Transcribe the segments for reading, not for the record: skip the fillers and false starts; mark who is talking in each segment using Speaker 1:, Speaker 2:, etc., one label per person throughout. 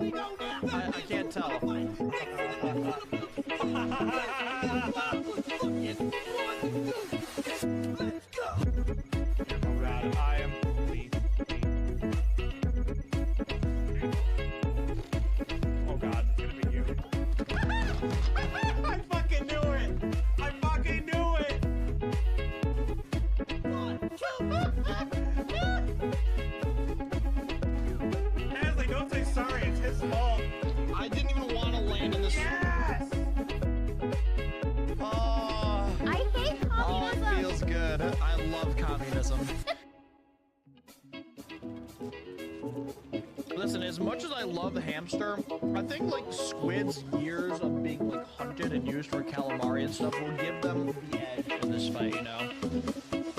Speaker 1: I can't tell. Oh god, I am weak. Oh god, it's gonna be you. I fucking knew it! I fucking knew it! Ashley, don't say sorry, it's his fault.
Speaker 2: I didn't even want to land in this.
Speaker 1: Yes! Oh,
Speaker 3: I hate
Speaker 1: oh,
Speaker 3: communism.
Speaker 1: it feels good. I love communism. Listen, as much as I love hamster, I think like squid's years of being like hunted and used for calamari and stuff will give them the edge in this fight, you know?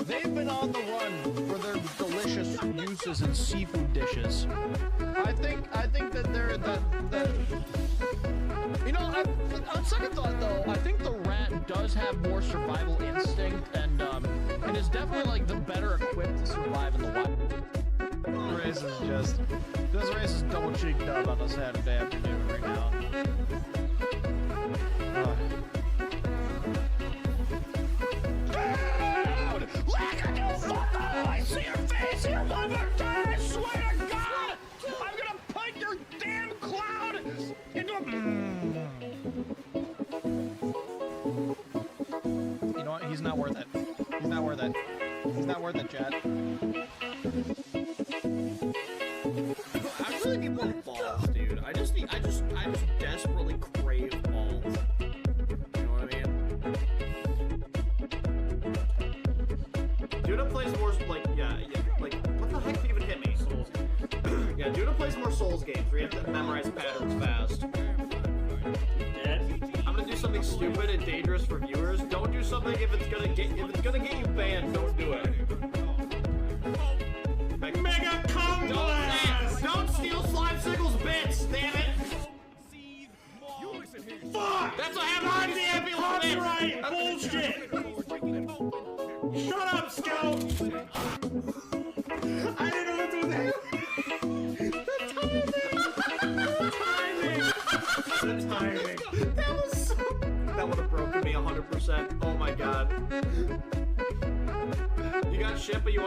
Speaker 1: They've been on the run for their delicious uses in seafood dishes. I think that they're you know, on second thought though, I think the rat does have more survival instinct and is definitely like the better equipped to survive in the wild. This race is double cheeked up on a Saturday afternoon right now. Dude! Like a new photo! I see your face here one more time! I swear to God! I'm gonna put your damn cloud into a... You know what? He's not worth it. He's not worth it. He's not worth it, Chad.
Speaker 2: I really need more balls, dude. I just desperately crave balls. You know what I mean? Duda plays more, like, like, what the heck even hit me? Souls games. Yeah, Duda plays more Souls games where you have to memorize patterns fast. Dead? I'm gonna do something stupid and dangerous for viewers. Don't do something if it's gonna get you banned. Don't do it.
Speaker 1: Mega combo!
Speaker 2: Don't steal Slime Sickles bits, damn it!
Speaker 1: Fuck!
Speaker 2: That's what happened to the
Speaker 1: Copyright bullshit! Shut up, Scout! I didn't know what to do. The timing!
Speaker 2: That was so... That would have broken me 100%. Oh my god. You got shit, but you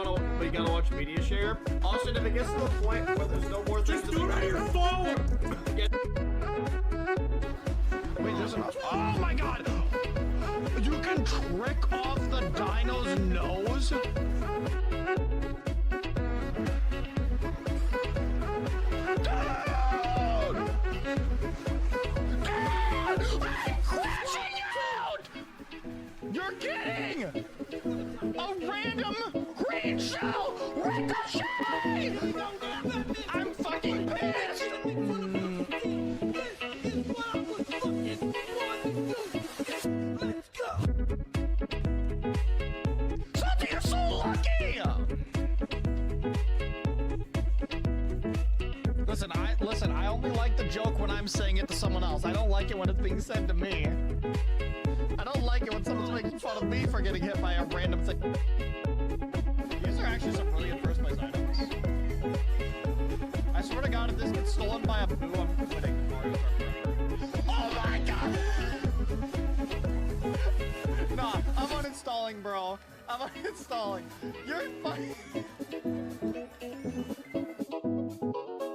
Speaker 2: gotta watch media share. Austin, if it gets to the point where there's no more things
Speaker 1: Just
Speaker 2: to
Speaker 1: do it on your phone!
Speaker 2: Yeah.
Speaker 1: Wait, there's enough. Oh my god! You can trick off the dino's nose? You're kidding! A random green shell ricochet! I'm fucking pissed! Something, you're so lucky! Listen, I only like the joke when I'm saying it to someone else. I don't like it when it's being said to me. I don't like it when someone's making fun of me for getting hit by a random thing. These are actually some really good first place items. I swear to God, if this gets stolen by a boo, I'm quitting Mario Kart. Oh my God! Nah, I'm uninstalling, bro. I'm uninstalling. You're fucking...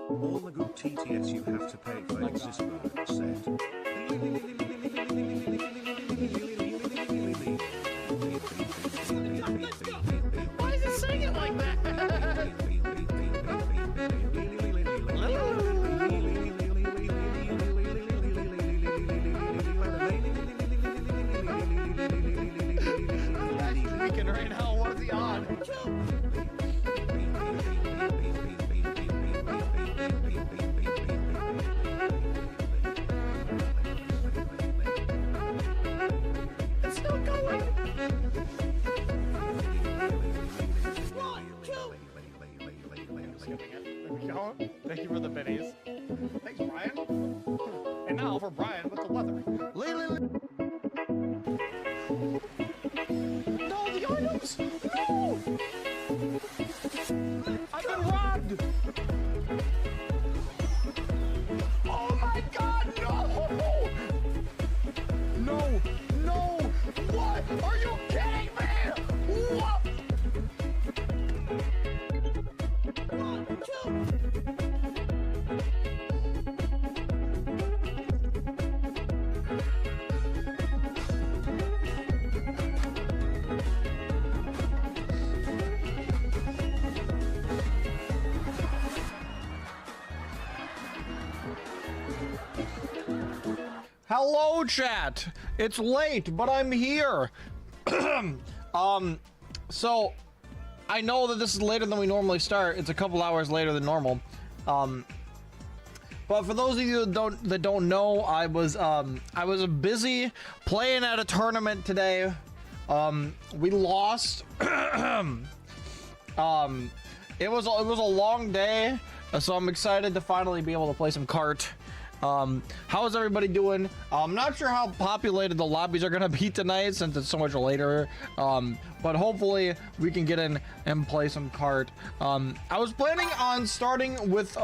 Speaker 4: All the good TTS you have to pay for Exisberg said.
Speaker 1: Why is it saying it like that? He's tweaking right now. What is he on? It's still going. Thank you for the biddies. Thanks, Brian. And now for Brian with the weather. No, the items! No! I've been robbed! Hello, chat. It's late, but I'm here. So I know that this is later than we normally start. It's a couple hours later than normal. But for those of you that don't know, I was busy playing at a tournament today. We lost. It was a long day, so I'm excited to finally be able to play some kart. How is everybody doing? I'm not sure how populated the lobbies are gonna be tonight since it's so much later, but hopefully we can get in and play some kart. I was planning on starting with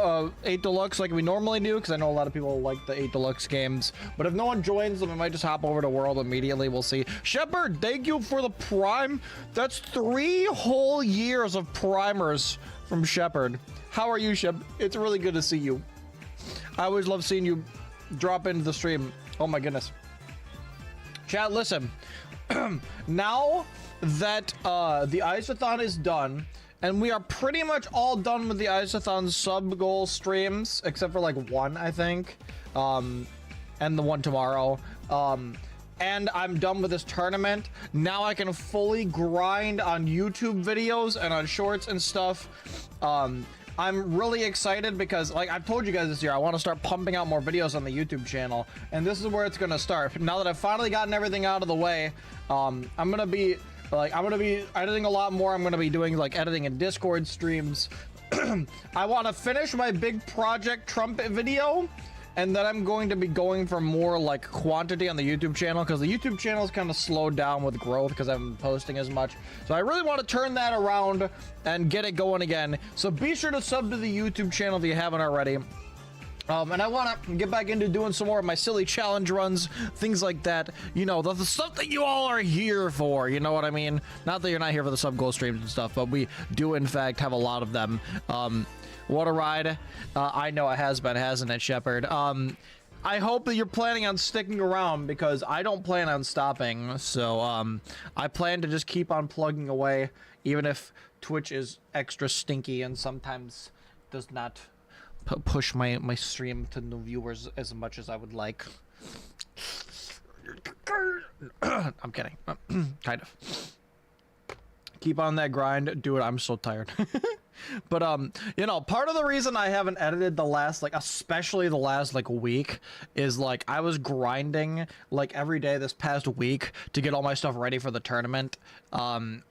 Speaker 1: 8 Deluxe like we normally do, because I know a lot of people like the 8 Deluxe games, but if no one joins them, I might just hop over to World immediately. We'll see. Shepard, thank you for the prime. That's 3 whole years of primers from Shepard. How are you, Shep? It's really good to see you. I always love seeing you drop into the stream. Oh my goodness. Chat, listen. Now that the Ice-a-thon is done, and we are pretty much all done with the Ice-a-thon sub-goal streams, except for like one, I think, and the one tomorrow. And I'm done with this tournament. Now I can fully grind on YouTube videos and on shorts and stuff. I'm really excited because, like I've told you guys this year, I want to start pumping out more videos on the YouTube channel, and this is where it's gonna start. Now that I've finally gotten everything out of the way, I'm gonna be editing a lot more. I'm gonna be doing like editing in Discord streams. I want to finish my big project trumpet video, and then I'm going to be going for more like quantity on the YouTube channel, because the YouTube channel is kind of slowed down with growth because I haven't been posting as much. So I really want to turn that around and get it going again. So be sure to sub to the YouTube channel if you haven't already. And I want to get back into doing some more of my silly challenge runs, things like that. You know, the stuff that you all are here for, you know what I mean? Not that you're not here for the sub-goal streams and stuff, but we do in fact have a lot of them. What a ride. I know it has been, hasn't it, Shepard? I hope that you're planning on sticking around, because I don't plan on stopping. So I plan to just keep on plugging away, even if Twitch is extra stinky and sometimes does not push my stream to new viewers as much as I would like. I'm kidding. Kind of. Keep on that grind. Do it. I'm so tired. But you know, part of the reason I haven't edited the last, like, especially the last like week, is like I was grinding like every day this past week to get all my stuff ready for the tournament. For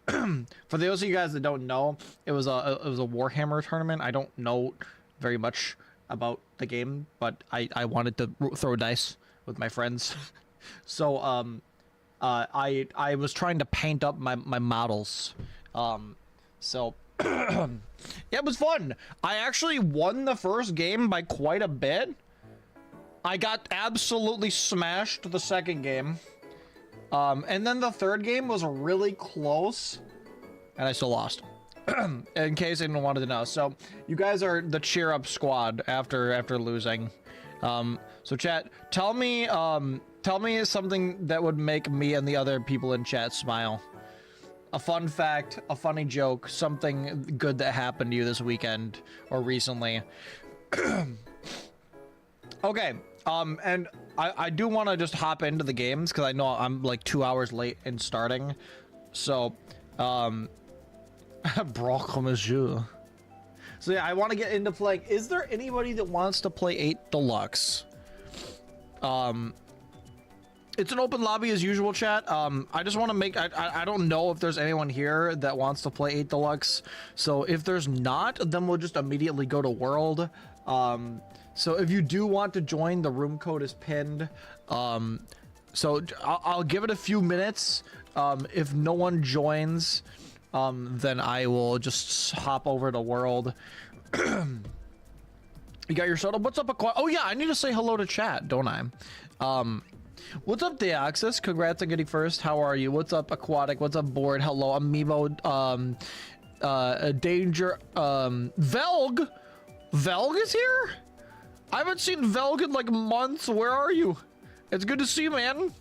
Speaker 1: those of you guys that don't know, it was a Warhammer tournament. I don't know very much about the game, but I wanted to throw dice with my friends. So I was trying to paint up my models. So yeah, it was fun. I actually won the first game by quite a bit. I got absolutely smashed the second game. And then the third game was really close, and I still lost. In case anyone wanted to know. So you guys are the cheer up squad after losing. So chat, tell me something that would make me and the other people in chat smile. A fun fact, a funny joke, something good that happened to you this weekend or recently. Okay, and I do want to just hop into the games, because I know I'm like 2 hours late in starting. So, Brock, monsieur. So yeah, I want to get into playing. Is there anybody that wants to play 8 Deluxe? It's an open lobby as usual, chat. I just want to make, I don't know if there's anyone here that wants to play 8 Deluxe. So if there's not, then we'll just immediately go to World. So if you do want to join, the room code is pinned. So I'll give it a few minutes. If no one joins, then I will just hop over to World. You got your soda? What's up, Aqua? Oh yeah, I need to say hello to chat, don't I? What's up, Deoxys? Congrats on getting first. How are you? What's up, Aquatic? What's up, Board? Hello, Amiibo. Danger. Velg? Velg is here? I haven't seen Velg in like months. Where are you? It's good to see you, man.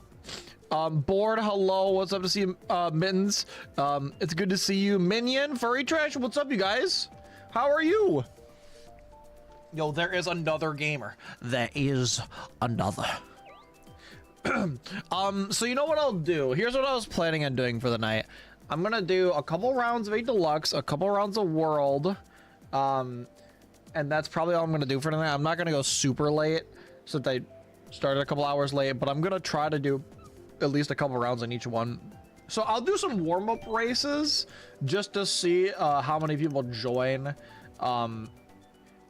Speaker 1: Board, hello. What's up to see you, Mittens? It's good to see you. Minion, Furry Trash. What's up, you guys? How are you? Yo, there is another gamer. There is another. So you know what I'll do? Here's what I was planning on doing for the night. I'm gonna do a couple rounds of 8 Deluxe, a couple rounds of World, and that's probably all I'm gonna do for tonight. I'm not gonna go super late, since I started a couple hours late, but I'm gonna try to do at least a couple rounds in each one. So I'll do some warm-up races just to see how many people join. And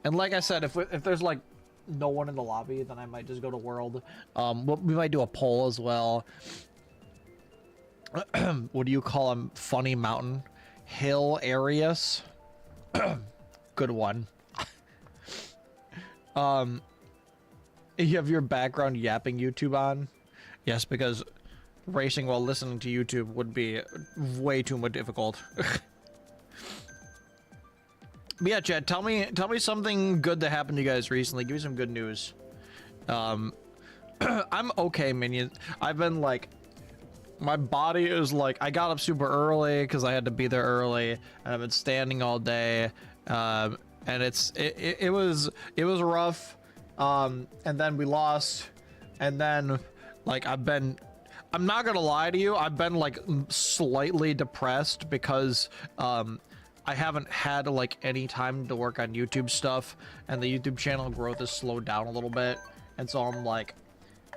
Speaker 1: like I said, if there's like no one in the lobby, then I might just go to World. We might do a poll as well. What do you call them? Funny mountain hill areas. Good one. You have your background yapping YouTube on? Yes, because racing while listening to YouTube would be way too much difficult. But yeah, Chad, tell me something good that happened to you guys recently. Give me some good news. I'm okay, minion. I've been like, my body is like, I got up super early because I had to be there early, and I've been standing all day, and it was rough. And then we lost, and then like I'm not gonna lie to you, I've been like slightly depressed because I haven't had like any time to work on YouTube stuff, and the YouTube channel growth has slowed down a little bit, and so I'm like,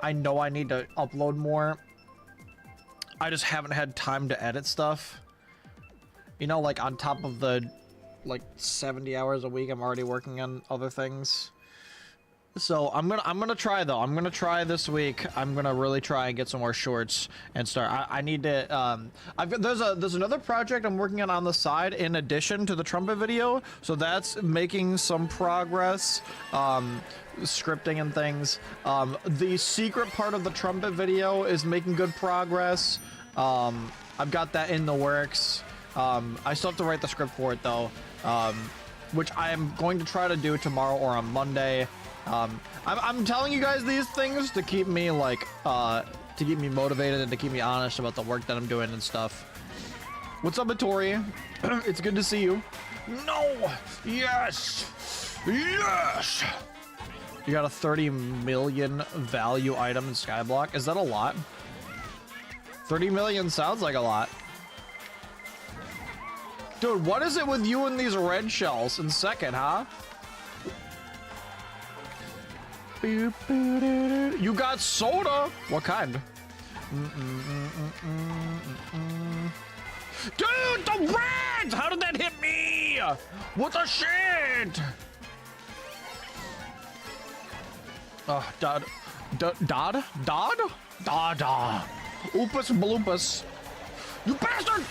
Speaker 1: I know I need to upload more. I just haven't had time to edit stuff, you know, like on top of the like 70 hours a week I'm already working on other things. So I'm gonna try though. I'm gonna try this week. I'm gonna really try and get some more shorts and start. I need to. There's another project I'm working on the side in addition to the trumpet video. So that's making some progress. Scripting and things. The secret part of the trumpet video is making good progress. I've got that in the works. I still have to write the script for it though, which I am going to try to do tomorrow or on Monday. I'm telling you guys these things to keep me like to keep me motivated and to keep me honest about the work that I'm doing and stuff. What's up, Vittori? It's good to see you. No! Yes! Yes! You got a 30 million value item in Skyblock. Is that a lot? 30 million sounds like a lot. Dude, what is it with you and these red shells in second, huh? You got soda? What kind? Dude, the reds! How did that hit me? What the shit? Dada. Oopus bloopus. You bastard!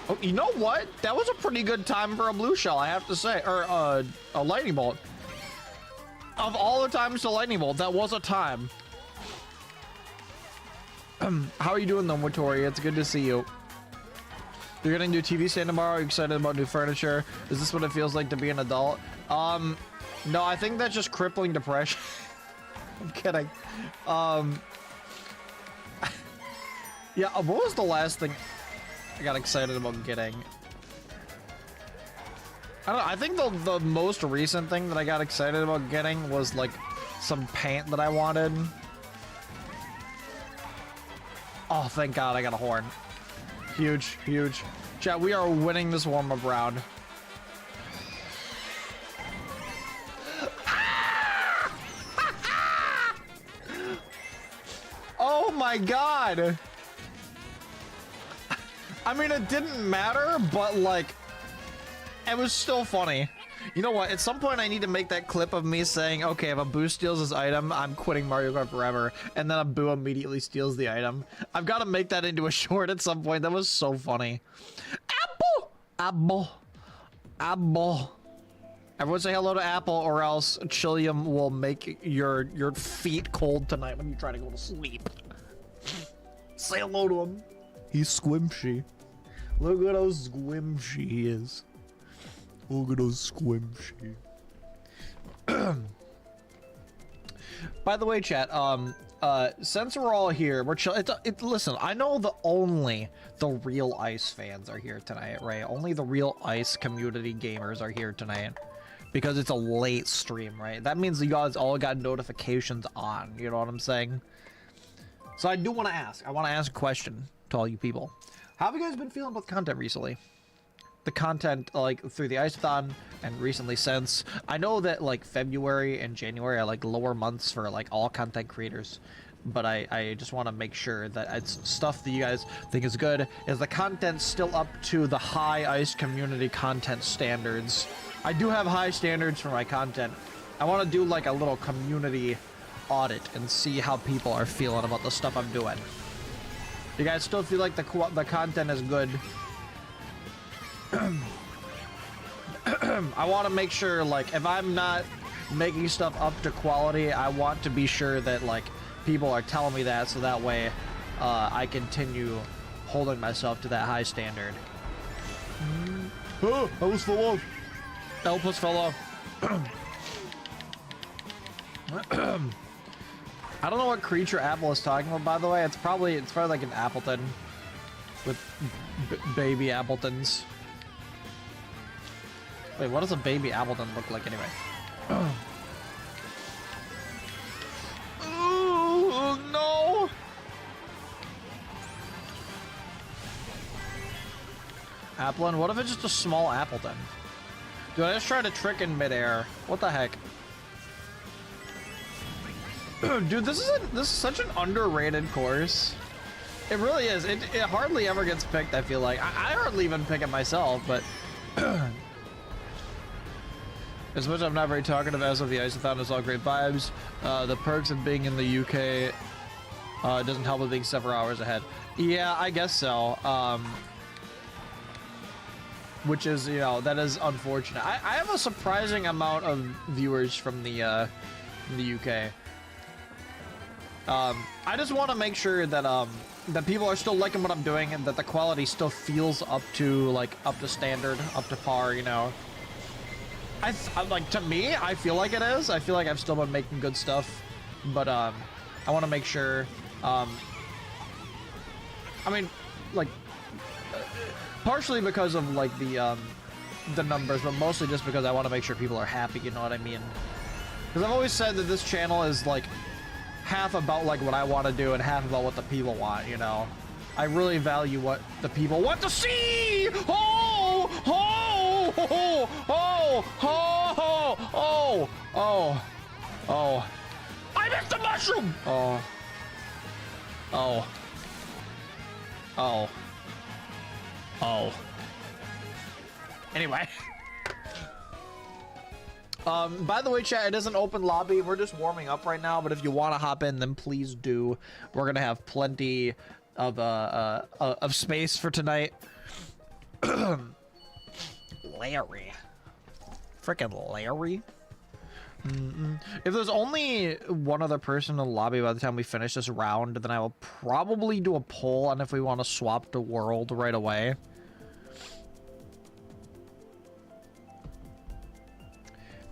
Speaker 1: Oh, you know what? That was a pretty good time for a blue shell, I have to say. Or, a lightning bolt. Of all the times to lightning bolt, that was a time. How are you doing though, Motori? It's good to see you. You're gonna do TV stand tomorrow? Are you excited about new furniture? Is this what it feels like to be an adult? No, I think that's just crippling depression. I'm kidding. Yeah, what was the last thing I got excited about getting? I don't know, I think the most recent thing that I got excited about getting was like some paint that I wanted. Oh, thank God I got a horn. Huge, huge. Chat, we are winning this warm-up round. Oh my God. I mean, it didn't matter, but like, it was still funny. You know what? At some point, I need to make that clip of me saying, okay, if a Boo steals this item, I'm quitting Mario Kart forever. And then a Boo immediately steals the item. I've got to make that into a short at some point. That was so funny. Apple! Apple. Apple. Everyone say hello to Apple, or else Chillium will make your feet cold tonight when you try to go to sleep. Say hello to him. He's squishy. Look at how squishy he is. Look at how squishy. By the way, chat, since we're all here, we're chill. Listen, I know the real Ice fans are here tonight, right? Only the real Ice community gamers are here tonight. Because it's a late stream, right? That means you guys all got notifications on, you know what I'm saying? So I do want to ask. I want to ask a question to all you people. How have you guys been feeling about the content recently? The content, like, through the Iceathon and recently since. I know that, like, February and January are, like, lower months for, like, all content creators. But I just want to make sure that it's stuff that you guys think is good. Is the content still up to the high Ice community content standards? I do have high standards for my content. I want to do, like, a little community audit and see how people are feeling about the stuff I'm doing. You guys still feel like the content is good? I want to make sure, like, if I'm not making stuff up to quality, I want to be sure that, like, people are telling me that, so that way I continue holding myself to that high standard. Oh, I was fell off. Elpis fell off. I don't know what creature Apple is talking about, by the way. It's probably like an Appleton with baby Appletons. Wait, what does a baby Appleton look like anyway? Oh no! Appleton? What if it's just a small Appleton? Dude, I just tried to trick in midair. What the heck? Dude, this is such an underrated course. It really is. It hardly ever gets picked, I feel like. I hardly even pick it myself, but... As much as I'm not very talkative as of the Iceathon, is all great vibes. The perks of being in the UK doesn't help with being several hours ahead. Yeah, I guess so. Which is, you know, that is unfortunate. I have a surprising amount of viewers from the UK. I just want to make sure that that people are still liking what I'm doing and that the quality still feels up to standard, up to par, you know. I like, to me, I feel like it is. I feel like I've still been making good stuff, but I want to make sure. I mean, like, partially because of like the numbers, but mostly just because I want to make sure people are happy. You know what I mean? Because I've always said that this channel is like half about like what I want to do and half about what the people want. You know, I really value what the people want to see. Oh, oh, oh, oh, oh, oh, oh, oh! I missed the mushroom. Oh, oh, oh, oh. Anyway. By the way, chat, it is an open lobby. We're just warming up right now, but if you want to hop in, then please do. We're gonna have plenty of space for tonight. Larry. Frickin' Larry. If there's only one other person in the lobby by the time we finish this round, then I will probably do a poll on if we want to swap to world right away.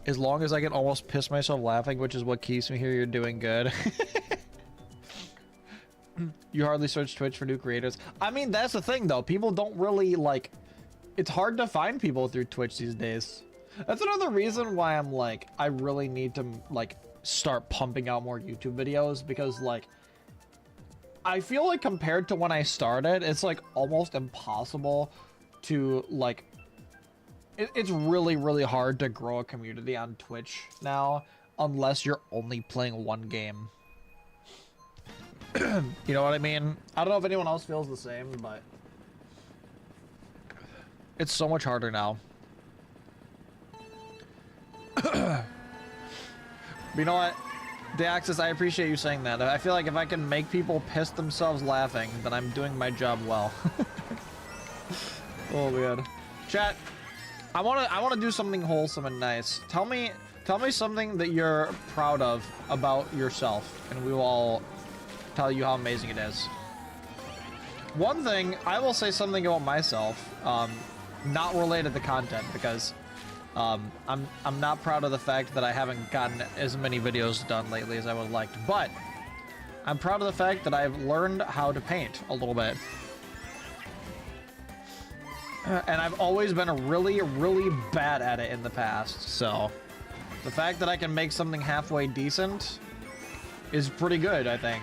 Speaker 1: As long as I can almost piss myself laughing, which is what keeps me here, you're doing good. You hardly search Twitch for new creators. I mean, that's the thing, though. People don't really, like... It's hard to find people through Twitch these days. That's another reason why I'm, like, I really need to, like, start pumping out more YouTube videos. Because, like... I feel like compared to when I started, it's, like, almost impossible to, like... It's really, really hard to grow a community on Twitch now, unless you're only playing one game. You know what I mean? I don't know if anyone else feels the same, but... It's so much harder now. But you know what? Deaxis, I appreciate you saying that. I feel like if I can make people piss themselves laughing, then I'm doing my job well. Oh, man. Chat. I want to do something wholesome and nice. Tell me something that you're proud of about yourself, and we will all tell you how amazing it is. One thing, I will say something about myself, not related to content, because I'm not proud of the fact that I haven't gotten as many videos done lately as I would have liked, but I'm proud of the fact that I've learned how to paint a little bit. And I've always been really, really bad at it in the past, so the fact that I can make something halfway decent is pretty good, I think.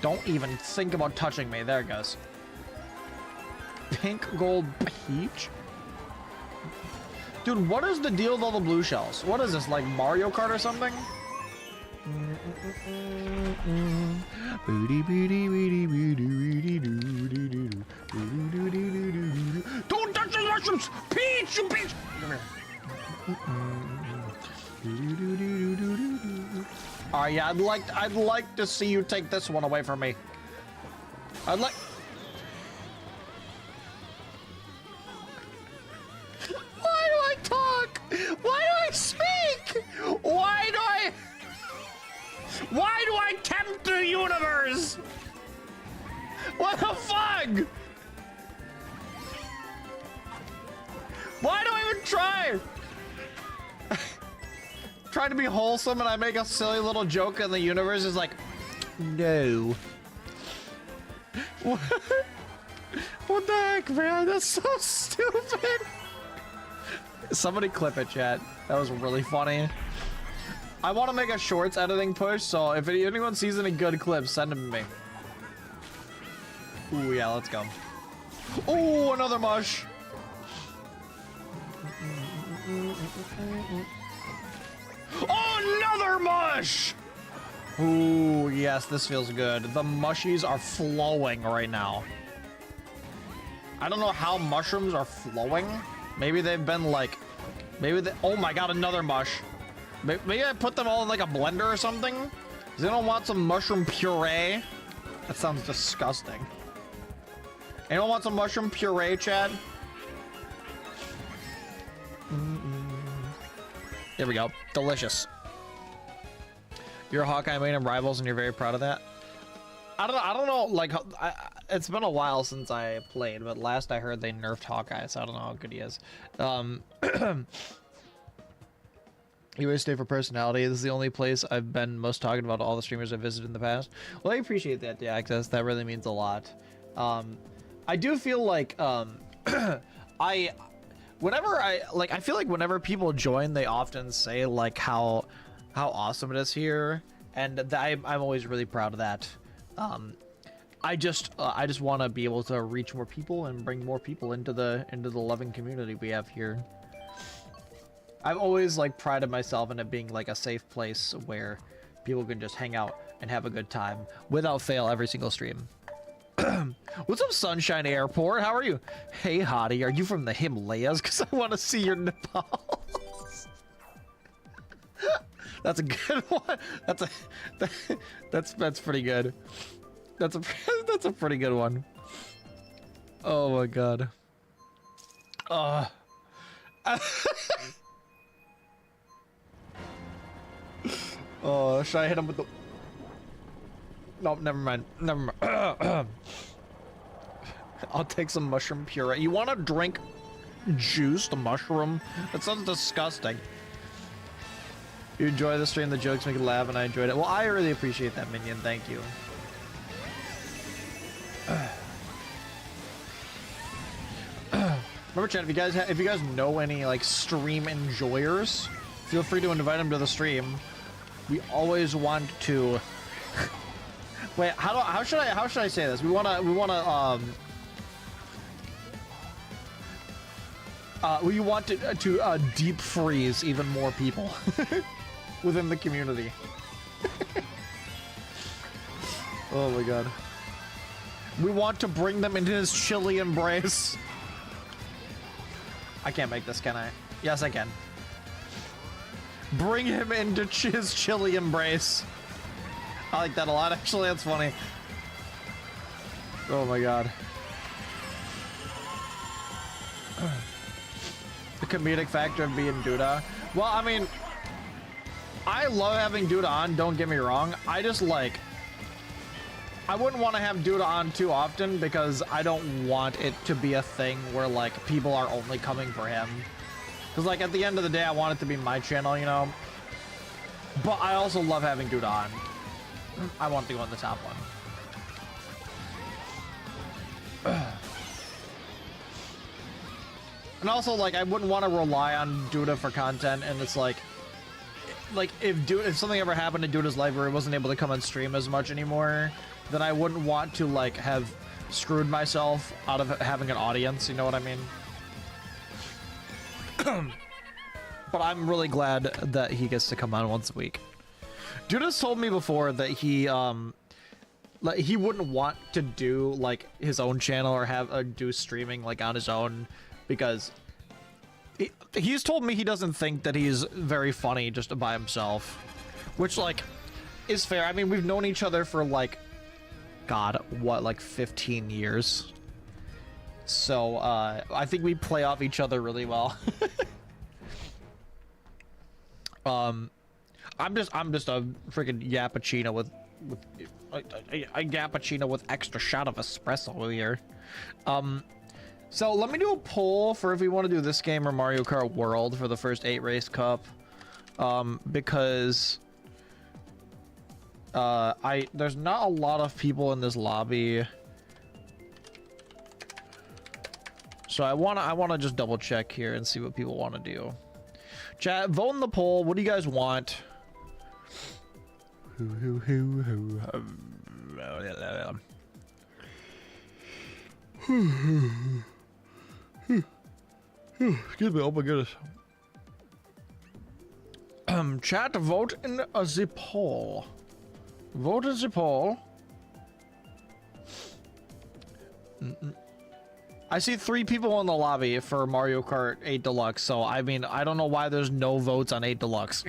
Speaker 1: Don't even think about touching me. There it goes. Pink, gold, peach? Dude, what is the deal with all the blue shells? What is this, like Mario Kart or something? Don't touch the mushrooms! Peach, you peach! Come here. Alright, yeah, I'd like to see you take this one away from me. I'd like... Why do I talk? Why do I speak? Why do I tempt the universe? What the fuck? Why do I even try? Trying to be wholesome and I make a silly little joke and the universe is like, no. What the heck, man? That's so stupid. Somebody clip it, chat. That was really funny. I want to make a shorts editing push, so if anyone sees any good clips, send them to me. Ooh, yeah, let's go. Ooh, another mush. Oh, another mush! Ooh, yes, this feels good. The mushies are flowing right now. I don't know how mushrooms are flowing. Maybe they've been like, oh my god, another mush. Maybe I put them all in like a blender or something. Does anyone want some mushroom puree? That sounds disgusting. Anyone want some mushroom puree, Chad? There we go. Delicious. You're a Hawkeye main and Rivals, and you're very proud of that. I don't know. Like, it's been a while since I played, but last I heard they nerfed Hawkeye, so I don't know how good he is. You always stay for personality. This is the only place I've been most talking about all the streamers I've visited in the past. Well, I appreciate that, the access. That really means a lot. I do feel like I feel like whenever people join, they often say like how awesome it is here, and I'm always really proud of that. I just want to be able to reach more people and bring more people into the loving community we have here. I've always like prided myself in it being like a safe place where people can just hang out and have a good time without fail every single stream. What's up, Sunshine Airport? How are you? Hey, hottie, are you from the Himalayas? Because I want to see your nipples. That's a good one. That's pretty good. That's a pretty good one. Oh my god. Oh, should I hit him with the... No, never mind. Never mind. I'll take some mushroom puree. You want to drink juiced mushroom? That sounds disgusting. You enjoy the stream, the jokes make you laugh, and I enjoyed it. Well, I really appreciate that, Minion. Thank you. Remember, chat, if you guys know any like stream enjoyers, feel free to invite them to the stream. We always want to. Wait, how should I say this? We wanna deep freeze even more people within the community. Oh my god. We want to bring them into his chilly embrace. I can't make this, can I? Yes, I can. Bring him into his chilly embrace. I like that a lot, actually. That's funny. Oh my god. The comedic factor of being Duda. Well, I mean, I love having Duda on, don't get me wrong. I just like... I wouldn't want to have Duda on too often because I don't want it to be a thing where like people are only coming for him. Because like at the end of the day, I want it to be my channel, you know? But I also love having Duda on. I want to go on the top one. And also, like, I wouldn't want to rely on Duda for content, and it's like, like if something ever happened to Duda's life where he wasn't able to come and stream as much anymore, then I wouldn't want to like have screwed myself out of having an audience, you know what I mean? But I'm really glad that he gets to come on once a week. Duda's told me before that he like he wouldn't want to do like his own channel or do streaming like on his own because he's told me he doesn't think that he's very funny just by himself, which like is fair. I mean, we've known each other for like God, what, like 15 years. So I think we play off each other really well. I'm just a freaking yappuccino with a cappuccino with extra shot of espresso over here. So let me do a poll for if we want to do this game or Mario Kart World for the first 8 race cup, because there's not a lot of people in this lobby, so I wanna just double check here and see what people want to do. Chat, vote in the poll. What do you guys want? Excuse me, oh my goodness. Chat, vote in the poll. Vote in the poll. I see 3 people in the lobby for Mario Kart 8 Deluxe, so I mean, I don't know why there's no votes on 8 Deluxe.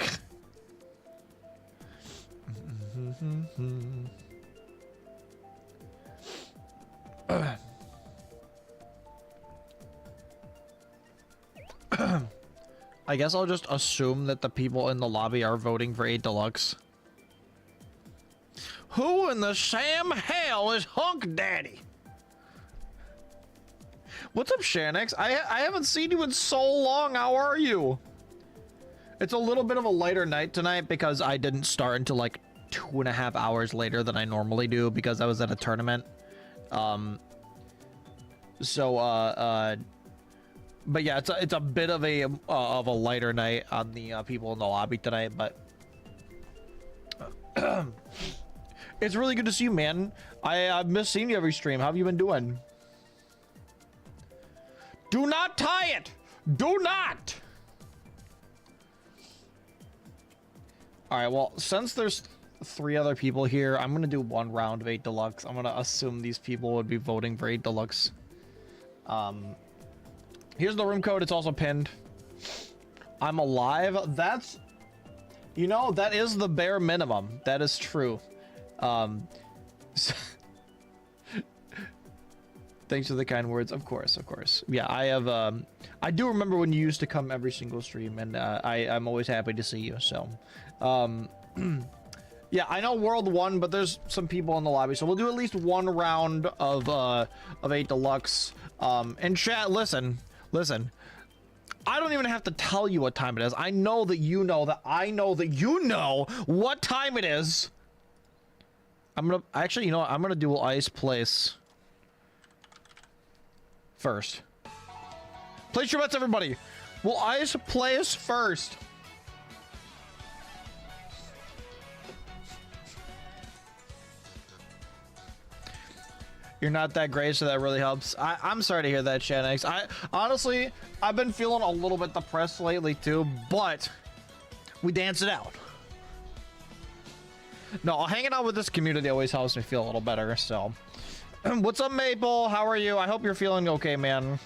Speaker 1: I guess I'll just assume that the people in the lobby are voting for 8 Deluxe. Who in the Sam hell is Hunk Daddy? What's up, Shanix? I haven't seen you in so long. How are you? It's a little bit of a lighter night tonight because I didn't start until like 2.5 hours later than I normally do because I was at a tournament. But yeah, it's a bit of a lighter night on the people in the lobby tonight, but it's really good to see you, man. I've missed seeing you every stream. How have you been doing? Do not tie it. Do not. All right. Well, since there's 3 other people here, I'm gonna do 1 round of 8 Deluxe. I'm gonna assume these people would be voting for 8 Deluxe. Here's the room code. It's also pinned. I'm alive. That's, you know, that is the bare minimum. That is true. Thanks for the kind words. Of course, of course. Yeah, I have. I do remember when you used to come every single stream, and I'm always happy to see you. So, yeah, I know World 1, but there's some people in the lobby, so we'll do at least 1 round of 8 Deluxe. And chat, listen. I don't even have to tell you what time it is. I know that you know that I know that you know what time it is. I'm gonna actually, you know what? I'm gonna do Ice Place first. Place your bets, everybody. Will Ice Place first? You're not that great, so that really helps. I'm sorry to hear that, Shanix. Honestly, I've been feeling a little bit depressed lately too, but we dance it out. No, hanging out with this community always helps me feel a little better, so. What's up, Maple? How are you? I hope you're feeling okay, man.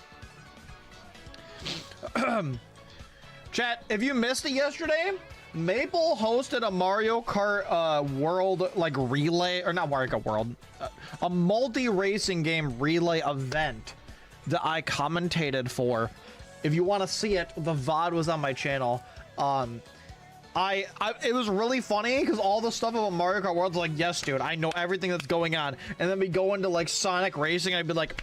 Speaker 1: Chat, if you missed it yesterday, Maple hosted a Mario Kart World, like, relay, or not Mario Kart World, a multi-racing game relay event that I commentated for. If you want to see it, the VOD was on my channel. It was really funny because all the stuff about Mario Kart World's like, yes, dude, I know everything that's going on. And then we go into like Sonic Racing, I'd be like,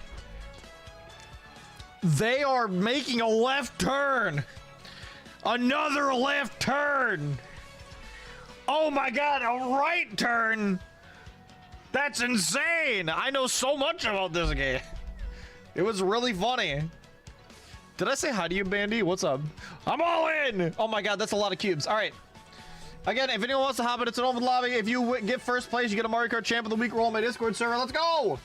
Speaker 1: they are making a left turn. Another left turn. Oh my God, a right turn. That's insane. I know so much about this game. It was really funny. Did I say hi to you, Bandy? What's up? I'm all in. Oh my God, that's a lot of cubes. All right. Again, if anyone wants to hop in, it's an open lobby. If you get first place, you get a Mario Kart Champ of the Week role on my Discord server. Let's go!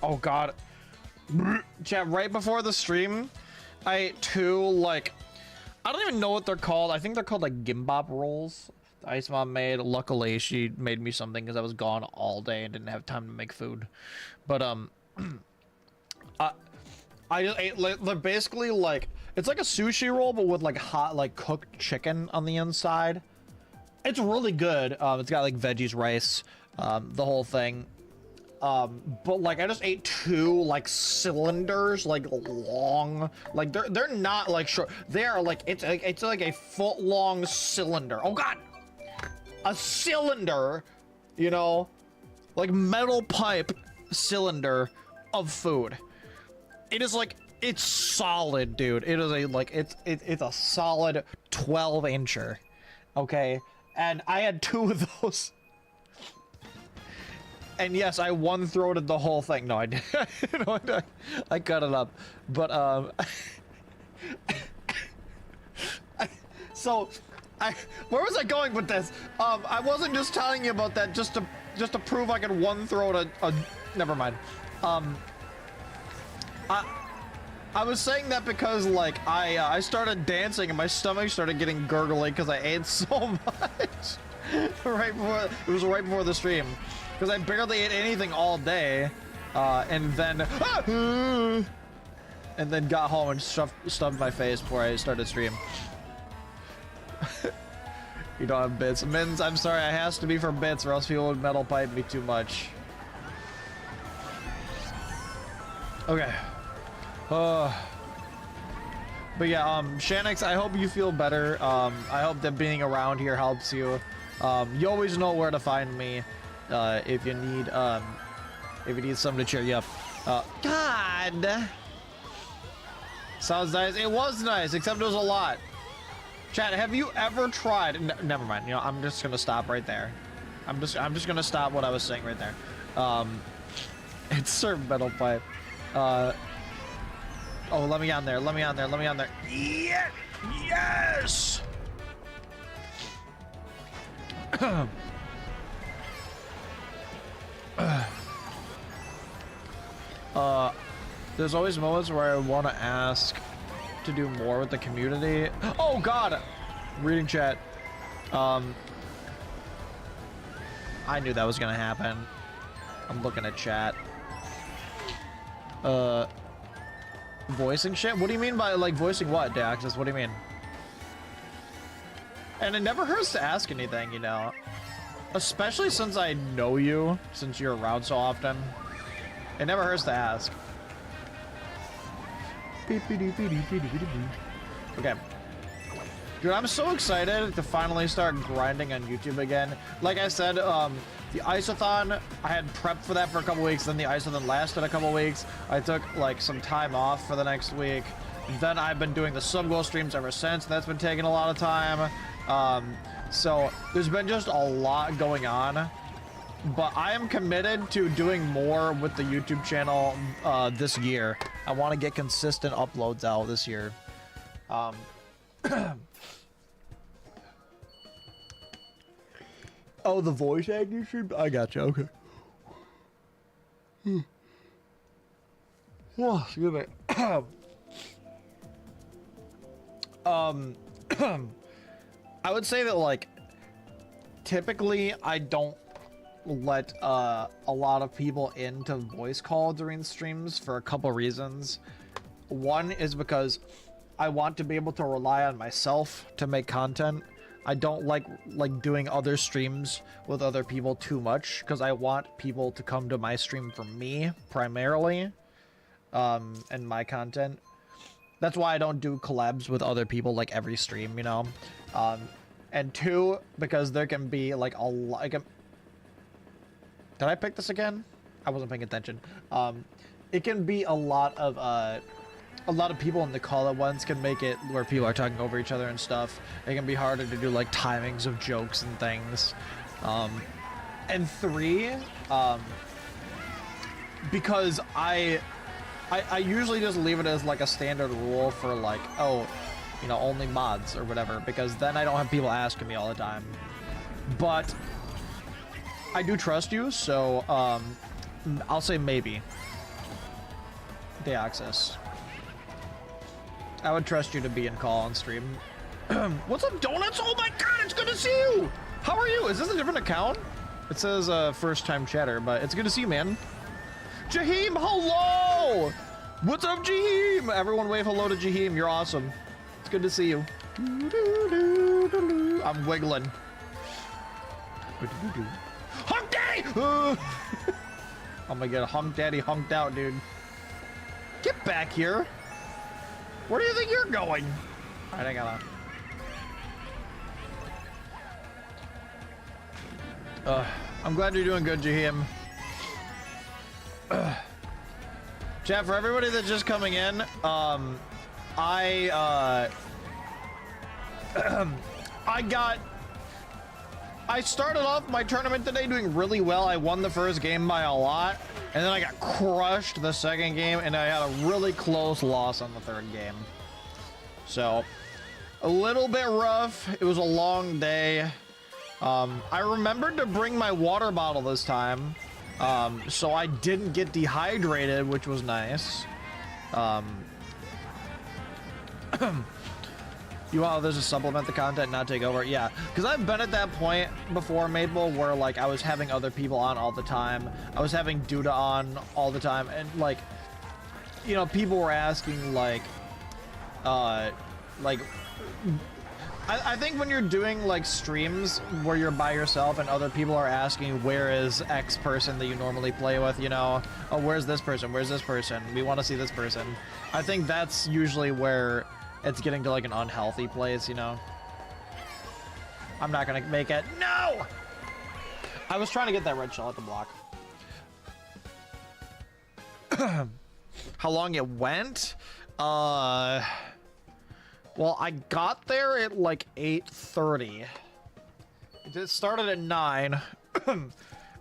Speaker 1: Oh god. Chat, right before the stream, I ate two, like, I don't even know what they're called. I think they're called like gimbap rolls. The Ice Mom made. Luckily, she made me something because I was gone all day and didn't have time to make food. But I just ate. They're basically like, it's like a sushi roll, but with like hot, like cooked chicken on the inside. It's really good. It's got like veggies, rice, the whole thing. But like I just ate two like cylinders, like long, like they're not like short. They are like it's like a foot long cylinder. Oh god, a cylinder, you know, like metal pipe cylinder of food. It is like it's solid, dude. It is a like it's a solid 12-incher, okay. And I had two of those. And yes, I one-throated the whole thing. No, I did. No, I cut it up. But, so, where was I going with this? I wasn't just telling you about that just to prove I could one-throat a never mind. I was saying that because, like, I started dancing and my stomach started getting gurgly because I ate so much. It was right before the stream. Because I barely ate anything all day, and then got home and stubbed my face before I started stream. You don't have bits. Mins, I'm sorry, it has to be for bits or else people would metal pipe me too much. Okay. But yeah, Shanix, I hope you feel better. I hope that being around here helps you. You always know where to find me. If you need something to cheer you up. God! Sounds nice. It was nice, except it was a lot. Chat, have you ever tried... never mind, you know, I'm just gonna stop right there. I'm just gonna stop what I was saying right there. It's served metal pipe. Oh, let me on there, let me on there, let me on there. Yeah! Yes! There's always moments where I want to ask to do more with the community. Oh god! Reading chat. I knew that was gonna happen. I'm looking at chat. Voicing shit? What do you mean by, like, voicing what, Daxis? What do you mean? And it never hurts to ask anything, you know? Especially since I know you, since you're around so often. It never hurts to ask. Okay. Dude, I'm so excited to finally start grinding on YouTube again. Like I said, the Ice-a-thon, I had prepped for that for a couple weeks, then the Ice-a-thon lasted a couple weeks. I took, like, some time off for the next week. Then I've been doing the sub-goal streams ever since. That's been taking a lot of time. So there's been just a lot going on, but I am committed to doing more with the YouTube channel this year. I want to get consistent uploads out this year. Oh, the voice acting stream? I got you. Okay. Oh, excuse me. I would say that, like, typically I don't let a lot of people into voice call during streams for a couple reasons. One is because I want to be able to rely on myself to make content. I don't like doing other streams with other people too much because I want people to come to my stream for me primarily, and my content. That's why I don't do collabs with other people like every stream, you know. And two, because there can be like a lot. Did I pick this again? I wasn't paying attention. It can be a lot of people in the call at once can make it where people are talking over each other and stuff. It can be harder to do like timings of jokes and things. And three, because I I usually just leave it as like a standard rule for like, oh, you know, only mods or whatever, because then I don't have people asking me all the time. But I do trust you, so I'll say maybe. Day access. I would trust you to be in call on stream. What's up, Donuts? Oh my god, it's good to see you! How are you? Is this a different account? It says first time chatter, but it's good to see you, man. Jaheim, hello! What's up, Jaheim? Everyone wave hello to Jaheim. You're awesome. It's good to see you. I'm wiggling. Hunk Daddy! I'm gonna get Hunk Daddy hunked out, dude. Get back here. Where do you think you're going? Alright, I gotta... I'm glad you're doing good, Jaheim. Chat, for everybody that's just coming in, I started off my tournament today doing really well. I won the first game by a lot, and then I got crushed the second game, and I had a really close loss on the third game. So, a little bit rough. It was a long day. I remembered to bring my water bottle this time, so I didn't get dehydrated, which was nice. You want others to supplement the content, not take over? Yeah, because I've been at that point before, Maple, where like I was having other people on all the time. I was having Duda on all the time, and like, you know, people were asking like I think when you're doing like streams where you're by yourself and other people are asking where is X person that you normally play with, you know, oh, where's this person, where's this person, we want to see this person. I think that's usually where it's getting to like an unhealthy place, you know. I'm not gonna make it. No! I was trying to get that red shell at the block. How long it went? Well, I got there at like 8:30. It started at 9,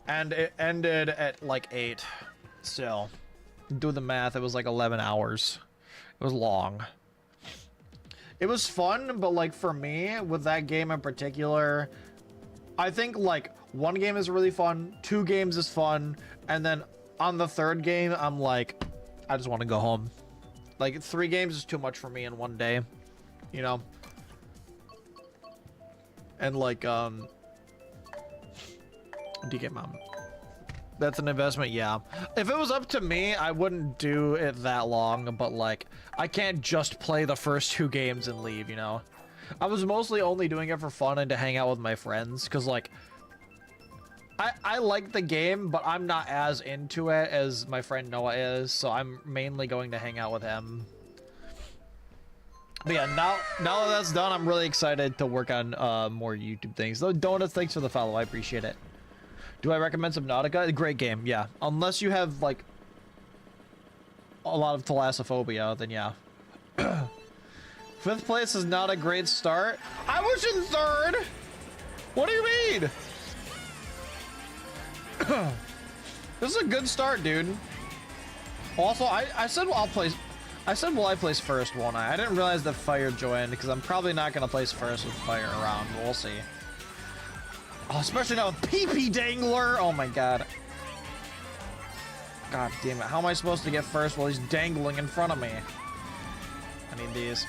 Speaker 1: and it ended at like 8. Still, do the math, it was like 11 hours. It was long. It was fun, but like for me, with that game in particular, I think like 1 game is really fun, 2 games is fun, and then on the 3rd game, I'm like, I just want to go home. Like 3 games is too much for me in 1 day. You know, and like DK Mom, that's an investment. Yeah, if it was up to me, I wouldn't do it that long, but like I can't just play the first 2 games and leave, you know. I was mostly only doing it for fun and to hang out with my friends, because like I like the game, but I'm not as into it as my friend Noah is, so I'm mainly going to hang out with him. But yeah, now that that's done, I'm really excited to work on more YouTube things. Though Donuts, thanks for the follow. I appreciate it. Do I recommend Subnautica? Great game, yeah. Unless you have like a lot of thalassophobia, then yeah. 5th place is not a great start. I was in 3rd. What do you mean? This is a good start, dude. Also, I said well, will I place first, won't I? I didn't realize that Fire joined, because I'm probably not going to place first with Fire around. We'll see. Oh, especially now with PP Dangler! Oh my god. God damn it. How am I supposed to get first while he's dangling in front of me? I need these.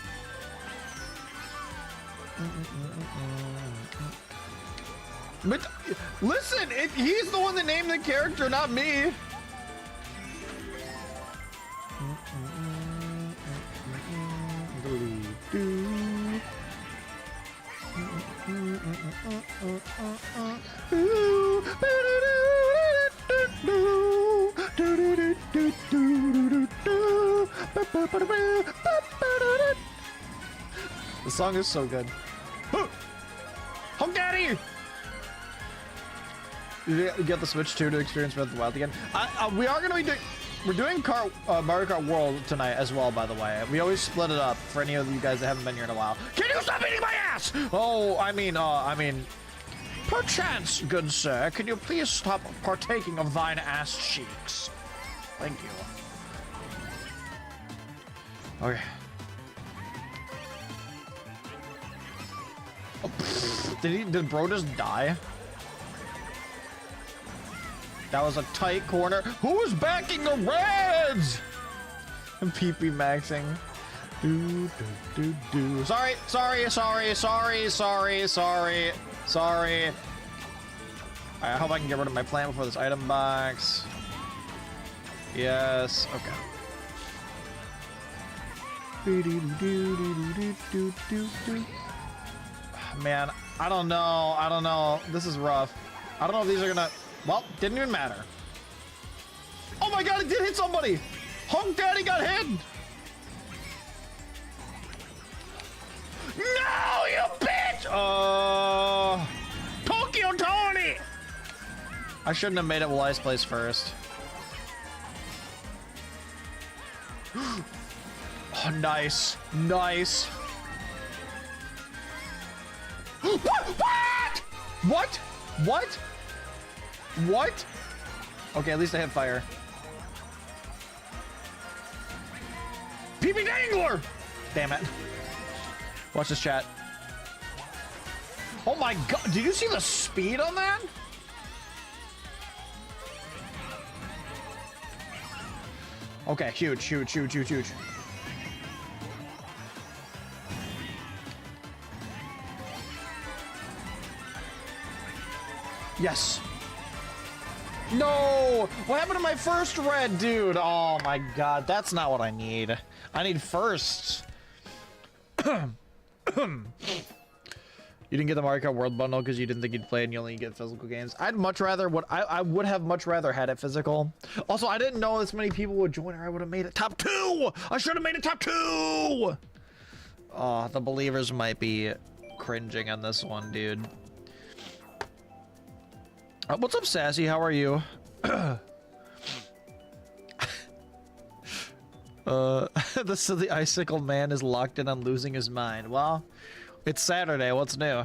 Speaker 1: But, listen! He's the one that named the character, not me! The song is so good. Hunk Daddy! You get the Switch 2 to experience Breath of the Wild again. We are gonna be doing. We're doing Mario Kart World tonight as well, by the way. We always split it up for any of you guys that haven't been here in a while. Can you stop eating my ass? Oh, I mean, perchance, good sir, can you please stop partaking of thine ass cheeks? Thank you. Okay. Oh, pfft. Did bro just die? That was a tight corner. Who's backing the Reds? I'm PP maxing. Sorry. I hope I can get rid of my plant before this item box. Yes. Okay. Man, I don't know. This is rough. I don't know if these are gonna... Well, didn't even matter. Oh my god, it did hit somebody! Hunk Daddy got hit! No, you bitch! Tokyo Tony! I shouldn't have made it Wise Place first. Oh, nice. Nice. What? Okay, at least I hit fire. PP Dangler! Damn it. Watch this chat. Oh my god, did you see the speed on that? Okay, huge. Yes. No! What happened to my first red, dude? Oh my god, that's not what I need. I need firsts. You didn't get the Mario Kart World Bundle because you didn't think you'd play and you only get physical games. I'd much rather I would have much rather had it physical. Also, I didn't know this many people would join or I would have made it top 2! I should have made it top 2! Oh, the believers might be cringing on this one, dude. What's up, Sassy? How are you? The silly icicle man is locked in on losing his mind. Well, it's Saturday. What's new?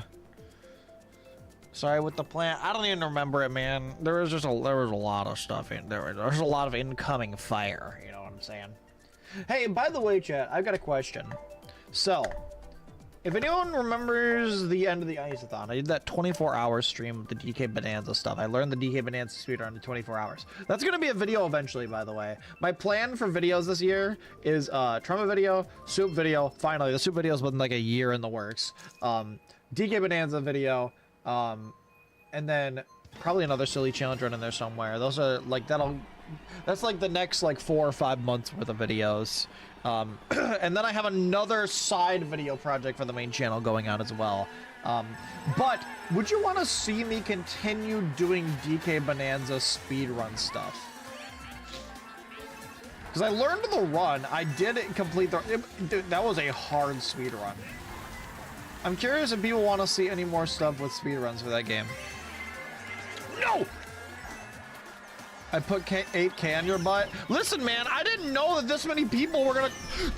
Speaker 1: Sorry with the plant. I don't even remember it, man. There was a lot of stuff in there. There's a lot of incoming fire. You know what I'm saying? Hey, by the way, chat, I've got a question. So, if anyone remembers the end of the Ice-a-thon, I did that 24-hour stream with the DK Bonanza stuff. I learned the DK Bonanza speedrun in 24 hours. That's going to be a video eventually, by the way. My plan for videos this year is Trauma video, Soup video. Finally, the Soup video has been like a year in the works. DK Bonanza video, and then probably another silly challenge run in there somewhere. Those are like, that's like the next like 4 or 5 months worth of videos. And then I have another side video project for the main channel going on as well. But would you want to see me continue doing DK Bonanza speedrun stuff? Because I learned the run. I did complete dude, that was a hard speedrun. I'm curious if people want to see any more stuff with speedruns for that game. No! I put 8K on your butt. Listen, man, I didn't know that this many people were gonna...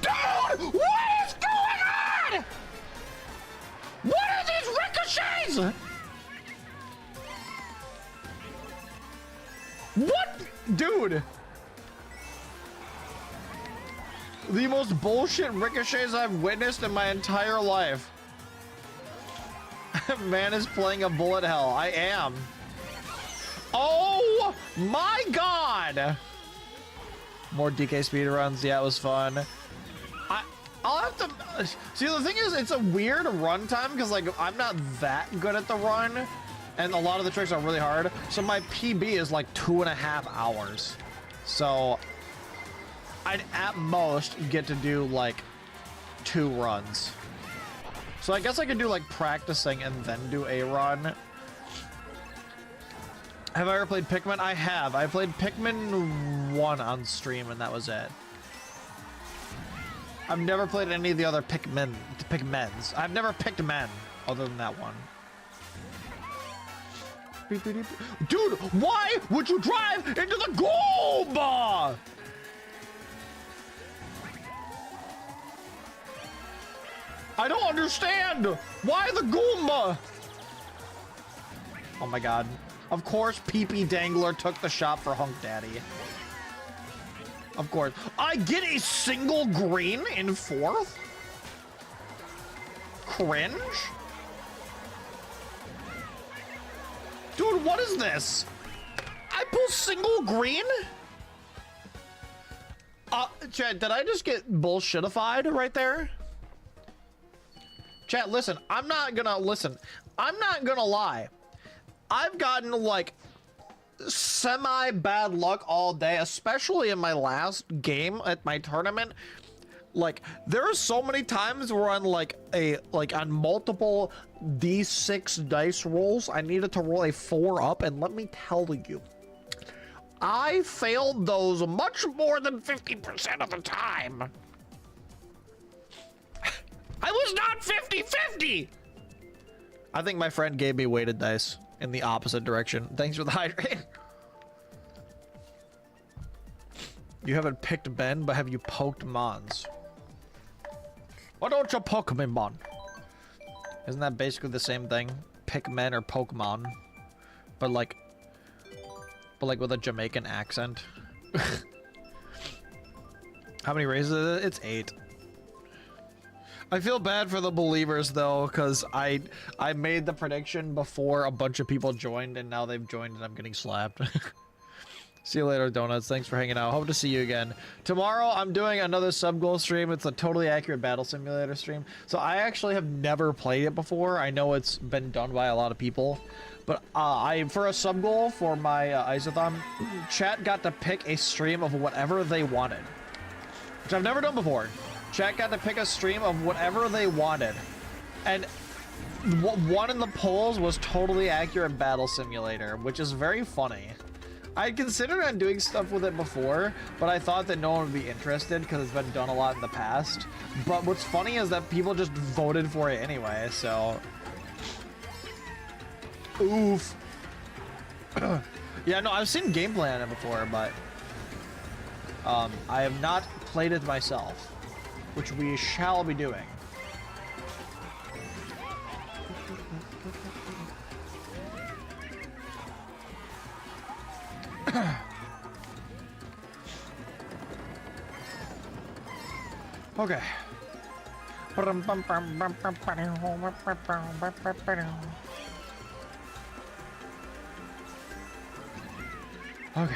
Speaker 1: Dude! What is going on? What are these ricochets? What? Dude. The most bullshit ricochets I've witnessed in my entire life. Man is playing a bullet hell. I am. Oh my god! More DK speedruns. Yeah, it was fun. I'll have to see. The thing is, it's a weird run time because like I'm not that good at the run, and a lot of the tricks are really hard. So my PB is like 2.5 hours. So I'd at most get to do like 2 runs. So I guess I could do like practicing and then do a run. Have I ever played Pikmin? I have. I played Pikmin 1 on stream and that was it. I've never played any of the other Pikmins. I've never picked men other than that one. Dude, why would you drive into the Goomba? I don't understand. Why the Goomba? Oh my god. Of course, PP Dangler took the shot for Hunk Daddy. Of course. I get a single green in 4th? Cringe? Dude, what is this? I pull single green? Chat, did I just get bullshitified right there? Chat, listen, I'm not gonna lie. I've gotten, like, semi-bad luck all day, especially in my last game at my tournament. Like, there are so many times where on, on multiple D6 dice rolls, I needed to roll a 4 up, and let me tell you, I failed those much more than 50% of the time. I was not 50-50! I think my friend gave me weighted dice in the opposite direction. Thanks for the hydrate. You haven't picked Ben, but have you poked Mons? Why don't you poke me, Mon? Isn't that basically the same thing? Pikmin or Pokemon. But like with a Jamaican accent. How many raises is it? It's 8. I feel bad for the believers though, because I made the prediction before a bunch of people joined, and now they've joined and I'm getting slapped. See you later, Donuts. Thanks for hanging out. Hope to see you again. Tomorrow, I'm doing another sub-goal stream. It's a totally accurate battle simulator stream. So I actually have never played it before. I know it's been done by a lot of people. But for a sub-goal for my Isothon, chat got to pick a stream of whatever they wanted. Which I've never done before. Chat got to pick a stream of whatever they wanted. And one in the polls was totally accurate battle simulator, which is very funny. I considered on doing stuff with it before, but I thought that no one would be interested because it's been done a lot in the past. But what's funny is that people just voted for it anyway, so... Oof. Yeah, no, I've seen gameplay on it before, but... I have not played it myself, which we shall be doing. Okay. Okay.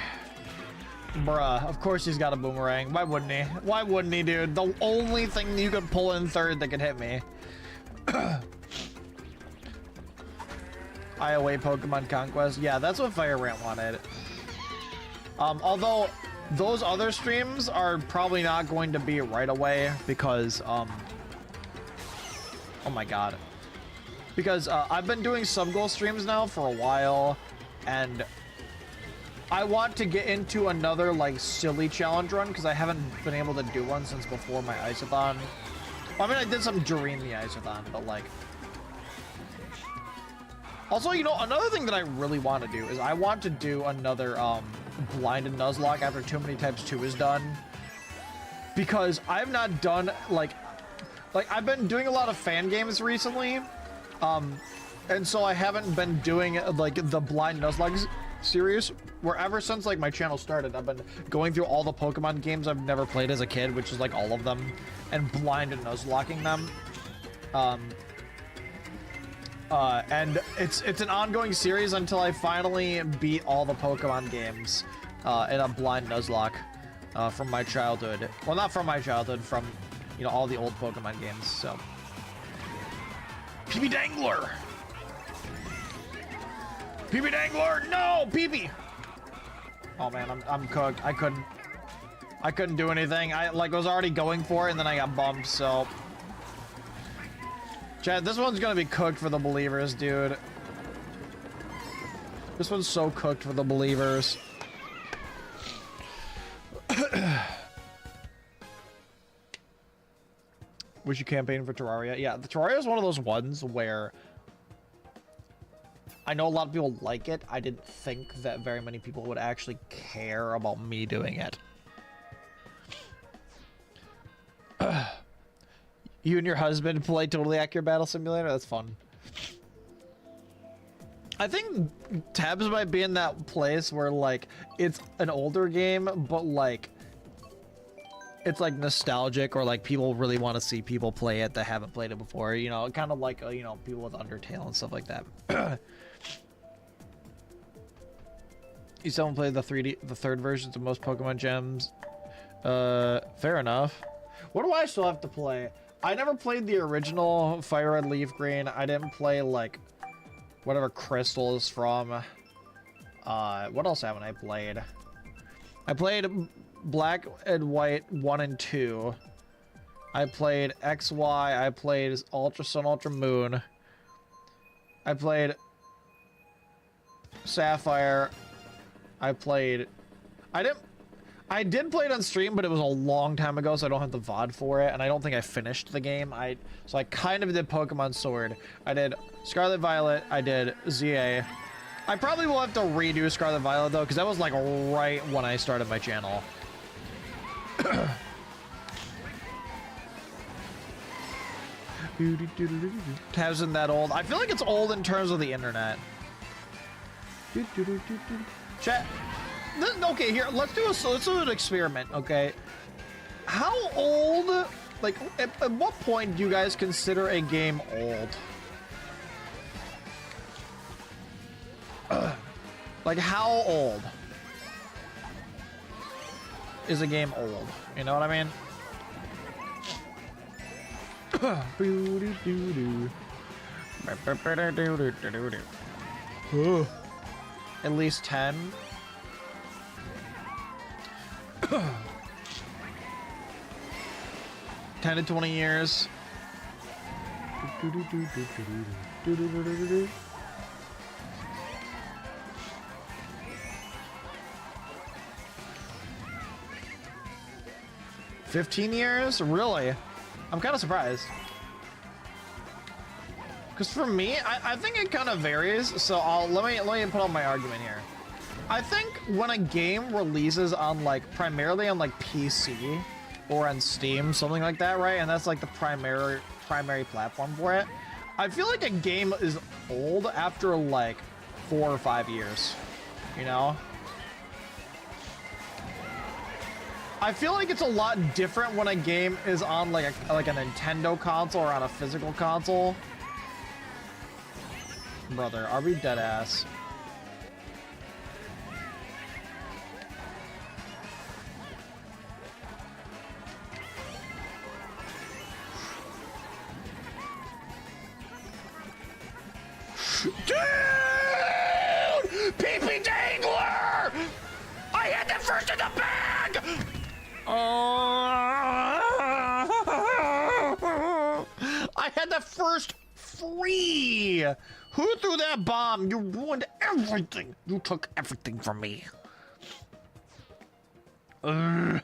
Speaker 1: Bruh, of course he's got a boomerang. Why wouldn't he? Why wouldn't he, dude? The only thing you could pull in 3rd that could hit me. IOA Pokemon Conquest. Yeah, that's what Fire Rant wanted. Although those other streams are probably not going to be right away because, oh my god. Because I've been doing sub-goal streams now for a while, and I want to get into another, like, silly challenge run because I haven't been able to do one since before my Isothon. Well, I mean, I did some during the Isothon, but, like... Also, you know, another thing that I really want to do is I want to do another, Blind and Nuzlocke after Too Many Types 2 is done. Because I've not done, like, I've been doing a lot of fan games recently, and so I haven't been doing, like, the Blind Nuzlocke series, where ever since, like, my channel started, I've been going through all the Pokemon games I've never played as a kid, which is, like, all of them, and Blind and Nuzlocking them. And it's an ongoing series until I finally beat all the Pokemon games in a Blind Nuzlocke from my childhood. Well, not from my childhood, from, you know, all the old Pokemon games, so. PB Dangler! PB Dangler! No! PB! Oh man, I'm cooked. I couldn't do anything. I, like, was already going for it, and then I got bumped, so. Chad, this one's gonna be cooked for the believers, dude. This one's so cooked for the believers. We should campaign for Terraria. Yeah, the Terraria is one of those ones where I know a lot of people like it. I didn't think that very many people would actually care about me doing it. You and your husband play Totally Accurate Battle Simulator? That's fun. I think Tabs might be in that place where, like, it's an older game, but, like, it's like nostalgic, or like people really want to see people play it that haven't played it before. You know, kind of like you know, people with Undertale and stuff like that. You still haven't played the third versions of most Pokemon gems. Fair enough. What do I still have to play? I never played the original Fire Red Leaf Green. I didn't play like whatever Crystal is from. What else haven't I played? I played Black and White 1 and 2. I played XY. I played Ultra Sun, Ultra Moon. I played Sapphire. I did play it on stream, but it was a long time ago, so I don't have the VOD for it, and I don't think I finished the game. So I kind of did Pokemon Sword. I did Scarlet Violet. I did ZA. I probably will have to redo Scarlet Violet though, because that was like right when I started my channel. Hasn't that old? I feel like it's old in terms of the internet. Chat. Okay, here, let's do an experiment, okay? How old, like, at what point do you guys consider a game old? Like, how old is a game old? You know what I mean? At least 10. 10 to 20 years. 15 years? Really? I'm kind of surprised. Because for me, I think it kind of varies. So let me put on my argument here. I think when a game releases on primarily on PC or on Steam, something like that, right? And that's like the primary platform for it. I feel like a game is old after like 4 or 5 years, you know? I feel like it's a lot different when a game is on like a Nintendo console or on a physical console. Brother, are we dead ass? Dude! PP Dangler! I had the first in the bag! I had the first free! Who threw that bomb? You ruined everything! You took everything from me. God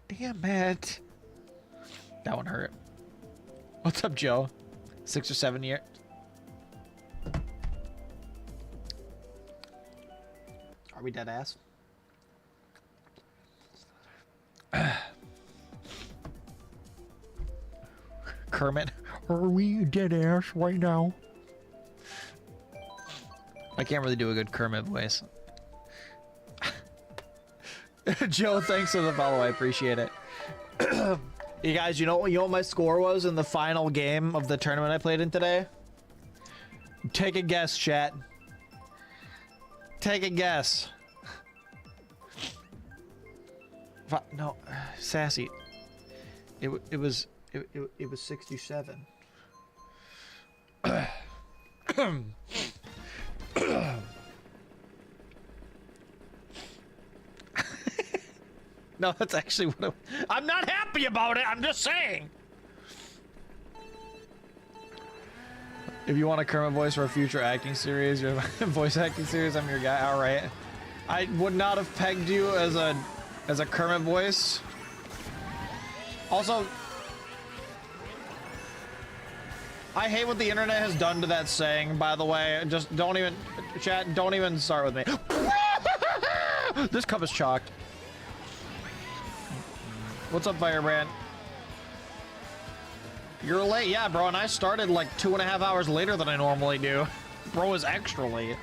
Speaker 1: damn it. That one hurt. What's up, Joe? 6 or 7 years. Are we dead ass? Kermit, are we dead ass right now? I can't really do a good Kermit voice. Joe, thanks for the follow. I appreciate it. You guys, you know what my score was in the final game of the tournament I played in today? Take a guess, chat. Take a guess. No, Sassy. It was 67. No, that's actually what I'm not happy about it. I'm just saying. If you want a Kermit voice for a future acting series, your voice acting series, I'm your guy. All right. I would not have pegged you as a Kermit voice. Also, I hate what the internet has done to that saying, by the way. Just don't even, chat, don't even start with me. This cup is chalked. What's up, Firebrand? You're late? Yeah, bro, and I started like 2.5 hours later than I normally do. Bro is extra late.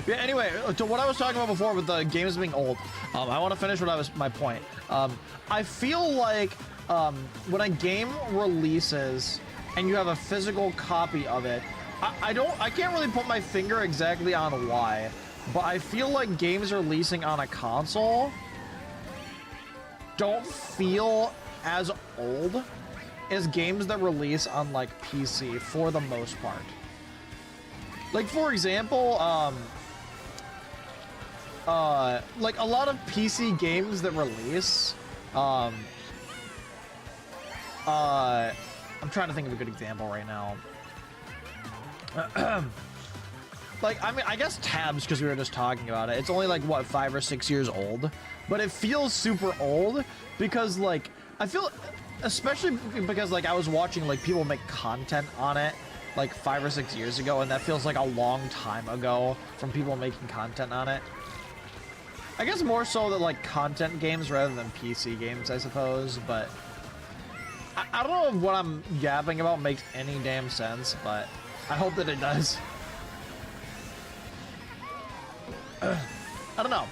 Speaker 1: Yeah, anyway, to what I was talking about before with the games being old, I want to finish my point. I feel like when a game releases and you have a physical copy of it, I can't really put my finger exactly on why, but I feel like games releasing on a console don't feel as old as games that release on like PC for the most part. Like for example, like a lot of PC games that release, I'm trying to think of a good example right now. Like, I mean, I guess Tabs, because we were just talking about it. It's only like, what, 5 or 6 years old? But it feels super old because, like, I feel, especially because, like, I was watching, like, people make content on it, like, 5 or 6 years ago, and that feels like a long time ago from people making content on it. I guess more so that, like, content games rather than PC games, I suppose, but I don't know if what I'm yapping about makes any damn sense, but I hope that it does. I don't know.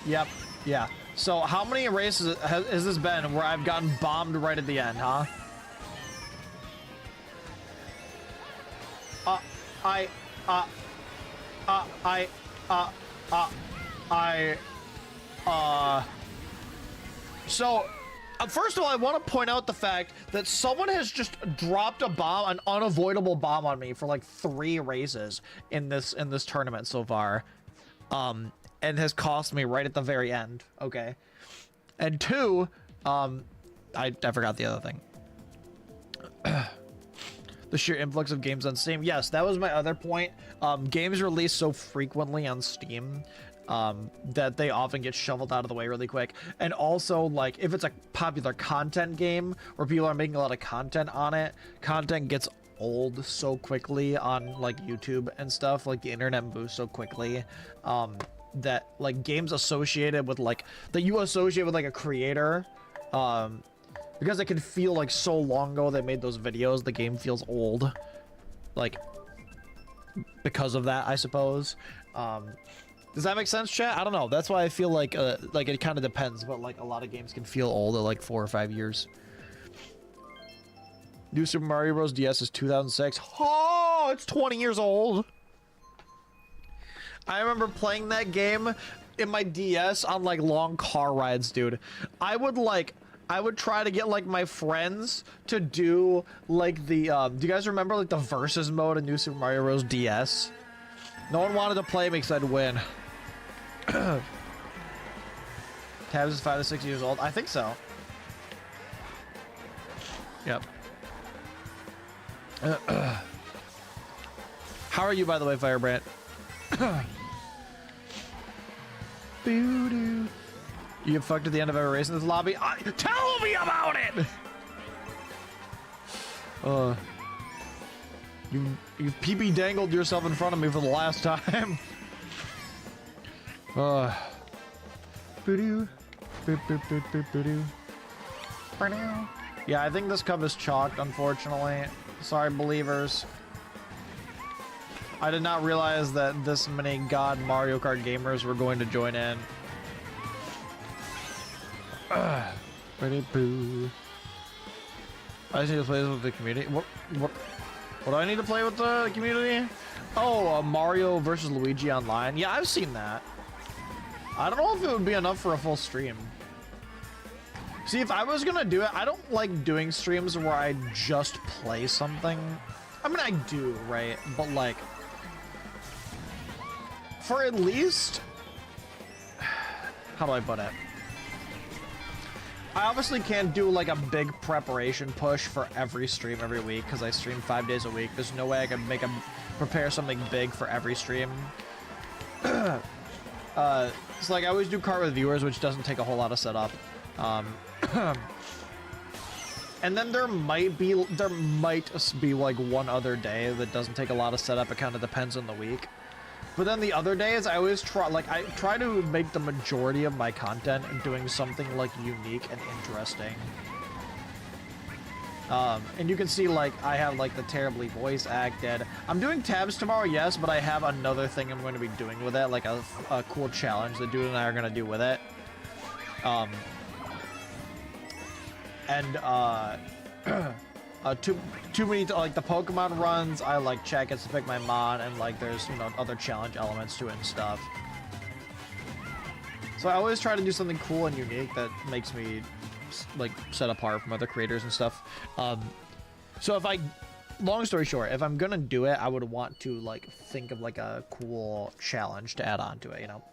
Speaker 1: Yep, yeah. So how many races has this been where I've gotten bombed right at the end, huh? So, first of all, I want to point out the fact that someone has just dropped a bomb, an unavoidable bomb on me for like 3 races in this tournament so far, and has cost me right at the very end. Okay, and 2, I forgot the other thing. The sheer influx of games on Steam. Yes, that was my other point. Games release so frequently on Steam that they often get shoveled out of the way really quick. And also, like, if it's a popular content game where people are making a lot of content on it, content gets old so quickly on, like, YouTube and stuff. Like, the internet moves so quickly that, like, games associated with, like, that you associate with, like, a creator, because it can feel like so long ago they made those videos, the game feels old. Like, because of that, I suppose. Does that make sense, chat? I don't know. That's why I feel like it kind of depends, but like a lot of games can feel old at like 4 or 5 years. New Super Mario Bros. DS is 2006. Oh, it's 20 years old. I remember playing that game in my DS on like long car rides, dude. I would try to get like my friends to do like the do you guys remember like the versus mode in New Super Mario Bros. DS? No one wanted to play me because I'd win. Tabs is 5 to 6 years old. I think so. Yep. How are you, by the way, Firebrand? Boo-doo. You get fucked at the end of every race in this lobby? Tell me about it! You've PB dangled yourself in front of me for the last time. Boo-doo. Boop-boop-boop-boop-boop-doo. Yeah, I think this cup is chalked, unfortunately. Sorry, believers. I did not realize that this many God Mario Kart gamers were going to join in. Boo. I just need to play this with the community. What do I need to play with the community? Oh, Mario versus Luigi Online. Yeah, I've seen that. I don't know if it would be enough for a full stream. See, if I was gonna do it, I don't like doing streams where I just play something. I mean, I do, right? But like, for at least, how do I put it? I obviously can't do like a big preparation push for every stream every week because I stream 5 days a week. There's no way I can prepare something big for every stream. It's like I always do Kart with viewers, which doesn't take a whole lot of setup. And then there might be like one other day that doesn't take a lot of setup. It kind of depends on the week. But then the other days, I always try to make the majority of my content doing something like unique and interesting. And you can see, like, I have, like, the terribly voice acted. I'm doing tabs tomorrow, yes, but I have another thing I'm going to be doing with it, like a cool challenge that Dude and I are going to do with it. Too many, like, the Pokemon runs, I, like, Chat gets to pick my mod, and, like, there's, you know, other challenge elements to it and stuff. So I always try to do something cool and unique that makes me, like, set apart from other creators and stuff. So if I, long story short, if I'm gonna do it, I would want to, like, think of, like, a cool challenge to add on to it, you know?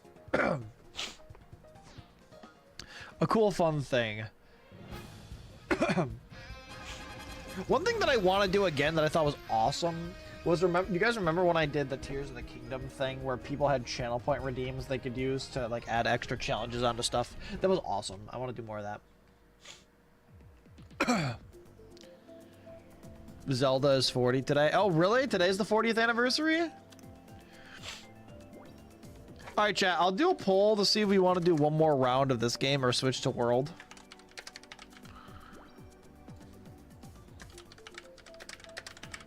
Speaker 1: A cool, fun thing. One thing that I want to do again that I thought was awesome was, you guys remember when I did the Tears of the Kingdom thing where people had channel point redeems they could use to, like, add extra challenges onto stuff? That was awesome. I want to do more of that. Zelda is 40 today. Oh, really? Today's the 40th anniversary? Alright, chat. I'll do a poll to see if we want to do one more round of this game or switch to World.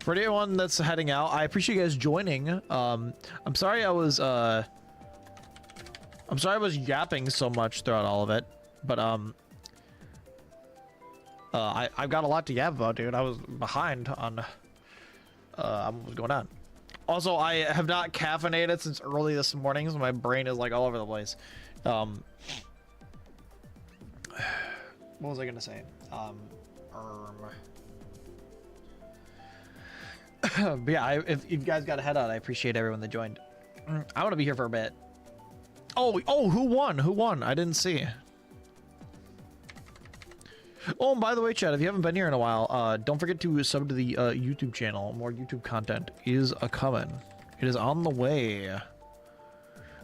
Speaker 1: For anyone that's heading out, I appreciate you guys joining. I'm sorry I was yapping so much throughout all of it, but I've got a lot to yap about, dude. I was behind on what was going on. Also, I have not caffeinated since early this morning, so my brain is, like, all over the place. What was I gonna say? But yeah, if you guys got to head out, I appreciate everyone that joined. I want to be here for a bit. Oh, who won? Who won? I didn't see. Oh, and by the way, Chad, if you haven't been here in a while, don't forget to sub to the YouTube channel. More YouTube content is a-coming. It is on the way. It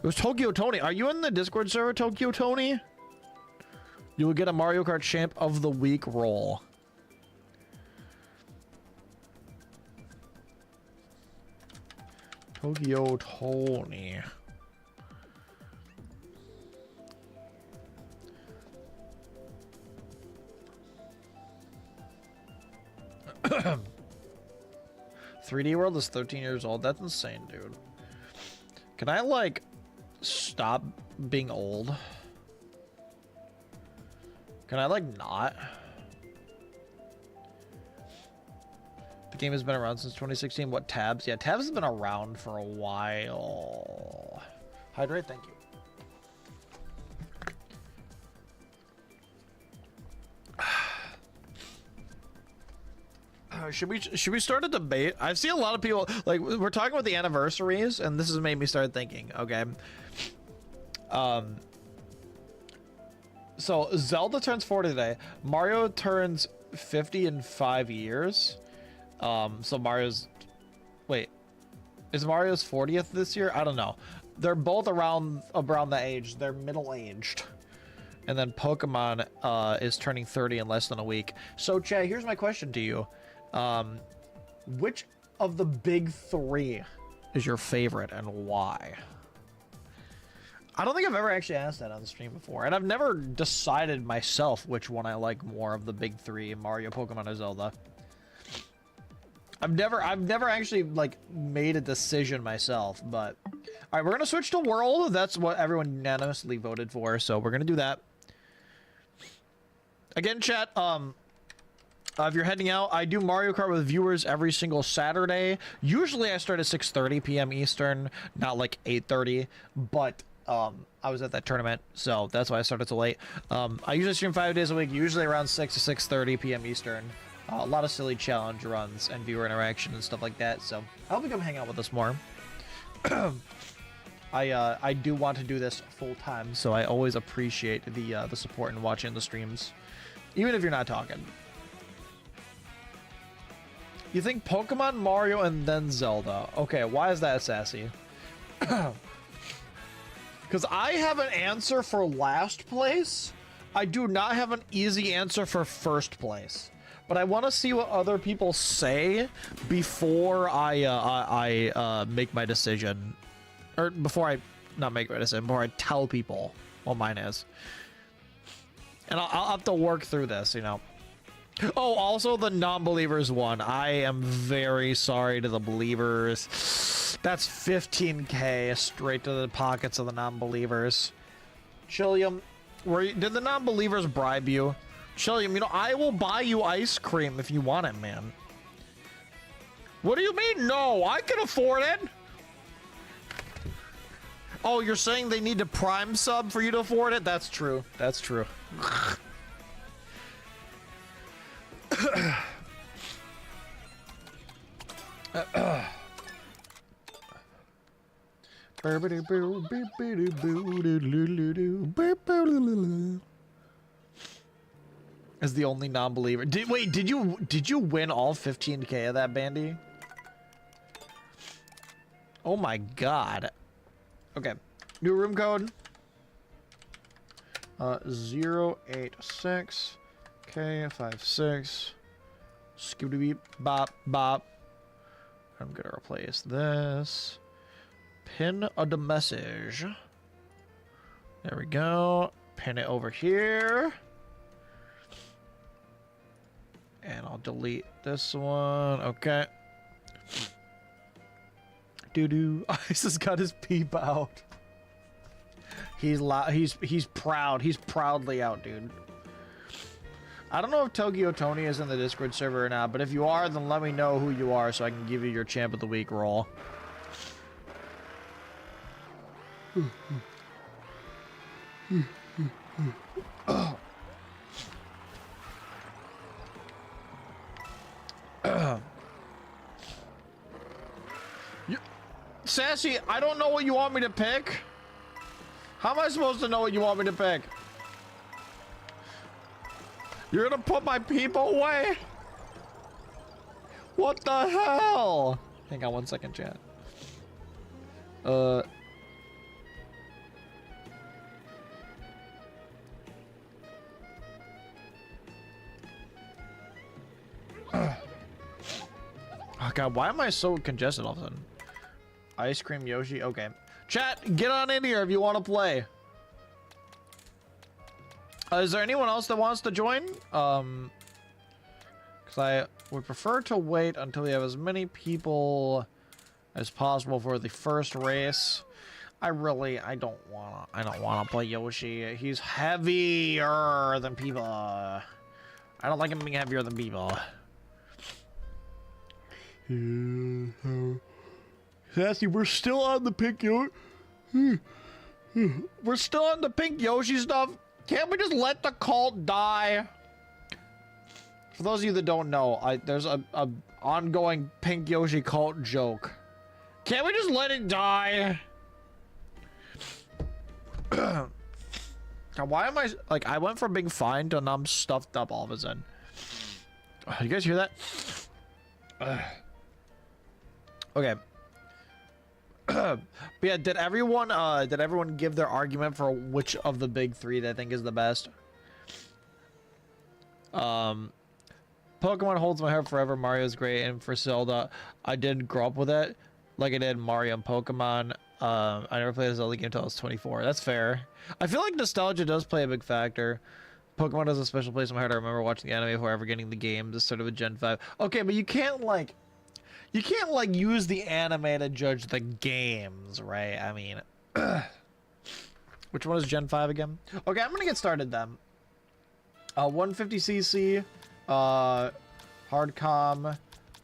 Speaker 1: was Tokyo Tony. Are you in the Discord server, Tokyo Tony? You will get a Mario Kart Champ of the Week role. Tokyo Tony. "3D World is 13 years old. That's insane, dude. Can I, like, stop being old? Can I, like, not? The game has been around since 2016. What, tabs? Yeah, tabs has been around for a while. Hydrate, thank you. Should we start a debate? I've seen a lot of people, like, we're talking about the anniversaries, and this has made me start thinking, okay? So Zelda turns 40 today. Mario turns 50 in 5 years. So Mario's, wait, is Mario's 40th this year? I don't know. They're both around that age. They're middle-aged. And then Pokemon is turning 30 in less than a week. So Chad, here's my question to you. Which of the big three is your favorite and why? I don't think I've ever actually asked that on the stream before, and I've never decided myself which one I like more of the big three: Mario, Pokemon, or Zelda. I've never actually, like, made a decision myself, but all right, we're gonna switch to World. That's what everyone unanimously voted for, so we're gonna do that. Again, chat, if you're heading out, I do Mario Kart with viewers every single Saturday. Usually I start at 6:30 p.m. Eastern, not like 8:30, but I was at that tournament, so that's why I started so late. I usually stream 5 days a week, usually around 6 to 6:30 p.m. Eastern. A lot of silly challenge runs and viewer interaction and stuff like that, so I hope you come hang out with us more. I do want to do this full time, so I always appreciate the support and watching the streams, even if you're not talking. You think Pokemon, Mario, and then Zelda. Okay, why is that, Sassy? Because I have an answer for last place. I do not have an easy answer for first place. But I want to see what other people say before I make my decision. Or before I, not make my decision, before I tell people what mine is. And I'll have to work through this, you know. Oh, also the non-believers won. I am very sorry to the believers. That's 15K straight to the pockets of the non-believers. Chilliam, did the non-believers bribe you? Chilliam, you know, I will buy you ice cream if you want it, man. What do you mean? No, I can afford it. Oh, you're saying they need to Prime sub for you to afford it? That's true. That's true. As the only non-believer. Wait, did you win all 15K of that, Bandy? Oh my god. Okay. New room code. 086 K56 Scooby beep bop bop. I'm gonna replace this. Pin the message. There we go. Pin it over here. And I'll delete this one. Okay. Doo-doo. Ice has got his peep out. He's proud. He's proudly out, dude. I don't know if Tokyo Tony is in the Discord server or not, but if you are, then let me know who you are so I can give you your Champ of the Week role. Sassy, I don't know what you want me to pick. How am I supposed to know what you want me to pick? You're gonna put my people away? What the hell? Hang on 1 second, chat. Oh god, why am I so congested all of a sudden? Ice cream Yoshi, okay. Chat, get on in here if you want to play. Is there anyone else that wants to join? Because I would prefer to wait until we have as many people as possible for the first race. I don't wanna play Yoshi. He's heavier than people. I don't like him being heavier than people. Sassy, we're still on the pink Yoshi. We're still on the pink Yoshi stuff. Can't we just let the cult die? For those of you that don't know, there's a ongoing pink Yoshi cult joke. Can't we just let it die? God, why am I like? I went from being fine to now I'm stuffed up all of a sudden. You guys hear that? Okay. But yeah, did everyone give their argument for which of the big three they think is the best? Pokemon holds my heart forever. Mario's great, and for Zelda, I didn't grow up with it like I did Mario and Pokemon. I never played a Zelda game until I was 24. That's fair. I feel like nostalgia does play a big factor. Pokemon has a special place in my heart. I remember watching the anime before ever getting the game. This sort of a Gen 5. Okay, but you can't like use the anime to judge the games, right? I mean, which one is Gen 5 again? Okay, I'm gonna get started then. 150cc, hardcom,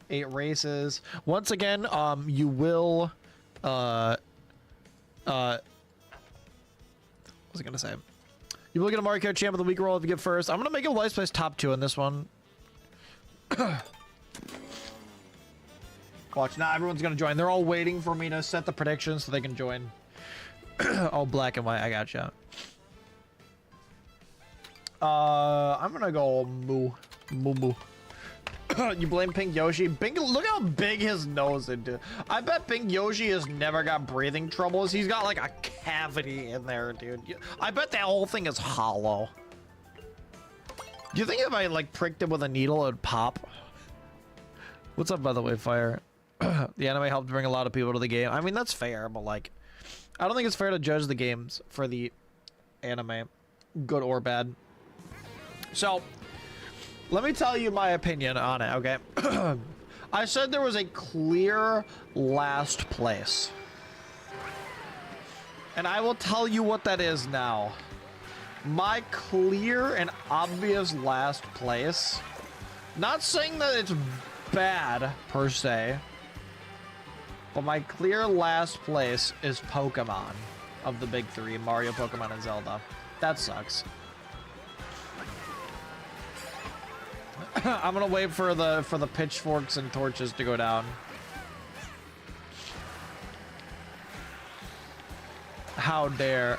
Speaker 1: 8 races. Once again, you will, what was I gonna say? You will get a Mario Kart Champ of the Week roll if you get first. I'm gonna make a Life Place top 2 in this one. Watch, now everyone's gonna join. They're all waiting for me to set the predictions so they can join. All black and white, I gotcha. I'm gonna go moo. You blame Pink Yoshi? Pink, look how big his nose is, dude. I bet Pink Yoshi has never got breathing troubles. He's got like a cavity in there, dude. I bet that whole thing is hollow. Do you think if I like pricked it with a needle, it would pop? What's up, by the way, Fire? The anime helped bring a lot of people to the game. I mean, that's fair, but like, I don't think it's fair to judge the games for the anime, good or bad. So, let me tell you my opinion on it, okay? I said there was a clear last place. And I will tell you what that is now. My clear and obvious last place, not saying that it's bad per se, but my clear last place is Pokemon of the big three, Mario, Pokemon, and Zelda. That sucks. I'm gonna wait for the pitchforks and torches to go down. How dare.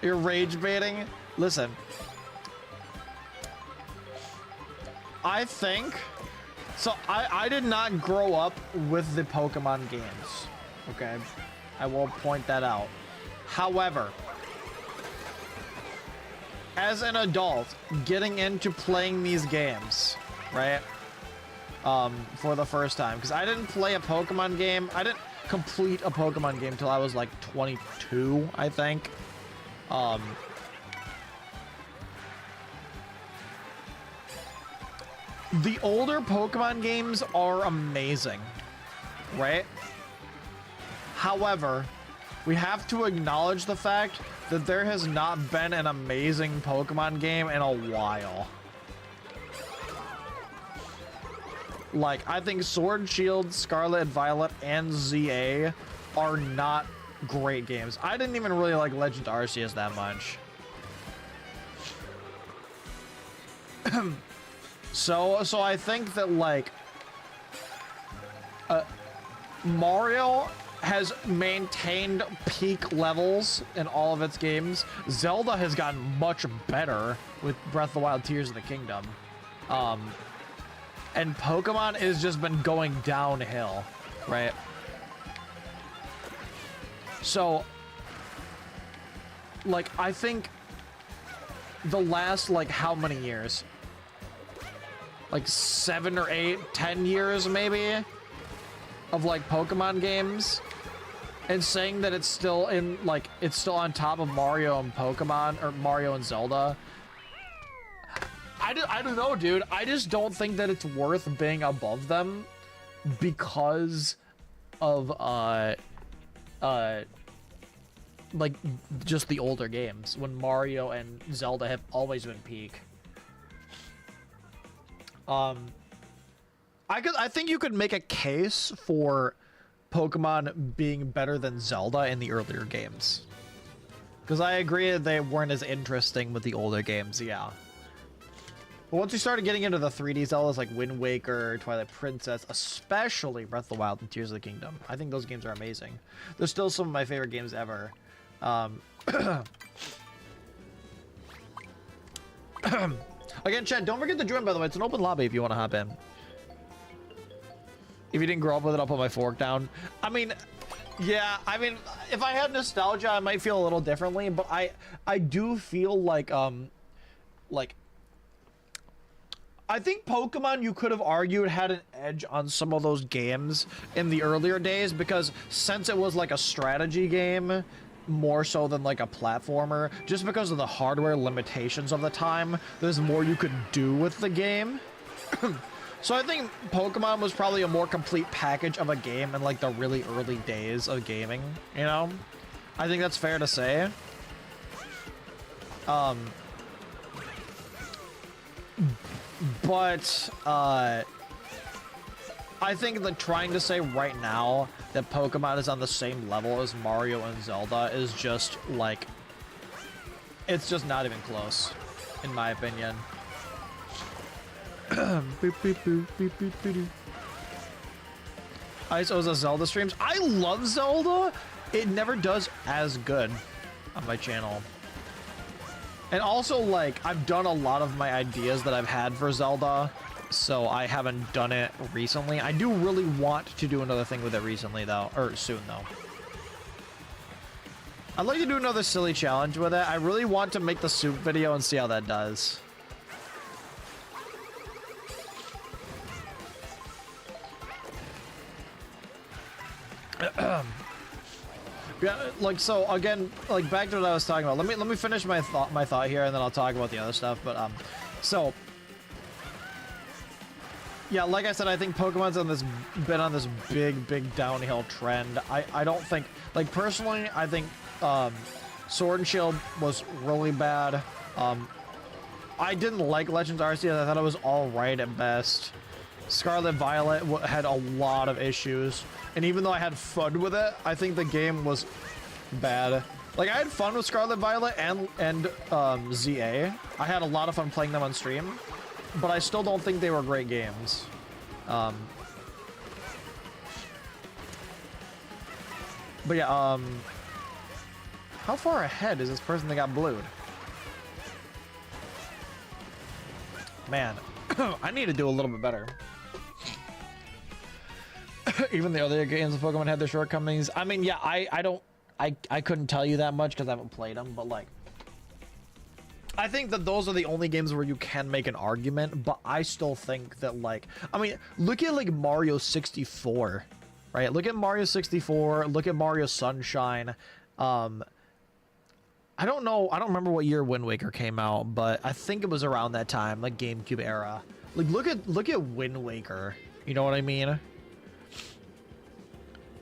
Speaker 1: You're rage baiting? Listen. I think... So, I did not grow up with the Pokemon games. Okay? I will point that out. However, as an adult, getting into playing these games, right? For the first time. Because I didn't play a Pokemon game. I didn't complete a Pokemon game till I was like 22, I think. The older Pokemon games are amazing, right? However, we have to acknowledge the fact that there has not been an amazing Pokemon game in a while. Like, I think Sword and Shield, Scarlet and Violet, and ZA are not great games. I didn't even really like Legend Arceus that much. So I think that, like, Mario has maintained peak levels in all of its games. Zelda has gotten much better with Breath of the Wild, Tears of the Kingdom. And Pokemon has just been going downhill, right? So, like, I think the last, like, how many years? Like 7 or 8, 10 years maybe of like Pokemon games, and saying that it's still in, like, it's still on top of Mario and Pokemon, or Mario and Zelda. I don't know, dude. I just don't think that it's worth being above them because of like just the older games, when Mario and Zelda have always been peak. I think you could make a case for Pokemon being better than Zelda in the earlier games. Because I agree that they weren't as interesting with the older games, yeah. But once you started getting into the 3D Zeldas like Wind Waker, Twilight Princess, especially Breath of the Wild and Tears of the Kingdom, I think those games are amazing. They're still some of my favorite games ever. Again, chat, don't forget to join, by the way. It's an open lobby if you want to hop in. If you didn't grow up with it, I'll put my fork down. I mean, yeah, I mean, if I had nostalgia, I might feel a little differently, but I do feel like, I think Pokemon, you could have argued, had an edge on some of those games in the earlier days, because since it was like a strategy game, more so than like a platformer, just because of the hardware limitations of the time, there's more you could do with the game. So I think Pokemon was probably a more complete package of a game in like the really early days of gaming, you know? I think that's fair to say. But I think that trying to say right now that Pokemon is on the same level as Mario and Zelda is just like, it's just not even close, in my opinion. ISO's Zelda streams. I love Zelda. It never does as good on my channel. And also, like, I've done a lot of my ideas that I've had for Zelda, so I haven't done it recently. I do really want to do another thing with it recently, though, or soon, though. I'd like to do another silly challenge with it. I really want to make the soup video and see how that does. Yeah, like, so again, like, back to what I was talking about. Let me finish my thought here, and then I'll talk about the other stuff. But So, yeah, like I said, I think Pokemon's been on this big downhill trend. I don't think, like, personally, I think Sword and Shield was really bad. I didn't like Legends Arceus. I thought it was all right at best. Scarlet Violet had a lot of issues, and even though I had fun with it, I think the game was bad. Like, I had fun with Scarlet Violet and ZA. I had a lot of fun playing them on stream, but I still don't think they were great games. But yeah, how far ahead is this person that got blued? Man, I need to do a little bit better. Even the other games of Pokemon had their shortcomings. I mean, yeah, I couldn't tell you that much because I haven't played them, but like, I think that those are the only games where you can make an argument, but I still think that, like, I mean, look at like Mario 64, right? Look at Mario 64, look at Mario Sunshine. I don't know, I don't remember what year Wind Waker came out, but I think it was around that time, like GameCube era. Like, look at Wind Waker. You know what I mean?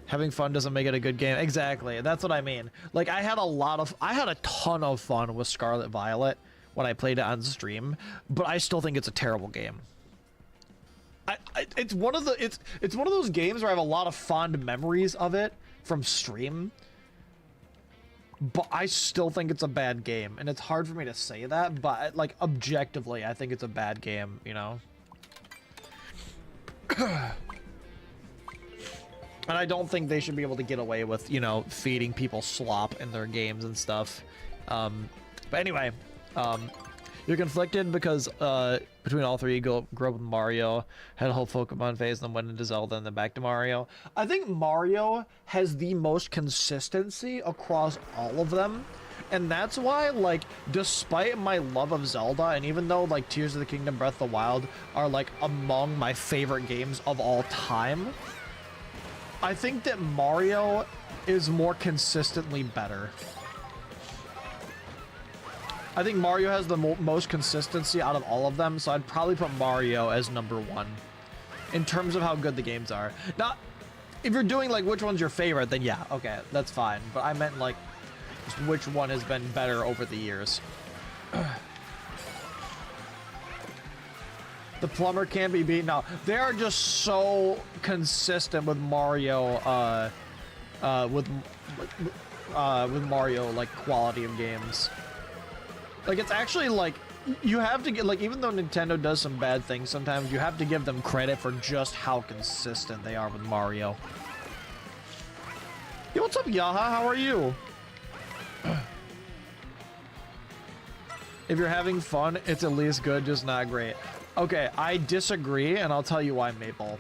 Speaker 1: Having fun doesn't make it a good game. Exactly, that's what I mean. Like, I had a ton of fun with Scarlet Violet when I played it on stream, but I still think it's a terrible game. It's one of those games where I have a lot of fond memories of it from stream, but I still think it's a bad game, and it's hard for me to say that, but like, objectively, I think it's a bad game, you know? And I don't think they should be able to get away with, you know, feeding people slop in their games and stuff. But anyway, you're conflicted because between all three, you grew up with Mario, had a whole Pokemon phase, then went into Zelda, and then back to Mario. I think Mario has the most consistency across all of them. And that's why, like, despite my love of Zelda, and even though, like, Tears of the Kingdom, Breath of the Wild are, like, among my favorite games of all time, I think that Mario is more consistently better. I think Mario has the most consistency out of all of them, so I'd probably put Mario as #1 in terms of how good the games are. Now, if you're doing, like, which one's your favorite, then yeah, okay, that's fine. But I meant, like, just which one has been better over the years. The plumber can't be beaten. No, they are just so consistent with Mario, with Mario, like, quality of games. Like, it's actually, like, you have to get, like, even though Nintendo does some bad things sometimes, you have to give them credit for just how consistent they are with Mario. Yo, what's up, Yaha? How are you? If you're having fun, it's at least good, just not great. Okay, I disagree, and I'll tell you why, Maple.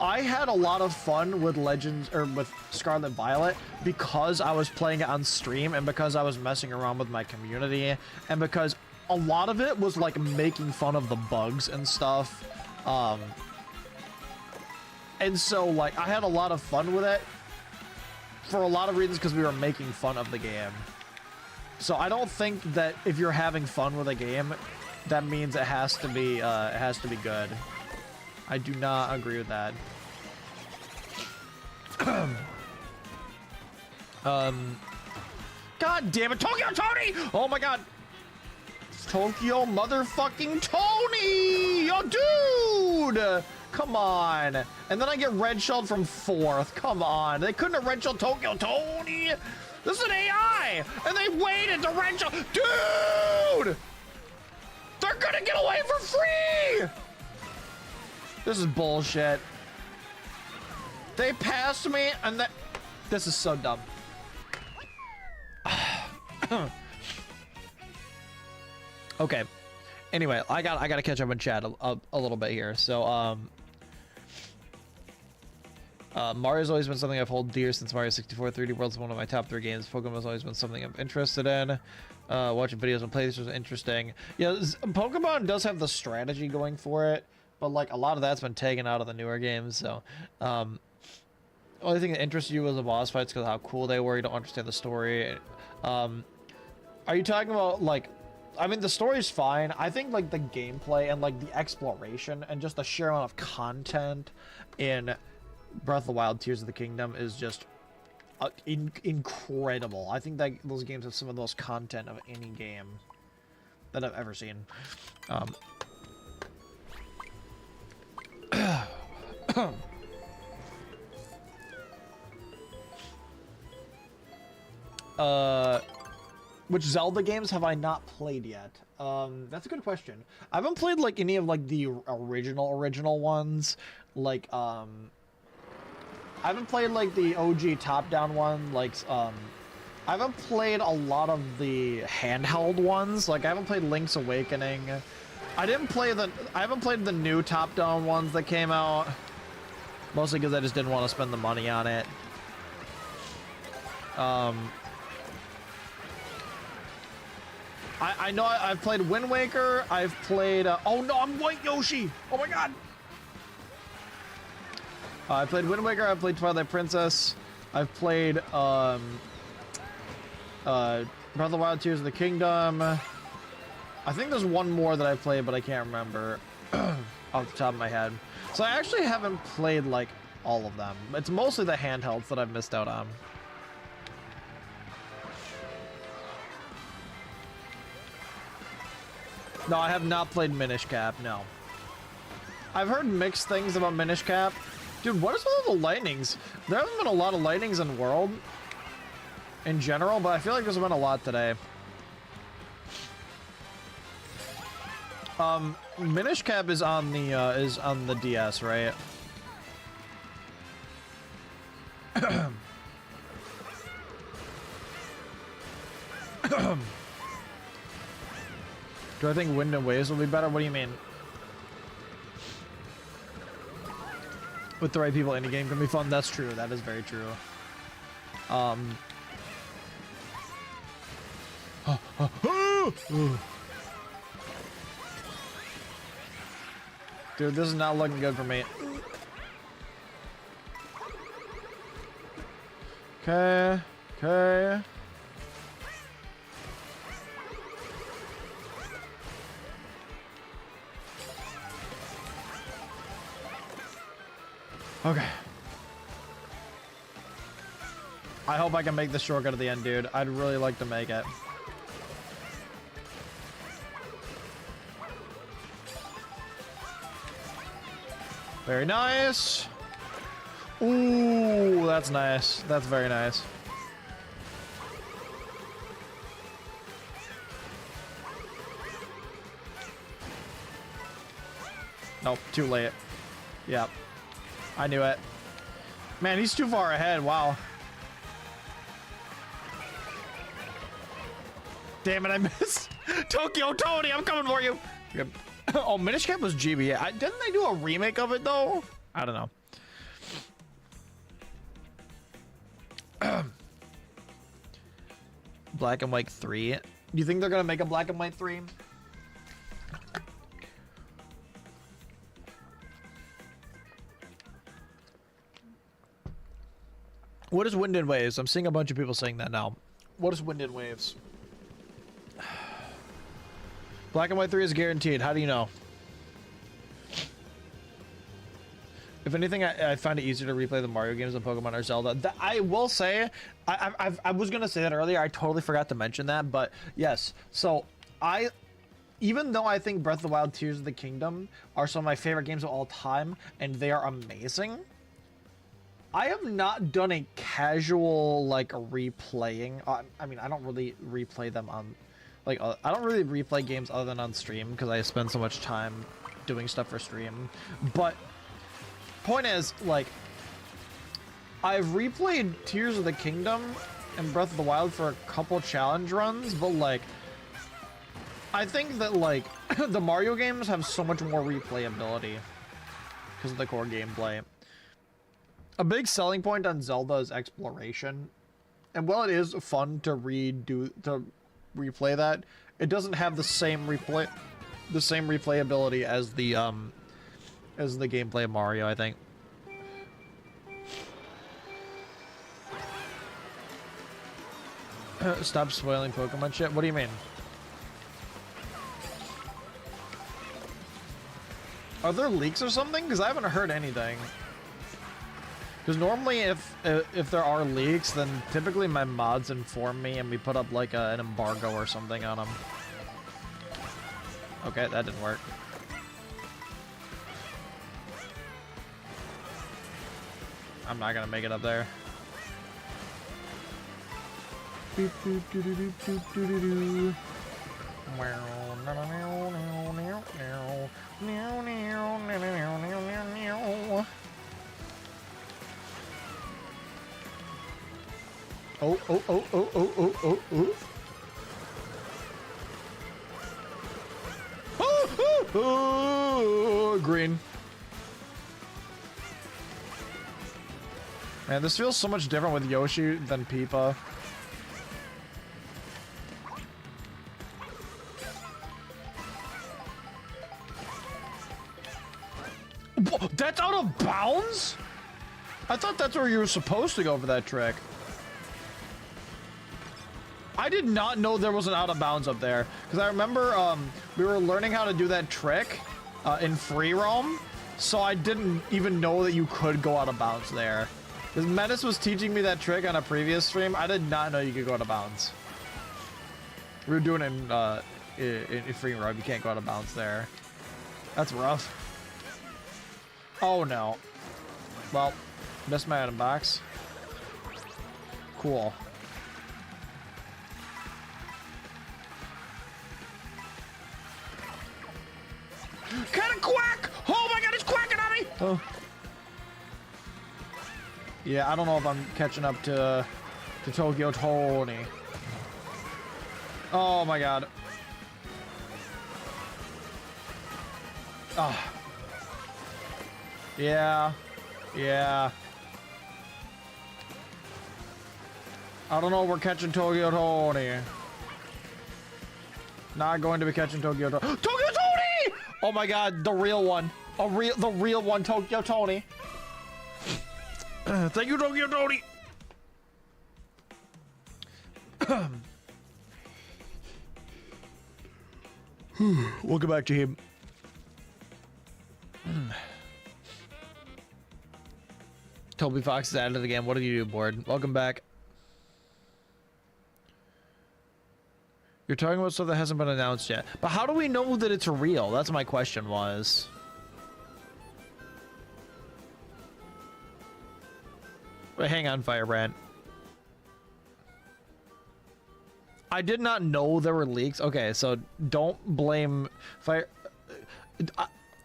Speaker 1: I had a lot of fun with with Scarlet Violet because I was playing it on stream and because I was messing around with my community and because a lot of it was like making fun of the bugs and stuff. And so, like, I had a lot of fun with it for a lot of reasons because we were making fun of the game. So I don't think that if you're having fun with a game, that means it has to be good. I do not agree with that. God damn it, Tokyo Tony! Oh my god. Tokyo motherfucking Tony! Yo, dude! Come on. And then I get red shelled from 4th. Come on. They couldn't have red shelled Tokyo Tony! This is an AI! And they waited to red shell. Dude! They're gonna get away for free! This is bullshit. They passed me and that. This is so dumb. Okay. Anyway, I gotta catch up in chat a little bit here. So Mario's always been something I've held dear since Mario 64. 3D World's one of my top 3 games. Pokemon's always been something I'm interested in. Watching videos and playthroughs was interesting. Yeah, Pokemon does have the strategy going for it, but like a lot of that's been taken out of the newer games. So, only thing that interests you was the boss fights because of how cool they were. You don't understand the story. Are you talking about like I mean, the story's fine. I think like the gameplay and like the exploration and just the sheer amount of content in Breath of the Wild, Tears of the Kingdom is just incredible. I think that those games have some of the most content of any game that I've ever seen. Which Zelda games have I not played yet? That's a good question. I haven't played like any of like the original ones. Like I haven't played like the OG top-down one. Like I haven't played a lot of the handheld ones. Like I haven't played Link's Awakening. I haven't played the new top-down ones that came out. Mostly because I just didn't want to spend the money on it. I know I've played Wind Waker. I've played. Oh no, I'm White Yoshi. Oh my god. I played Wind Waker. I've played Twilight Princess. I've played Breath of the Wild, Tears of the Kingdom. I think there's one more that I played, but I can't remember off the top of my head. So I actually haven't played like all of them. It's mostly the handhelds that I've missed out on. No, I have not played Minish Cap, no. I've heard mixed things about Minish Cap. Dude, what is with all the lightnings? There haven't been a lot of lightnings in World in general, but I feel like there's been a lot today. Minish Cap is on the DS, right? Do I think Wind and Waves will be better? What do you mean? With the right people, any game can be fun. That's true. That is very true. Dude, this is not looking good for me. Okay. Okay. Okay. I hope I can make the shortcut at the end, dude. I'd really like to make it. Very nice. Ooh, that's nice. That's very nice. Nope, too late. Yep. I knew it. Man, he's too far ahead. Wow. Damn it, I missed. Tokyo Tony, I'm coming for you. Oh, Minish Cap was GBA. Didn't they do a remake of it, though? I don't know. Black and White 3. Do you think they're going to make a Black and White 3? What is Wind and Waves? I'm seeing a bunch of people saying that now. What is Wind and Waves? Black and White 3 is guaranteed. How do you know? If anything, I find it easier to replay the Mario games than Pokemon or Zelda. I will say, I was going to say that earlier. I totally forgot to mention that. But yes, so even though I think Breath of the Wild, Tears of the Kingdom are some of my favorite games of all time, and they are amazing, I have not done a casual, like, replaying. I mean, I don't really replay them on, like, I don't really replay games other than on stream because I spend so much time doing stuff for stream. But, point is, like, I've replayed Tears of the Kingdom and Breath of the Wild for a couple challenge runs, but, like, I think that, like, the Mario games have so much more replayability because of the core gameplay. A big selling point on Zelda is exploration, and while it is fun to replay that, it doesn't have the same replayability as the gameplay of Mario, I think. Stop spoiling Pokemon shit. What do you mean? Are there leaks or something? Because I haven't heard anything. Because normally if there are leaks, then typically my mods inform me and we put up like an embargo or something on them. Okay, that didn't work. I'm not gonna make it up there. Boop, boop, doo, doo, doo, doo, doo, doo, doo. Oh, oh, oh, oh, oh, oh, oh, oh. Oh, oh, oh, green. Man, this feels so much different with Yoshi than Peepa. That's out of bounds? I thought that's where you were supposed to go for that trick. I did not know there was an out of bounds up there. Because I remember we were learning how to do that trick in free roam. So I didn't even know that you could go out of bounds there. Because Menace was teaching me that trick on a previous stream. I did not know you could go out of bounds. We were doing it in free roam. You can't go out of bounds there. That's rough. Oh no. Well, missed my item box. Cool. Got a quack! Oh my god, he's quacking on me! Oh. Yeah, I don't know if I'm catching up to Tokyo Tony. Oh my god. Ah. Yeah. Yeah. I don't know if we're catching Tokyo Tony. Not going to be catching Tokyo Tony. Tokyo Tony! Oh my god, the real one. The real one, Tokyo Tony. Thank you, Tokyo Tony. Welcome back to him. Toby Fox is out of the game. What did you do, board? Welcome back. You're talking about stuff that hasn't been announced yet. But how do we know that it's real? That's my question was. Wait, hang on, Firebrand. I did not know there were leaks. Okay, so don't blame Fire...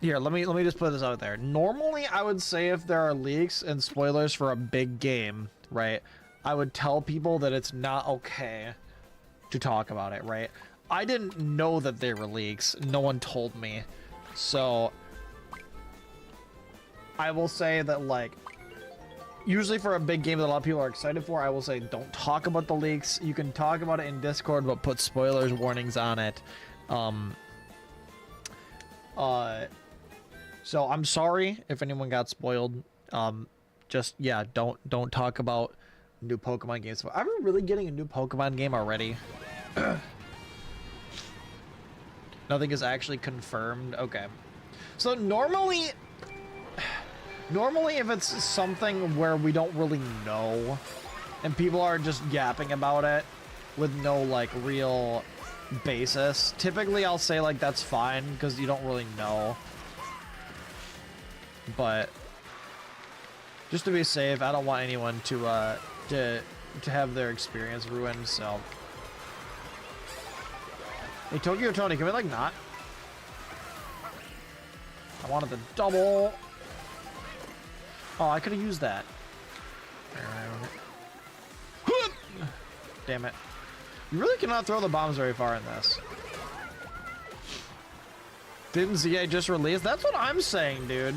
Speaker 1: Here, let me just put this out there. Normally, I would say if there are leaks and spoilers for a big game, right, I would tell people that it's not okay to talk about it, right? I didn't know that they were leaks. No one told me. So I will say that, like, usually for a big game that a lot of people are excited for, I will say don't talk about the leaks. You can talk about it in Discord, but put spoilers warnings on it. So I'm sorry if anyone got spoiled. Just, yeah, don't talk about new Pokemon games. Are we really getting a new Pokemon game already? Nothing is actually confirmed. Okay. So normally if it's something where we don't really know and people are just yapping about it with no, like, real basis, typically I'll say, like, that's fine because you don't really know. But just to be safe, I don't want anyone to have their experience ruined, so. Hey, Tokyo Tony, can we, like, not? I wanted the double. Oh, I could have used that. Damn it. You really cannot throw the bombs very far in this. Didn't ZA just release? That's what I'm saying, dude.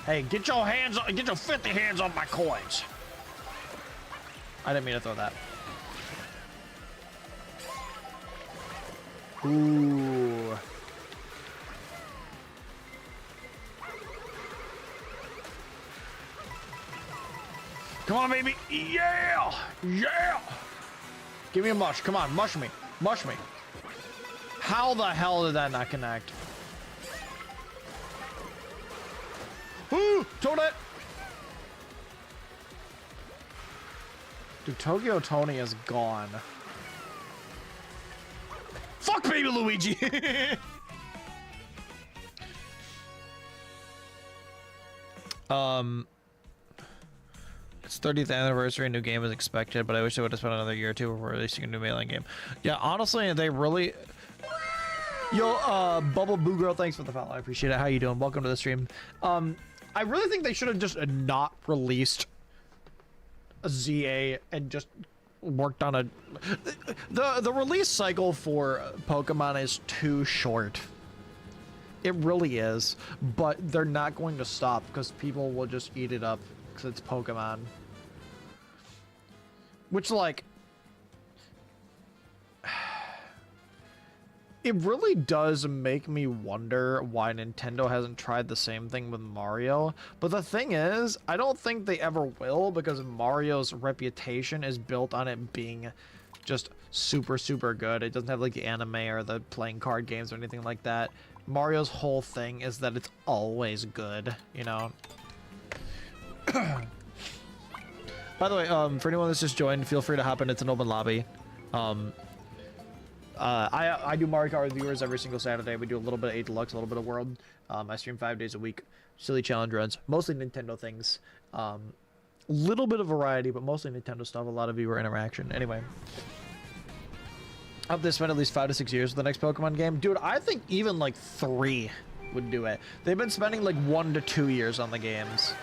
Speaker 1: Hey, get your hands on, get your 50 hands on my coins. I didn't mean to throw that. Ooh. Come on, baby. Yeah! Yeah! Give me a mush. Come on, mush me. Mush me. How the hell did that not connect? Ooh! Toadette! Dude, Tokyo Tony is gone. Fuck baby Luigi! It's 30th anniversary, a new game is expected, but I wish they would have spent another year or two before releasing a new mailing game. Yeah, honestly, they really... Yo, Bubble Boo Girl, thanks for the follow. I appreciate it. How you doing? Welcome to the stream. I really think they should have just not released a ZA and just worked on a... The release cycle for Pokemon is too short. It really is. But they're not going to stop because people will just eat it up because it's Pokemon. Which, like... It really does make me wonder why Nintendo hasn't tried the same thing with Mario. But the thing is, I don't think they ever will because Mario's reputation is built on it being just super, super good. It doesn't have like the anime or the playing card games or anything like that. Mario's whole thing is that it's always good, you know? By the way, for anyone that's just joined, feel free to hop in. It's an open lobby. I do Mario Kart with viewers every single Saturday. We do a little bit of 8 Deluxe, a little bit of World. I stream 5 days a week. Silly challenge runs, mostly Nintendo things. Little bit of variety, but mostly Nintendo stuff. A lot of viewer interaction. Anyway, I hope they spend at least 5 to 6 years with the next Pokemon game. Dude, I think even like 3 would do it. They've been spending like 1 to 2 years on the games.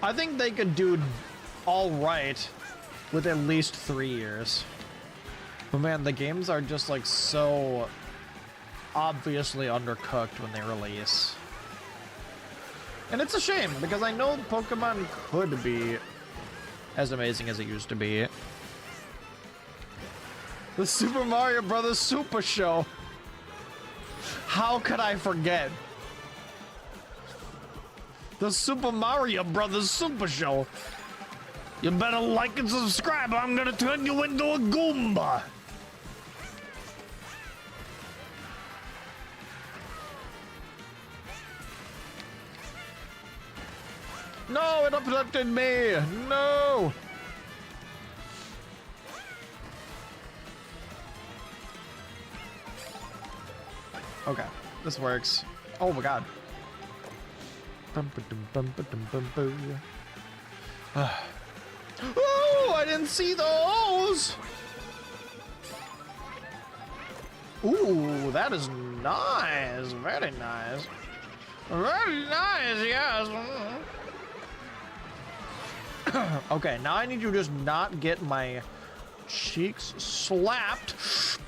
Speaker 1: I think they could do all right with at least 3 years. But man, the games are just like so obviously undercooked when they release. And it's a shame because I know Pokemon could be as amazing as it used to be. The Super Mario Brothers Super Show. How could I forget? The Super Mario Brothers Super Show. You better like and subscribe or I'm gonna turn you into a Goomba. No, it uplifted me! No! Okay, this works. Oh my god. Oh, I didn't see those! Ooh, that is nice. Very nice. Very nice, yes. Okay, now I need you to just not get my cheeks slapped.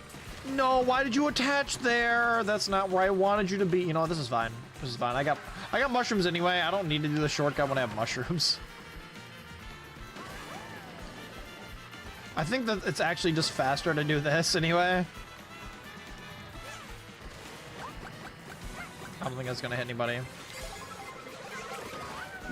Speaker 1: No, why did you attach there? That's not where I wanted you to be. You know what, this is fine. This is fine. I got mushrooms anyway. I don't need to do the shortcut when I have mushrooms. I think that it's actually just faster to do this anyway. I don't think that's gonna hit anybody.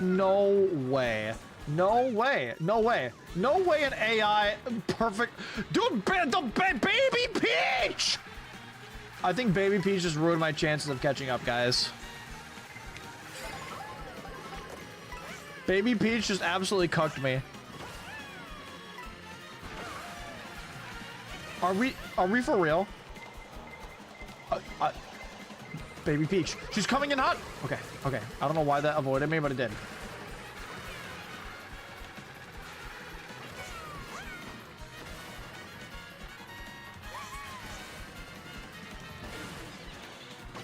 Speaker 1: No way. No way. No way. No way an AI perfect. Dude, Baby Peach! I think Baby Peach just ruined my chances of catching up, guys. Baby Peach just absolutely cucked me. Are we for real? Baby Peach. She's coming in hot. Okay, okay. I don't know why that avoided me, but it did.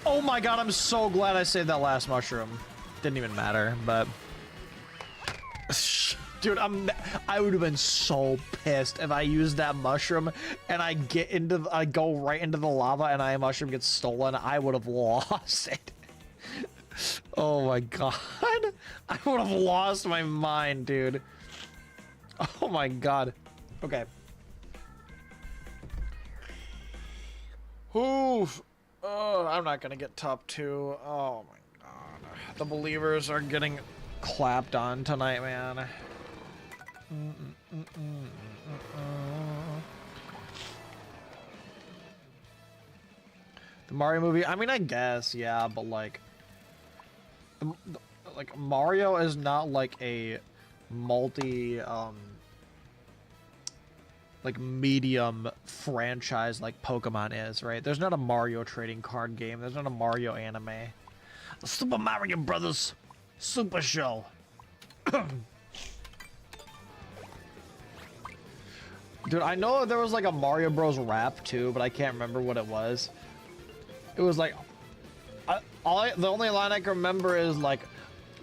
Speaker 1: Oh my god, I'm so glad I saved that last mushroom. Didn't even matter, but... Dude, I would have been so pissed if I used that mushroom and I go right into the lava and my mushroom gets stolen. I would have lost it. Oh my god. I would have lost my mind, dude. Oh my god. Okay. Oof. Oh, I'm not gonna get top 2. Oh my god. The believers are getting clapped on tonight, man. The Mario movie, I mean, I guess, yeah, but like Mario is not like a multi like medium franchise like Pokemon is, right? There's not a Mario trading card game. There's not a Mario anime. The Super Mario Brothers Super Show. Dude, I know there was like a Mario Bros rap too, but I can't remember what it was. It was like, the only line I can remember is like,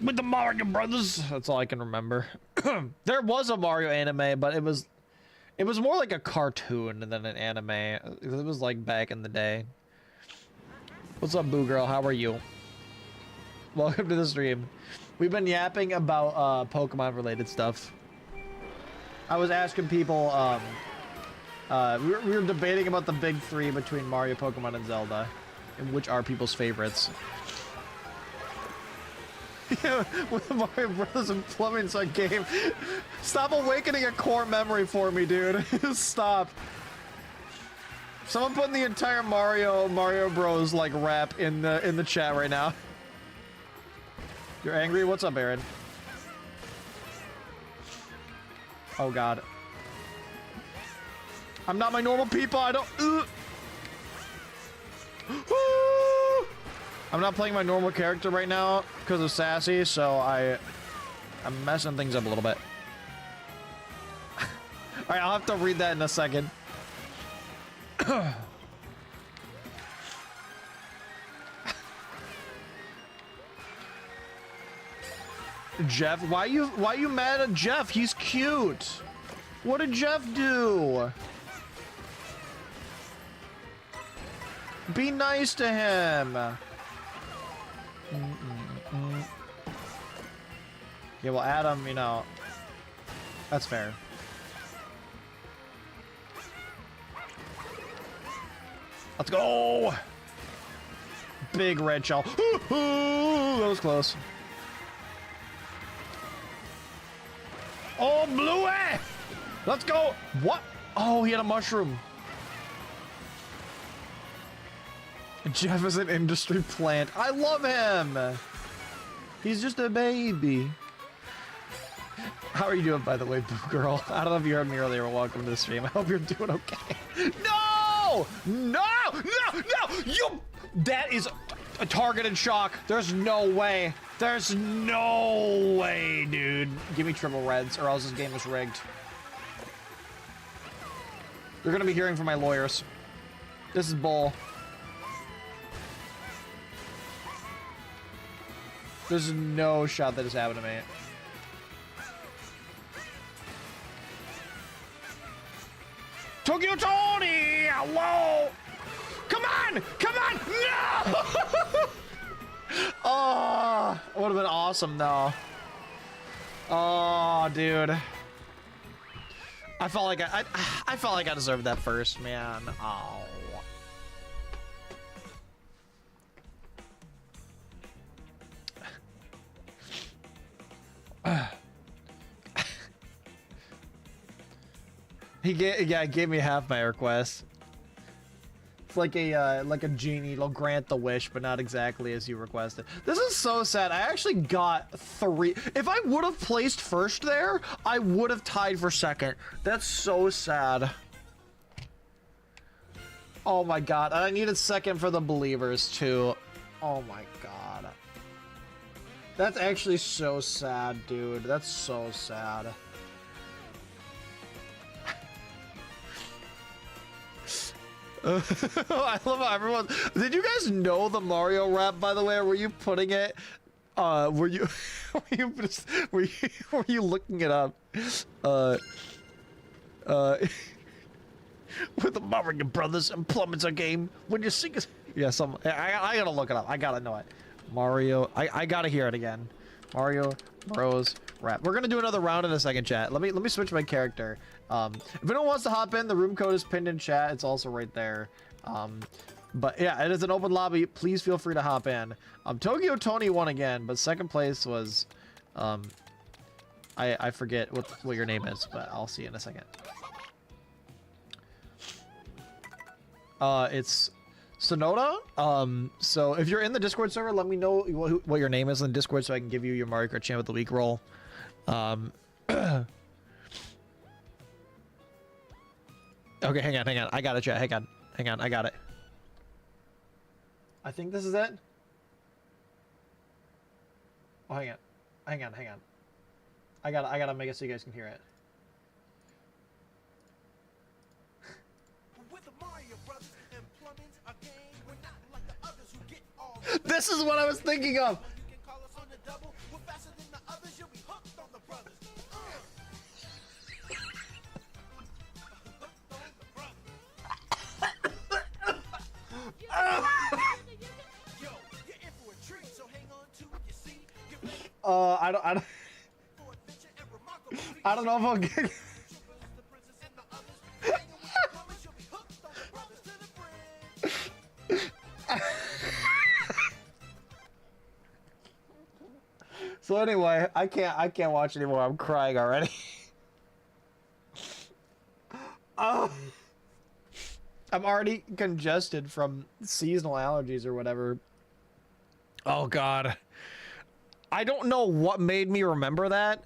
Speaker 1: with the Mario Brothers. That's all I can remember. There was a Mario anime, but it was more like a cartoon than an anime. It was like back in the day. What's up, Boo Girl? How are you? Welcome to the stream. We've been yapping about Pokemon related stuff. I was asking people, we were debating about the big three between Mario, Pokemon, and Zelda, and which are people's favorites. Yeah, with the Mario Brothers and Plumbing's a game. Stop awakening a core memory for me, dude. Stop. Someone putting the entire Mario Bros like rap in the chat right now. You're angry? What's up, Aaron? Oh god. I'm not my normal people. I don't. I'm not playing my normal character right now because of Sassy, so I'm messing things up a little bit. Alright, I'll have to read that in a second. Jeff, why you mad at Jeff? He's cute. What did Jeff do? Be nice to him. Yeah, well, Adam, you know, that's fair. Let's go! Big red shell. That was close. Oh, Bluey! Let's go! What? Oh, he had a mushroom. Jeff is an industry plant. I love him! He's just a baby. How are you doing, by the way, Boo Girl? I don't know if you heard me earlier. Welcome to the stream. I hope you're doing okay. No! No! No! No! You! That is a targeted shock. There's no way. There's no way, dude. Give me triple reds, or else this game is rigged. You're gonna be hearing from my lawyers. This is bull. There's no shot that has happened to me. Tokyo Tony! Hello! Come on! Come on! No! Oh, it would have been awesome though. Oh, dude. I felt like I felt like I deserved that first, man. Oh. He gave me half my request. It's like a genie. It'll grant the wish, but not exactly as you requested. This is so sad. I actually got 3. If I would have placed first there, I would have tied for second. That's so sad. Oh my god. And I needed second for the believers too. Oh my god. That's actually so sad, dude. That's so sad. I love how everyone. Did you guys know the Mario rap, by the way? Or were you putting it? Were you were you looking it up? With the Mario Brothers and Plumbing's a game. When you sing it, yeah, I gotta look it up. I gotta know it. Mario. I gotta hear it again. Mario Bros rap. We're gonna do another round in a second, chat. Let me switch my character. If anyone wants to hop in, the room code is pinned in chat. It's also right there. But yeah, it is an open lobby. Please feel free to hop in. Tokyo Tony won again, but second place was I I forget what your name is, but I'll see you in a second. It's Sonoda. So if you're in the Discord server, let me know what your name is in Discord so I can give you your Mario Kart Champ of the Week role. Okay, hang on. I got it, chat. Hang on. I got it. I think this is it. Oh, hang on. I gotta make it so you guys can hear it. This is what I was thinking of. I don't know if I'll get. So anyway, I can't watch anymore. I'm crying already. Oh, I'm already congested from seasonal allergies or whatever. Oh God, I don't know what made me remember that.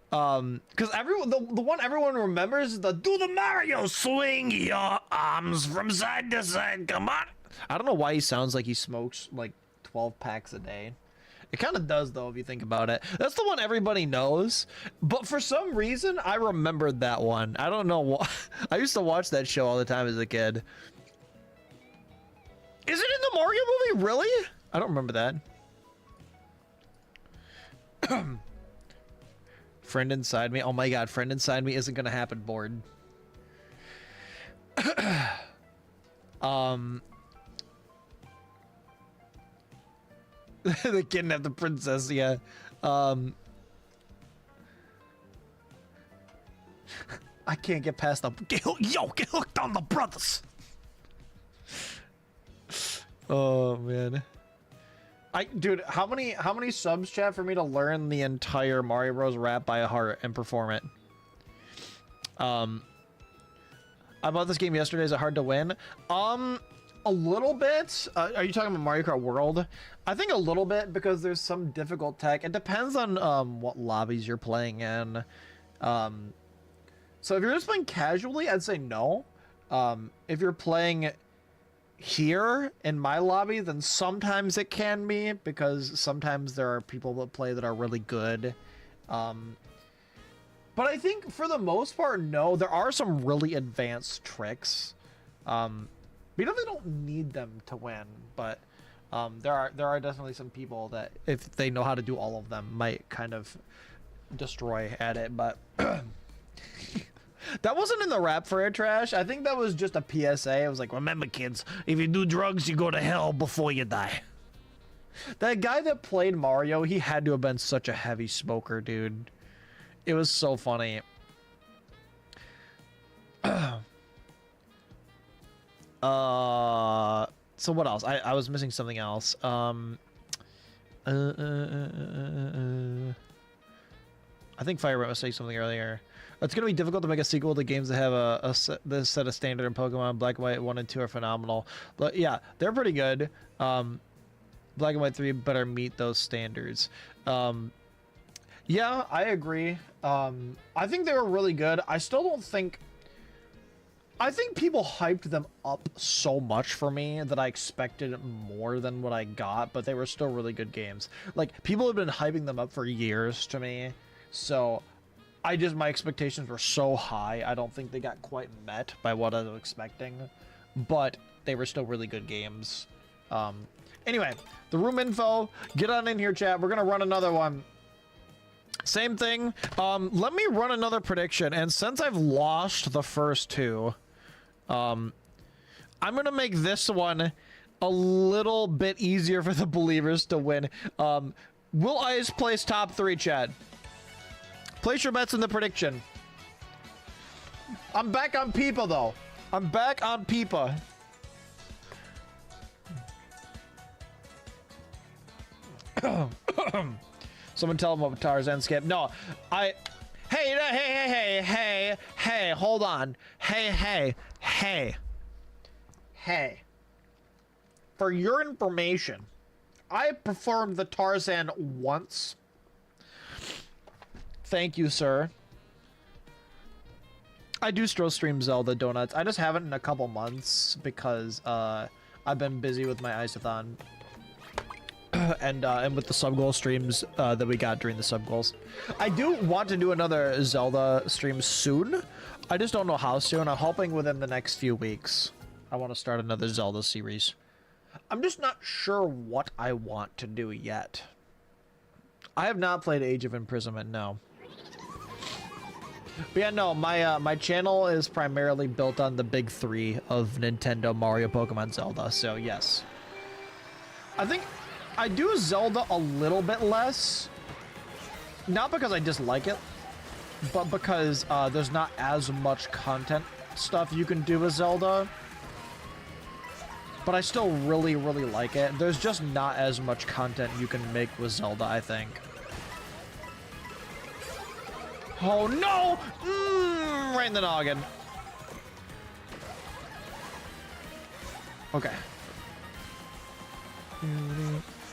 Speaker 1: Because everyone, the one everyone remembers is the do the Mario swing your arms from side to side. Come on. I don't know why he sounds like he smokes like 12 packs a day. It kind of does, though, if you think about it. That's the one everybody knows. But for some reason, I remembered that one. I don't know why. I used to watch that show all the time as a kid. Is it in the Mario movie? Really? I don't remember that. Friend inside me. Oh my God, friend inside me isn't going to happen, board. They kidnapped the princess, yeah. I can't get past the get hooked on the brothers. Oh man. Dude, how many subs, chat, for me to learn the entire Mario Bros. Rap by heart and perform it? I bought this game yesterday. Is it hard to win? A little bit. Are you talking about Mario Kart World? I think a little bit because there's some difficult tech. It depends on what lobbies you're playing in. So if you're just playing casually, I'd say no. If you're playing here in my lobby, then sometimes it can be, because sometimes there are people that play that are really good. But I think for the most part, no. There are some really advanced tricks. We definitely don't need them to win, but there are definitely some people that, if they know how to do all of them, might kind of destroy at it. But that wasn't in the rap for Air Trash. I think that was just a PSA. It was like, remember, kids, if you do drugs, you go to hell before you die. That guy that played Mario, he had to have been such a heavy smoker, dude. It was so funny. So what else? I was missing something else. I think Fire was saying something earlier. It's gonna be difficult to make a sequel to games that have this set of standard in Pokemon. Black and White 1 and 2 are phenomenal, but yeah, they're pretty good. Black and White 3 better meet those standards. Yeah, I agree. I think they were really good. I still don't think. I think people hyped them up so much for me that I expected more than what I got, but they were still really good games. Like, people have been hyping them up for years to me, so my expectations were so high, I don't think they got quite met by what I was expecting, but they were still really good games. Anyway, the room info, get on in here, chat. We're gonna run another one. Same thing. Let me run another prediction, and since I've lost the first two, I'm gonna make this one a little bit easier for the believers to win. Will Ice place top 3, chat? Place your bets in the prediction. I'm back on Peepa, though. I'm back on Peepa. Someone tell him what Tarzan skip. No, hey, hold on. Hey. For your information, I performed the Tarzan once. Thank you, sir. I do still stream Zelda Donuts. I just haven't in a couple months because I've been busy with my Isothon and with the sub goal streams that we got during the sub goals. I do want to do another Zelda stream soon. I just don't know how soon. I'm hoping within the next few weeks. I want to start another Zelda series. I'm just not sure what I want to do yet. I have not played Age of Imprisonment, no. But yeah, no, my channel is primarily built on the big three of Nintendo, Mario, Pokemon, Zelda, so yes. I think I do Zelda a little bit less, not because I dislike it, but because there's not as much content stuff you can do with Zelda. But I still really, really like it. There's just not as much content you can make with Zelda, I think. Oh no! Right in the noggin. Okay.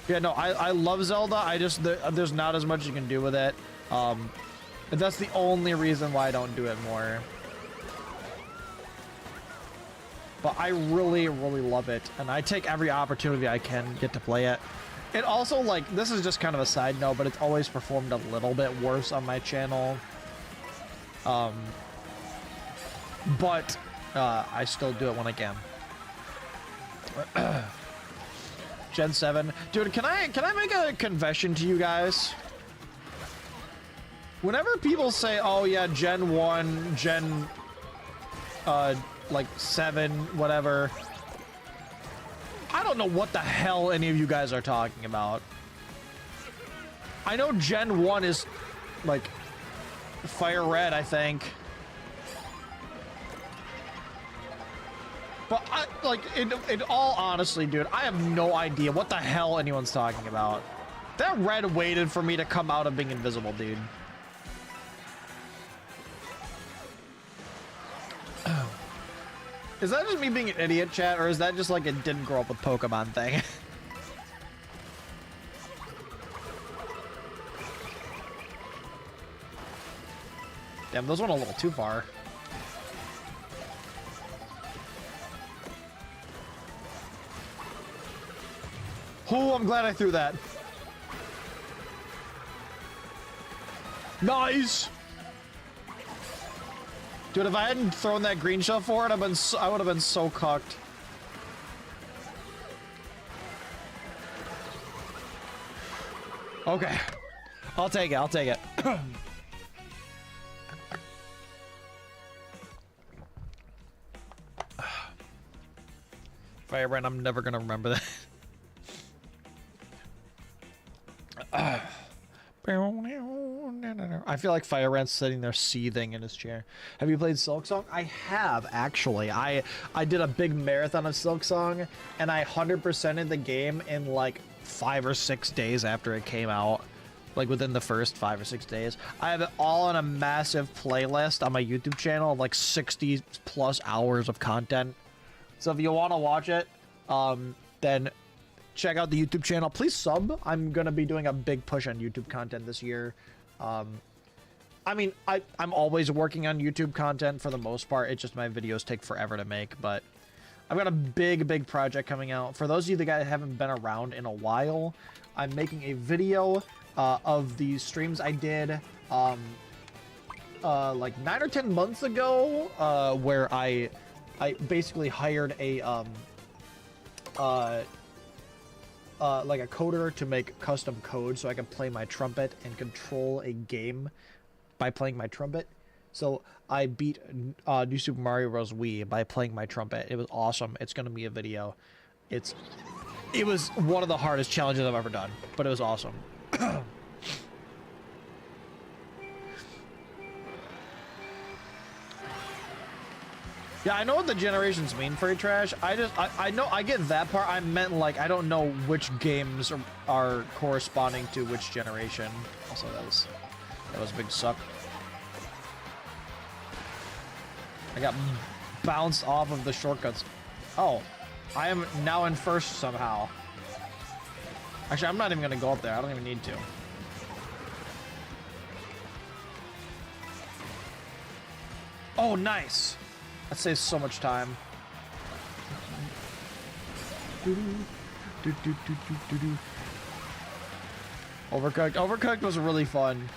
Speaker 1: Yeah, no, I love Zelda. I just, there's not as much you can do with it. And that's the only reason why I don't do it more. But I really, really love it, and I take every opportunity I can get to play it. It also, like, this is just kind of a side note, but it's always performed a little bit worse on my channel. But I still do it when I can. Gen 7. Dude, can I make a confession to you guys? Whenever people say, oh yeah, Gen 1, Gen... like 7, whatever. I don't know what the hell any of you guys are talking about. I know Gen 1 is like Fire Red, I think. But I, like, in all honesty, dude, I have no idea what the hell anyone's talking about. That red waited for me to come out of being invisible, dude. Is that just me being an idiot, chat, or is that just like it didn't grow up with Pokemon thing? Damn, those went a little too far. Oh, I'm glad I threw that. Nice! Dude, if I hadn't thrown that green shell for it, I would have been so cucked. Okay. I'll take it, I'll take it. Firebrand, I'm never gonna remember that. I feel like Firebrand's sitting there seething in his chair. Have you played Silksong? I have, actually. I did a big marathon of Silksong, and I 100%ed the game in like 5 or 6 days after it came out. Like within the first 5 or 6 days. I have it all on a massive playlist on my YouTube channel of like 60 plus hours of content. So if you want to watch it, then check out the YouTube channel. Please sub. I'm gonna be doing a big push on YouTube content this year. I mean, I'm always working on YouTube content for the most part. It's just my videos take forever to make, but I've got a big project coming out. For those of you that guys haven't been around in a while, I'm making a video of the streams I did like 9 or 10 months ago, where I basically hired a like a coder to make custom code so I can play my trumpet and control a game by playing my trumpet. So I beat New Super Mario Bros. Wii by playing my trumpet. It was awesome. It's gonna be a video. It was one of the hardest challenges I've ever done, but it was awesome. Yeah, I know what the generations mean, Freight Trash. I know, I get that part. I meant, like, I don't know which games are corresponding to which generation. Also, that was a big suck. I got bounced off of the shortcuts. Oh, I am now in first somehow. Actually, I'm not even gonna go up there. I don't even need to. Oh, nice. That saves so much time. Overcooked. Overcooked was really fun.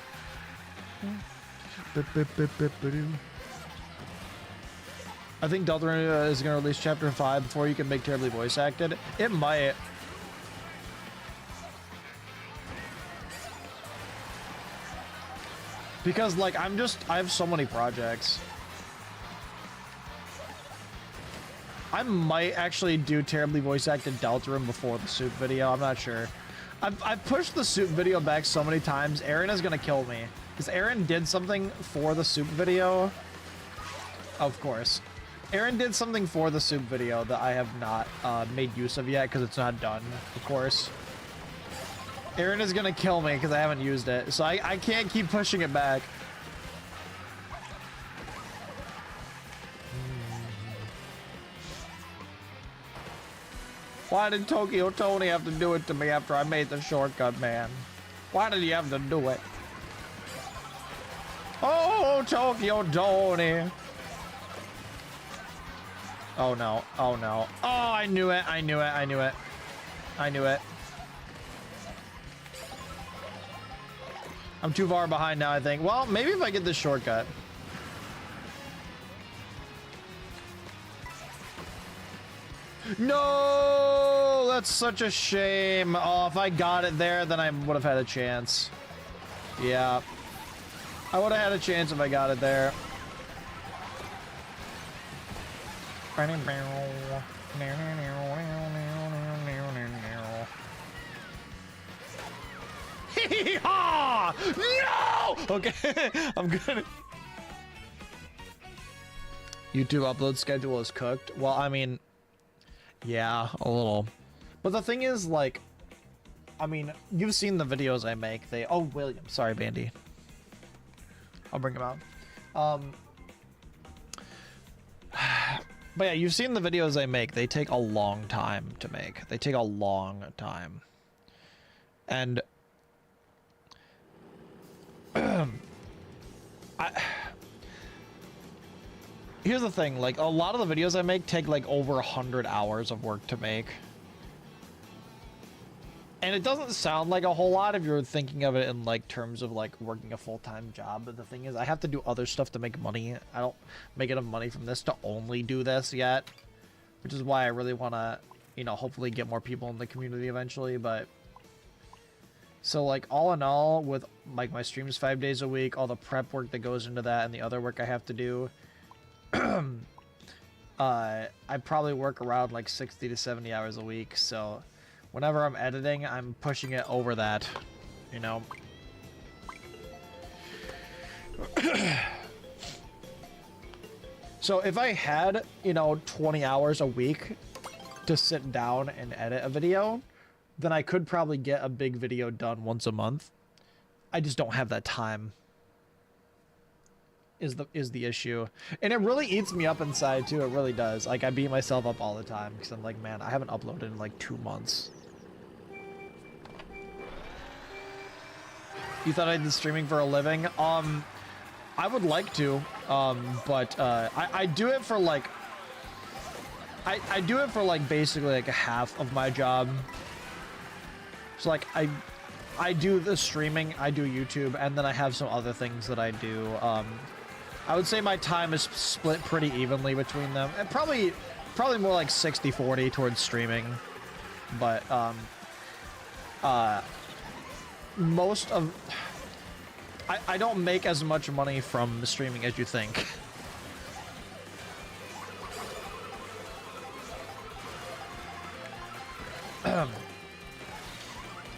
Speaker 1: I think Deltarune is going to release Chapter 5 before you can make terribly voice acted. It might. Because, like, I have so many projects. I might actually do terribly voice acted Deltarune before the soup video. I'm not sure. I've pushed the soup video back so many times. Aaron is gonna kill me because Aaron did something for the soup video. Of course, Aaron did something for the soup video that I have not made use of yet because it's not done. Of course, Aaron is gonna kill me because I haven't used it, so I can't keep pushing it back. Why did Tokyo Tony have to do it to me after I made the shortcut, man? Why did he have to do it? Oh, Tokyo Tony. Oh no, oh no. Oh, I knew it, I knew it, I knew it. I knew it. I'm too far behind now, I think. Well, maybe if I get this shortcut. No, that's such a shame. Oh, if I got it there, then I would have had a chance. Yeah. I would have had a chance if I got it there. No! Okay, I'm good. YouTube upload schedule is cooked. Well, I mean, yeah, a little. But the thing is, like, I mean, you've seen the videos I make. Oh, William. Sorry, Bandy. I'll bring him out. But yeah, you've seen the videos I make. They take a long time to make. They take a long time. And here's the thing, like, a lot of the videos I make take like over 100 hours of work to make. And it doesn't sound like a whole lot if you're thinking of it in like terms of like working a full-time job, but the thing is I have to do other stuff to make money. I don't make enough money from this to only do this yet, which is why I really want to, you know, hopefully get more people in the community eventually. But so like all in all, with like my streams 5 days a week, all the prep work that goes into that and the other work I have to do, I probably work around like 60 to 70 hours a week. So whenever I'm editing, I'm pushing it over that, you know. So if I had, you know, 20 hours a week to sit down and edit a video, then I could probably get a big video done once a month. I just don't have that time. Is the issue. And it really eats me up inside too. It really does. Like, I beat myself up all the time because I'm like, man, I haven't uploaded in like 2 months. You thought I did streaming for a living? I would like to, but I do it for like I do it for like basically like a half of my job. So like I do the streaming, I do YouTube, and then I have some other things that I do. I would say my time is split pretty evenly between them, and probably more like 60-40 towards streaming, but most of I don't make as much money from streaming as you think.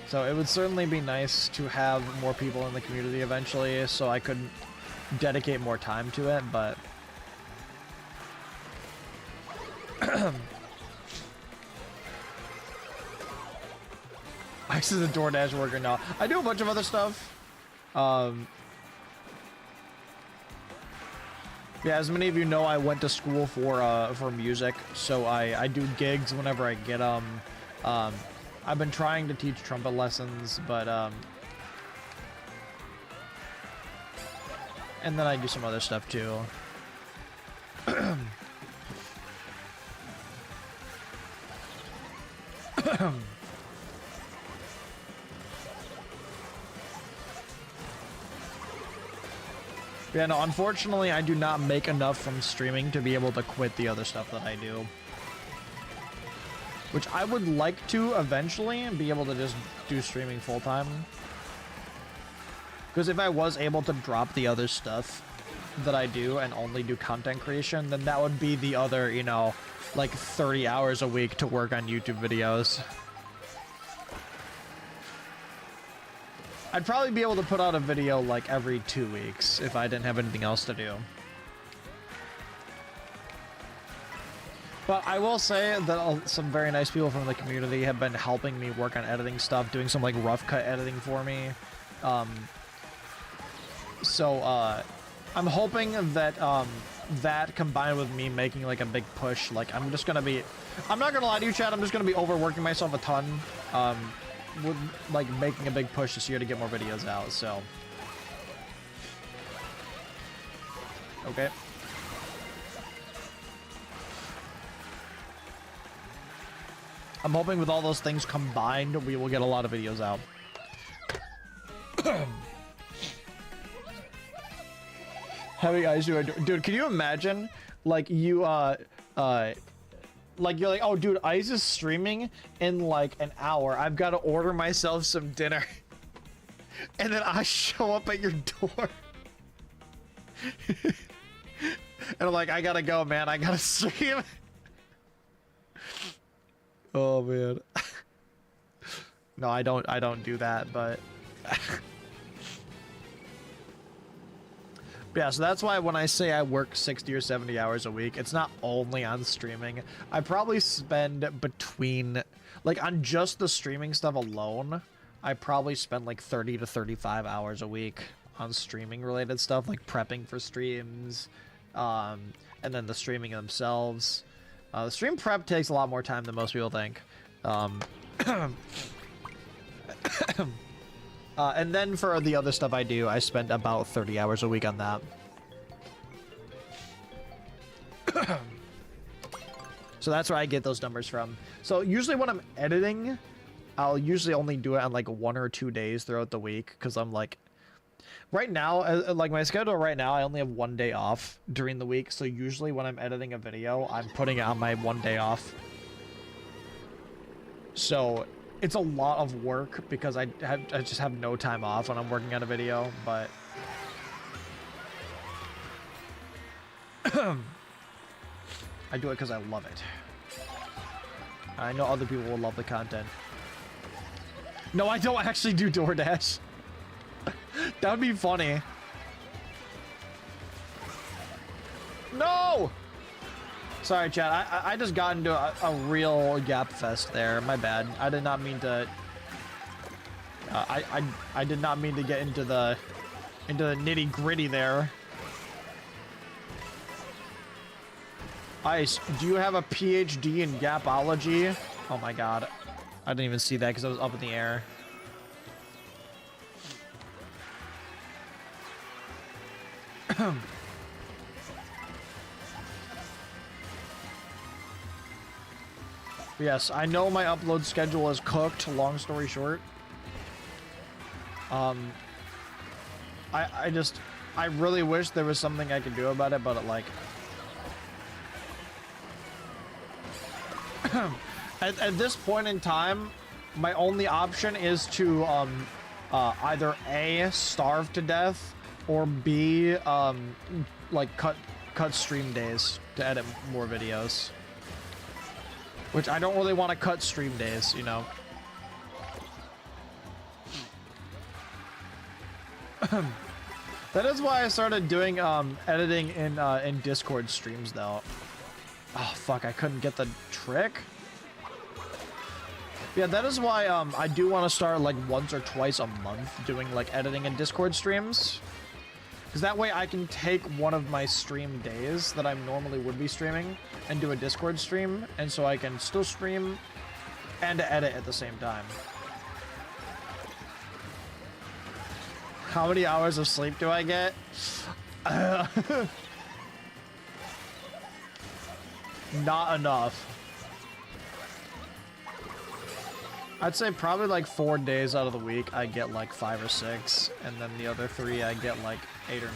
Speaker 1: So it would certainly be nice to have more people in the community eventually so I could dedicate more time to it, but Ice is a DoorDash worker now. I do a bunch of other stuff. Yeah, as many of you know, I went to school for music, so I do gigs whenever I get them. I've been trying to teach trumpet lessons, but and then I do some other stuff too. Yeah, no, unfortunately, I do not make enough from streaming to be able to quit the other stuff that I do. Which I would like to eventually and be able to just do streaming full-time. Because if I was able to drop the other stuff that I do and only do content creation, then that would be the other, you know, like 30 hours a week to work on YouTube videos. I'd probably be able to put out a video like every 2 weeks if I didn't have anything else to do. But I will say that some very nice people from the community have been helping me work on editing stuff, doing some like rough cut editing for me. I'm hoping that that combined with me making like a big push, like I'm not gonna lie to you, Chad, I'm just gonna be overworking myself a ton. With like making a big push this year to get more videos out, so okay. I'm hoping with all those things combined, we will get a lot of videos out. How you guys doing? Dude, can you imagine, like, you, like, you're like, oh, dude, Ice is streaming in, like, an hour. I've got to order myself some dinner. And then I show up at your door. And I'm like, I gotta go, man. I gotta stream. Oh, man. No, I don't do that, but... Yeah, so that's why when I say I work 60 or 70 hours a week, it's not only on streaming. I probably spend between, like, on just the streaming stuff alone, I probably spend like 30 to 35 hours a week on streaming related stuff, like prepping for streams, and then the streaming themselves. The stream prep takes a lot more time than most people think. And then for the other stuff I do, I spend about 30 hours a week on that. So that's where I get those numbers from. So usually when I'm editing, I'll usually only do it on like 1 or 2 days throughout the week, because I'm like, right now, like my schedule right now, I only have 1 day off during the week. So usually when I'm editing a video, I'm putting it on my 1 day off. So it's a lot of work because I just have no time off when I'm working on a video, but I do it because I love it. I know other people will love the content. No, I don't actually do DoorDash. That would be funny. No! Sorry, Chad. I just got into a real gap fest there. My bad. I did not mean to. I did not mean to get into the nitty gritty there. Ice, do you have a PhD in gapology? Oh my god, I didn't even see that because I was up in the air. Yes, I know my upload schedule is cooked, long story short. I really wish there was something I could do about it, but like... at this point in time, my only option is to, either A, starve to death, or B, like cut stream days to edit more videos. Which I don't really want to cut stream days, you know. That is why I started doing editing in Discord streams, though. Oh, fuck, I couldn't get the trick? Yeah, that is why I do want to start like once or twice a month doing like editing and Discord streams. Because that way I can take one of my stream days that I normally would be streaming and do a Discord stream. And so I can still stream and edit at the same time. How many hours of sleep do I get? Not enough. I'd say probably like 4 days out of the week I get like 5 or 6, and then the other 3 I get like 8 or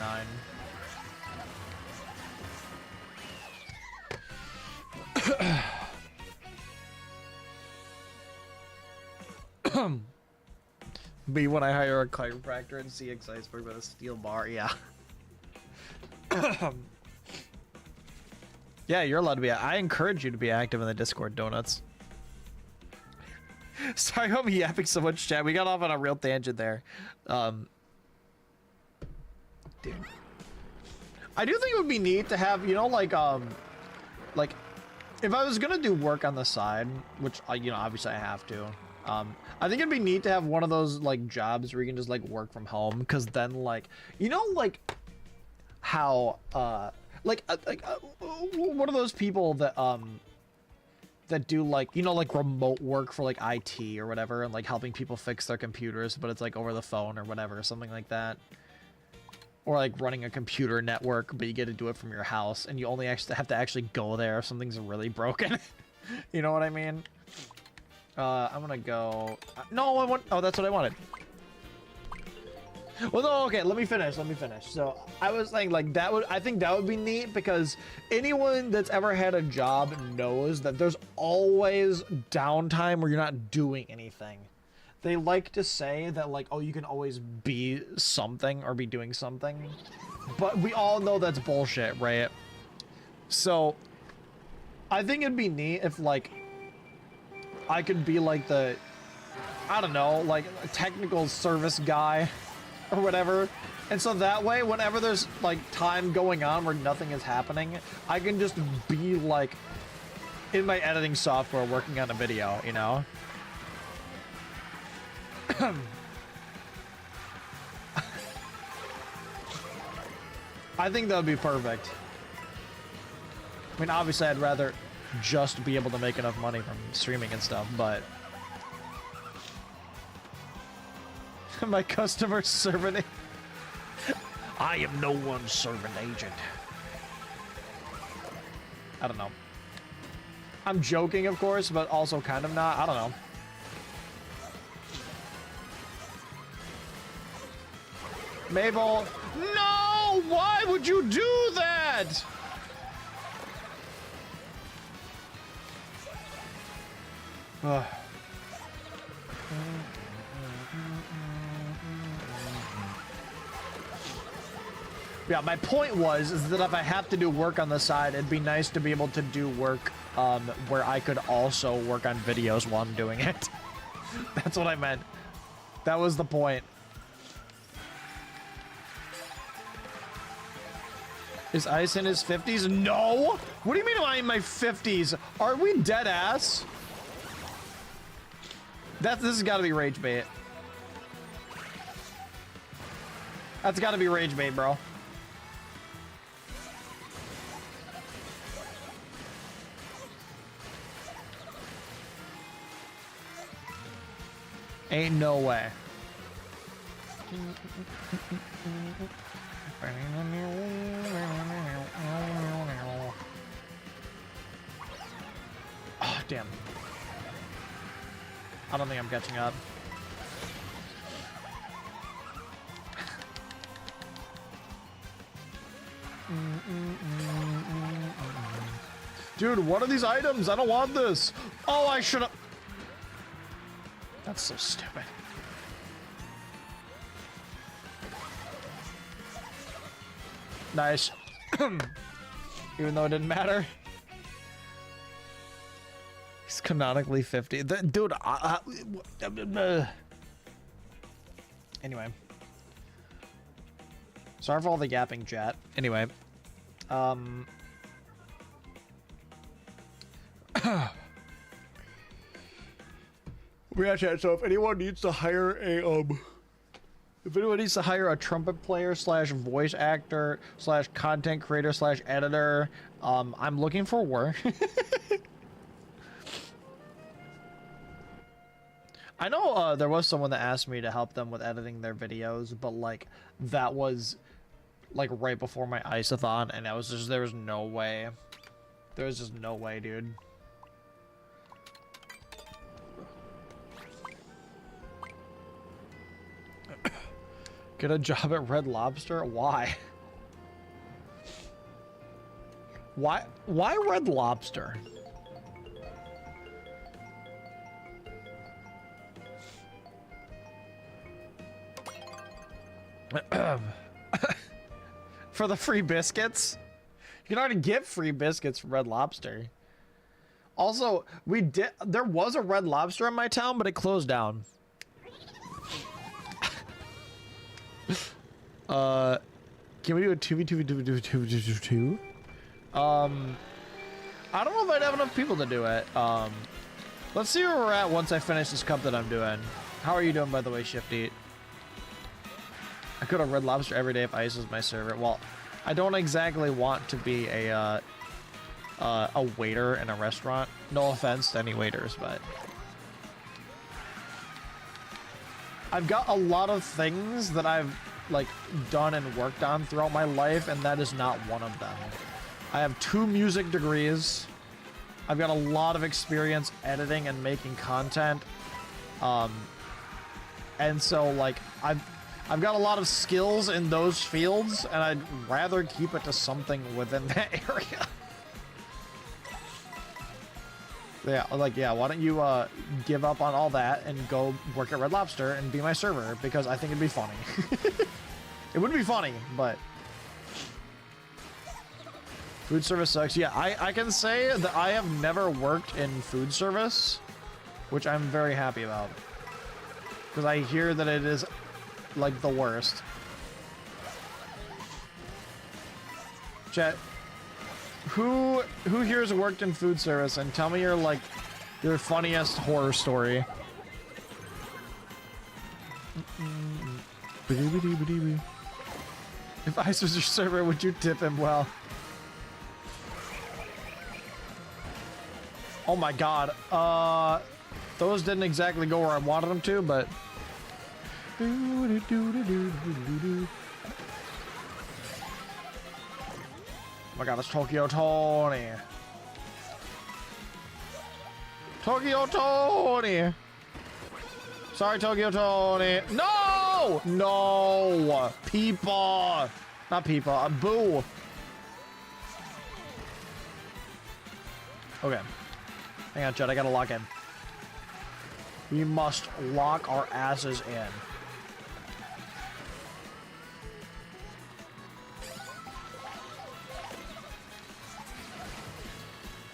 Speaker 1: 9. B when I hire a chiropractor and CX Iceberg with a steel bar, yeah. Yeah, you're allowed to be. I encourage you to be active in the Discord, Donuts. Sorry, I'm yapping so much, chat. We got off on a real tangent there. Dude. I do think it would be neat to have, you know, like if I was gonna do work on the side, which, you know, obviously I have to, I think it'd be neat to have one of those, like, jobs where you can just, like, work from home, because then, like, you know, like, how, one of those people that, that do, like, you know, like, remote work for, like, IT or whatever, and, like, helping people fix their computers, but it's, like, over the phone or whatever, something like that. Or, like, running a computer network, but you get to do it from your house, and you only actually have to actually go there if something's really broken. You know what I mean? I'm gonna go... No, I want... Oh, that's what I wanted. Well, no, okay, let me finish. So, I was saying, like, that would... I think that would be neat, because anyone that's ever had a job knows that there's always downtime where you're not doing anything. They like to say that, like, oh, you can always be something or be doing something. But we all know that's bullshit, right? So, I think it'd be neat if, like, I could be, like, the, I don't know, like, a technical service guy or whatever. And so that way, whenever there's, like, time going on where nothing is happening, I can just be, like, in my editing software working on a video, you know? I think that would be perfect. I mean, obviously, I'd rather just be able to make enough money from streaming and stuff, but... My customer servant... I am no one's servant agent. I don't know. I'm joking, of course, but also kind of not. I don't know. Mabel, no! Why would you do that? Ugh. Yeah, my point is that if I have to do work on the side, it'd be nice to be able to do work where I could also work on videos while I'm doing it. That's what I meant. That was the point. Is Ice in his 50s? No! What do you mean am I in my 50s? Are we dead ass? This has got to be rage bait. That's got to be rage bait, bro. Ain't no way. Oh, damn. I don't think I'm catching up. Dude, what are these items? I don't want this. Oh, I should have. That's so stupid. Nice. Even though it didn't matter. He's canonically 50. Dude, anyway. Sorry for all the yapping, chat. Anyway. Yeah, chat. So if anyone needs to hire a if anyone needs to hire a trumpet player slash voice actor slash content creator slash editor, I'm looking for work. I know there was someone that asked me to help them with editing their videos, but like that was like right before my ice-a-thon, and I was just there was no way. There was just no way, dude. Get a job at Red Lobster? Why? Why Red Lobster? For the free biscuits? You can already get free biscuits from Red Lobster. Also, there was a Red Lobster in my town, but it closed down. Can we do a 2v2? I don't know if I'd have enough people to do it. Let's see where we're at once I finish this cup that I'm doing. How are you doing, by the way, Shifty? I go to Red Lobster every day if Ice is my server. Well, I don't exactly want to be a waiter in a restaurant. No offense to any waiters, but I've got a lot of things that I've like done and worked on throughout my life, and that is not one of them. I have 2 music degrees. I've got a lot of experience editing and making content. And so like I've got a lot of skills in those fields, and I'd rather keep it to something within that area. Yeah, like, yeah, why don't you give up on all that and go work at Red Lobster and be my server, because I think it'd be funny. It would be funny, but food service sucks. Yeah, I can say that I have never worked in food service, which I'm very happy about, because I hear that it is like the worst. Chat, who here has worked in food service, and tell me your funniest horror story. If Ice was your server, would you tip him well? Oh my god. Those didn't exactly go where I wanted them to, but oh my god, it's Tokyo Tony. Tokyo Tony. Sorry, Tokyo Tony. No! No! People! Not people, boo! Okay. Hang on, Chad, I gotta lock in. We must lock our asses in.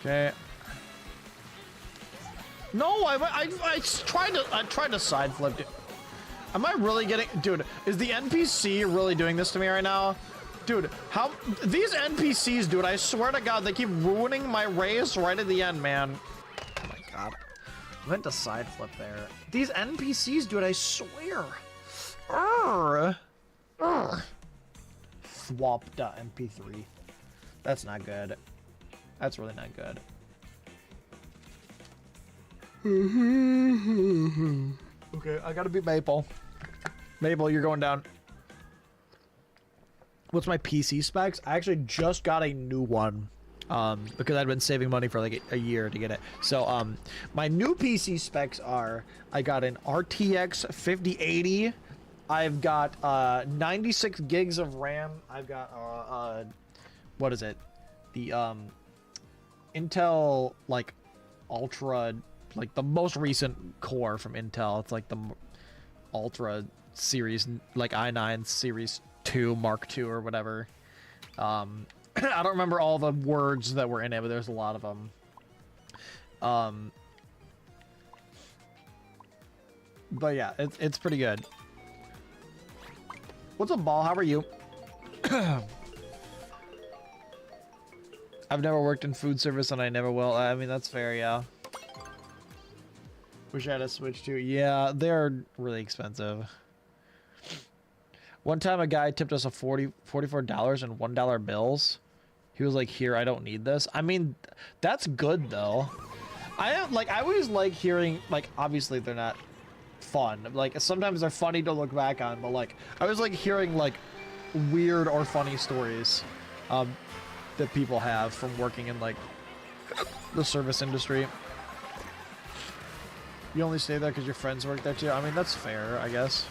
Speaker 1: Okay. No, I tried to side flip it. Am I really getting, dude, is the NPC really doing this to me right now? Dude, how, these NPCs, dude, I swear to God, they keep ruining my race right at the end, man. Oh my God. I meant to side flip there. These NPCs, dude, I swear. Swap.mp3. That's not good. That's really not good. Okay, I gotta beat Maple. Maple, you're going down. What's my PC specs? I actually just got a new one. Because I'd been saving money for like a year to get it. So, my new PC specs are, I got an RTX 5080. I've got, 96 gigs of RAM. I've got, what is it? The, Intel, like, Ultra, like, the most recent core from Intel. It's like the Ultra series, like i9 series 2 Mark II or whatever. I don't remember all the words that were in it, but there's a lot of them. But yeah, it's pretty good. What's up, Ball? How are you? I've never worked in food service and I never will. I mean, that's fair, yeah. Wish I had a Switch too. Yeah, they're really expensive. One time a guy tipped us a $44 in $1 bills. He was like, here, I don't need this. I mean, that's good though. I always like hearing, like, obviously they're not fun. Like, sometimes they're funny to look back on, but like, I always like hearing like weird or funny stories that people have from working in like the service industry. You only stay there because your friends work there too? I mean, that's fair, I guess.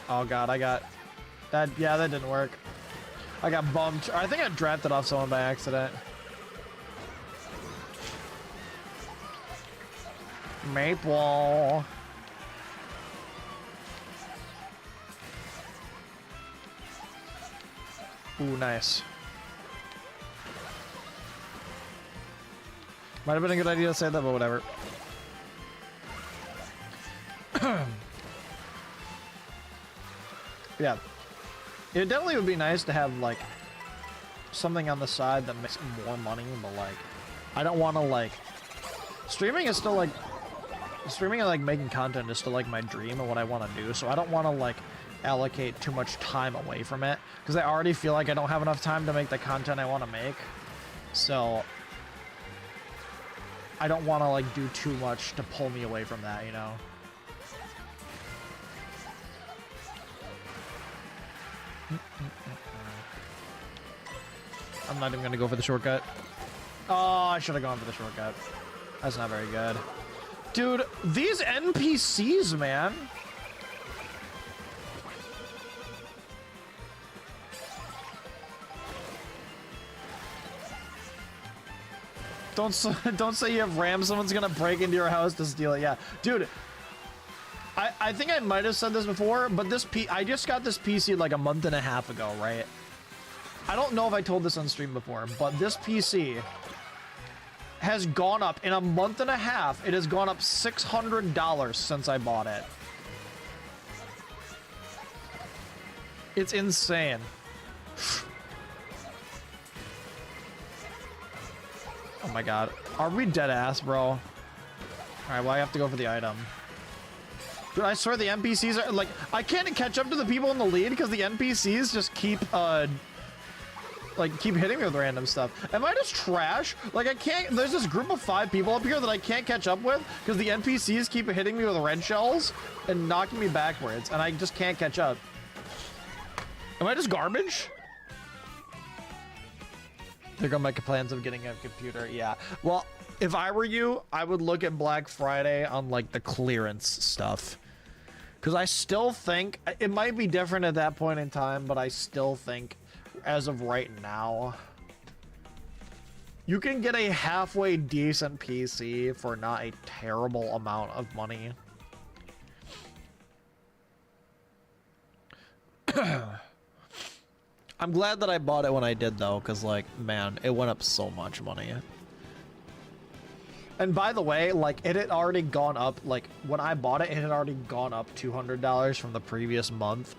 Speaker 1: Oh god, I got that. Yeah, that didn't work. I got bumped. I think I drafted off someone by accident. Maple. Ooh, nice. Might have been a good idea to say that, but whatever. Yeah. It definitely would be nice to have, like, something on the side that makes more money, but, like, I don't want to, like... Streaming is still, like... Streaming and, like, making content is still, like, my dream and what I want to do, so I don't want to, like, allocate too much time away from it, because I already feel like I don't have enough time to make the content I want to make, so... I don't want to, like, do too much to pull me away from that, you know? I'm not even gonna go for the shortcut. Oh, I should have gone for the shortcut. That's not very good. Dude, these NPCs, man. Don't say you have RAM. Someone's gonna break into your house to steal it. Yeah, dude. I think I might have said this before, but I just got this PC like a month and a half ago, right? I don't know if I told this on stream before, but this PC has gone up in a month and a half. It has gone up $600 since I bought it. It's insane. Oh my god. Are we dead ass, bro? Alright, well, I have to go for the item. Dude, I swear the NPCs are, like, I can't catch up to the people in the lead because the NPCs just keep, keep hitting me with random stuff. Am I just trash? Like, I can't, there's this group of 5 people up here that I can't catch up with because the NPCs keep hitting me with red shells and knocking me backwards, and I just can't catch up. Am I just garbage? There go my plans of getting a computer. Yeah. Well, if I were you, I would look at Black Friday on, like, the clearance stuff. Because I still think, it might be different at that point in time, but I still think, as of right now, you can get a halfway decent PC for not a terrible amount of money. I'm glad that I bought it when I did, though, because, like, man, it went up so much money. And by the way, like, it had already gone up, like, when I bought it, it had already gone up $200 from the previous month.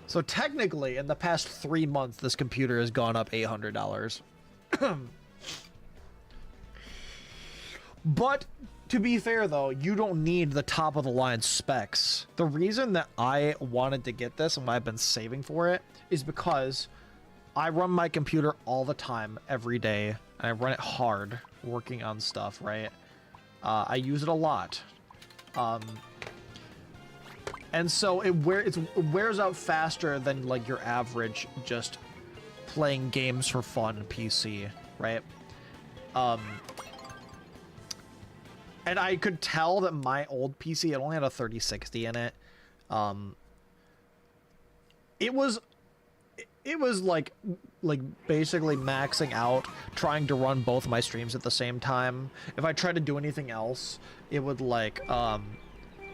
Speaker 1: So technically, in the past 3 months, this computer has gone up $800. But, to be fair, though, you don't need the top-of-the-line specs. The reason that I wanted to get this and why I've been saving for it is because I run my computer all the time, every day, and I run it hard, working on stuff, right? I use it a lot. And so it wears out faster than, like, your average just playing games for fun PC, right? And I could tell that my old PC, it only had a 3060 in it. It was like basically maxing out, trying to run both my streams at the same time. If I tried to do anything else, it would like,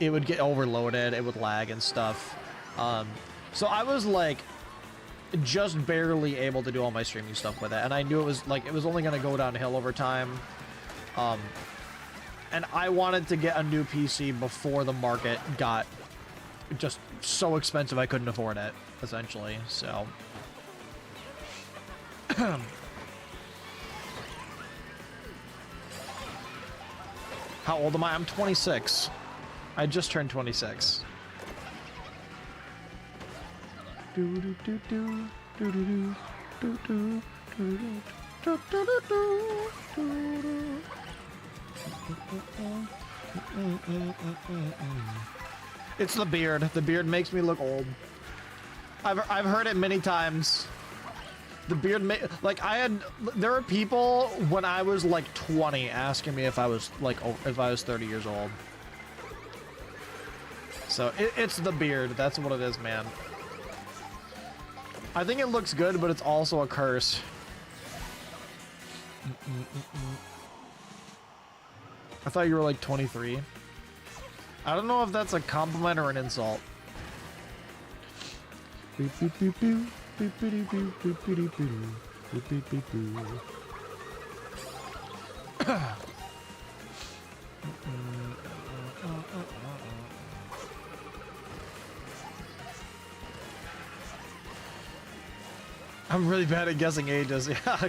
Speaker 1: it would get overloaded, it would lag and stuff. So I was like, just barely able to do all my streaming stuff with it, and I knew it was like, it was only gonna go downhill over time. And I wanted to get a new PC before the market got just so expensive I couldn't afford it, essentially, so. How old am I? I'm 26. I just turned 26. It's the beard. The beard makes me look old. I've heard it many times. The beard there are people when I was like 20 asking me if I was like if I was 30 years old. So it's the beard. That's what it is, man. I think it looks good, but it's also a curse. I thought you were like 23. I don't know if that's a compliment or an insult. I'm really bad at guessing ages. Yeah.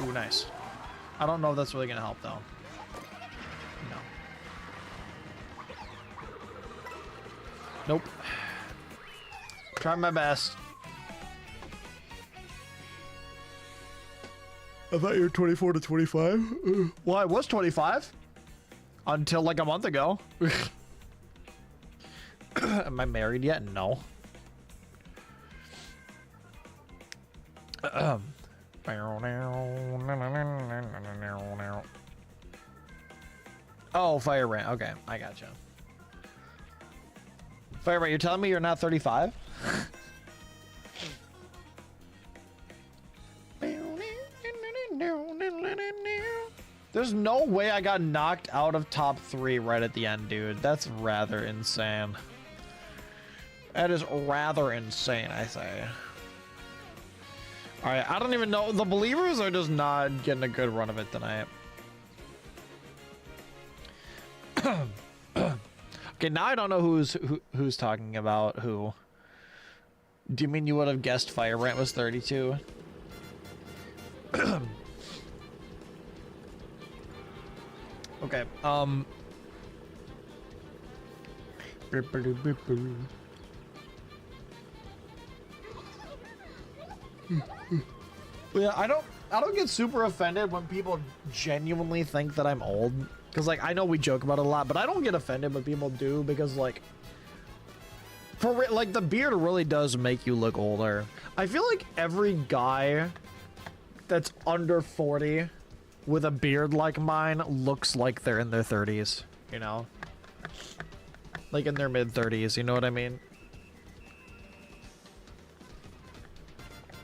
Speaker 1: Ooh, nice. I don't know if that's really gonna help though. No. Nope. Trying my best. I thought you were 24 to 25. Well, I was 25 until like a month ago. Am I married yet? No. Oh, Fire Rant. Okay, I gotcha. Fire Rant, you're telling me you're not 35? There's no way I got knocked out of top 3 right at the end, dude. That's rather insane. That is rather insane, I say. Alright, I don't even know. The believers are just not getting a good run of it tonight. Okay, now I don't know who's talking about who. Do you mean you would have guessed Fire Rant was 32? Okay, yeah, I don't get super offended when people genuinely think that I'm old, because like I know we joke about it a lot, but I don't get offended when people do, because like like the beard really does make you look older. I feel like every guy that's under 40 with a beard like mine looks like they're in their 30s, you know? Like in their mid-30s, you know what I mean?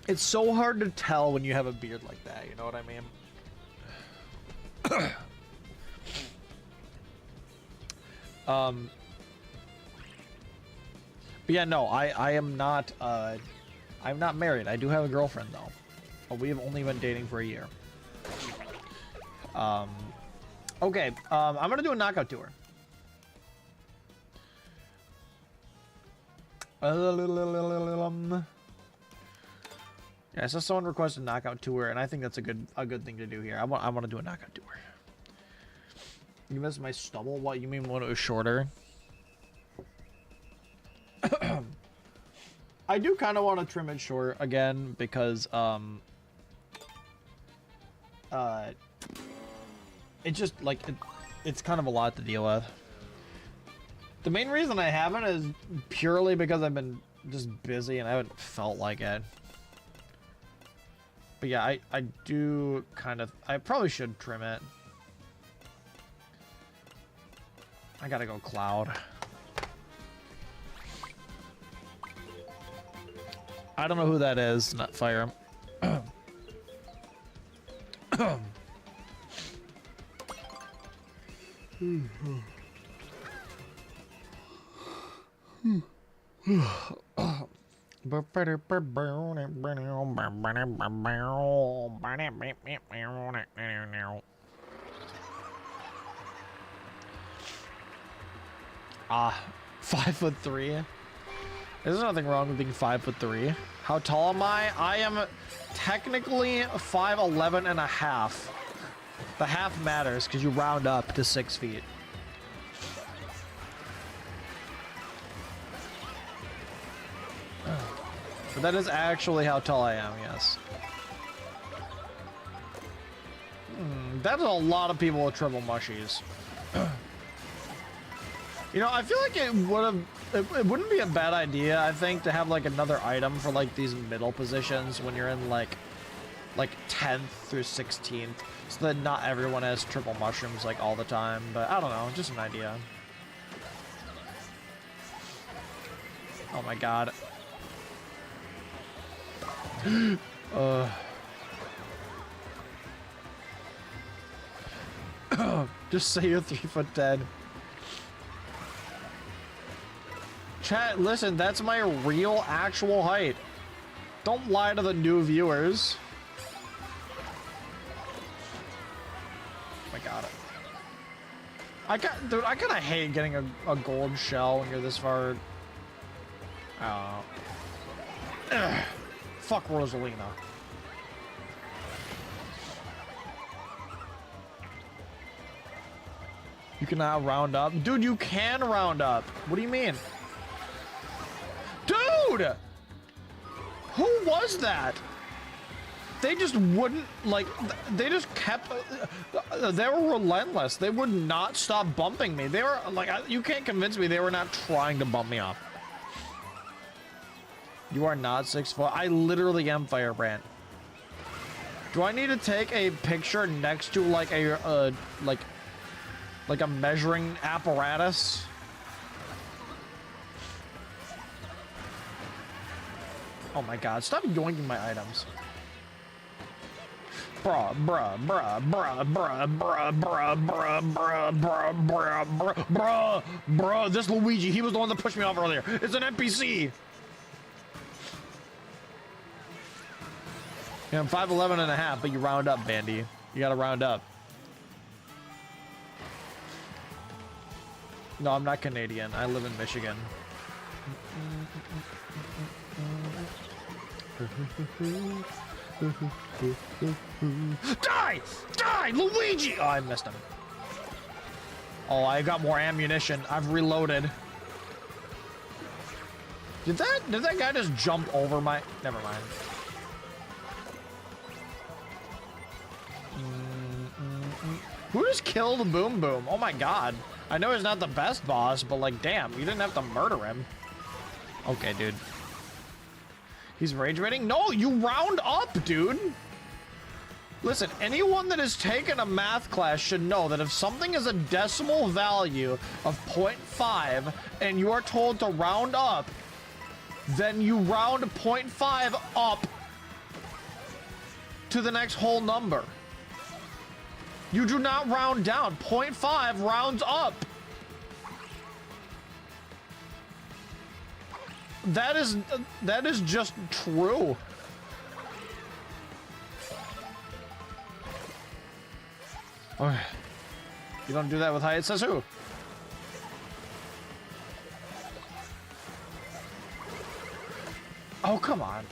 Speaker 1: It's so hard to tell when you have a beard like that, you know what I mean? But yeah, no, I am not, I'm not married. I do have a girlfriend though. But we have only been dating for a year. Okay, I'm gonna do a knockout tour. Yeah, so someone requested a knockout tour, and I think that's a good thing to do here. I want to do a knockout tour. You missed my stubble? What, you mean when it was shorter? I do kind of want to trim it short again because it just like it's kind of a lot to deal with. The main reason I haven't is purely because I've been just busy and I haven't felt like it. But yeah, I do kind of, I probably should trim it. I gotta go Cloud. I don't know who that is, not Fire. Ah, 5'3". There's nothing wrong with being 5'3". How tall am I? I am technically 5'11 and a half. The half matters because you round up to 6 feet. But that is actually how tall I am, yes. That's a lot of people with triple mushies. You know, I feel like it wouldn't be a bad idea, I think, to have like another item for like these middle positions when you're in like 10th through 16th, so that not everyone has triple mushrooms like all the time. But I don't know, just an idea. Oh my god. Just say you're 3'10". Chat, listen, that's my real actual height. Don't lie to the new viewers. Oh my god. Dude, I kinda hate getting a gold shell when you're this far. Oh. Ugh. Fuck Rosalina. You cannot round up. Dude, you can round up. What do you mean? Dude! Who was that? They just wouldn't, like, they just kept, they were relentless. They would not stop bumping me. They were, like, you can't convince me they were not trying to bump me off. You are not 6 foot. I literally am Firebrand. Do I need to take a picture next to, like, a measuring apparatus? Oh my god, stop yoinking my items. Bruh, bruh, bruh, bruh, bruh, bruh, bruh, bruh, bruh, bruh, bruh, bruh, bruh, bruh, this Luigi, he was the one that pushed me off earlier. It's an NPC. Yeah, I'm 5'11 and a half, but you round up, Bandy. You gotta round up. No, I'm not Canadian. I live in Michigan. Die! Die! Luigi! Oh, I missed him. Oh, I got more ammunition. I've reloaded. Did that guy just jump over my... Never mind. Who just killed Boom Boom? Oh my god. I know he's not the best boss, but like, damn, you didn't have to murder him. Okay, dude. He's rage raiding? No, you round up, dude. Listen, anyone that has taken a math class should know that if something is a decimal value of 0.5 and you are told to round up, then you round 0.5 up to the next whole number. You do not round down. 0.5 rounds up. That is just true. Okay. You don't do that with height, says who? Oh, come on.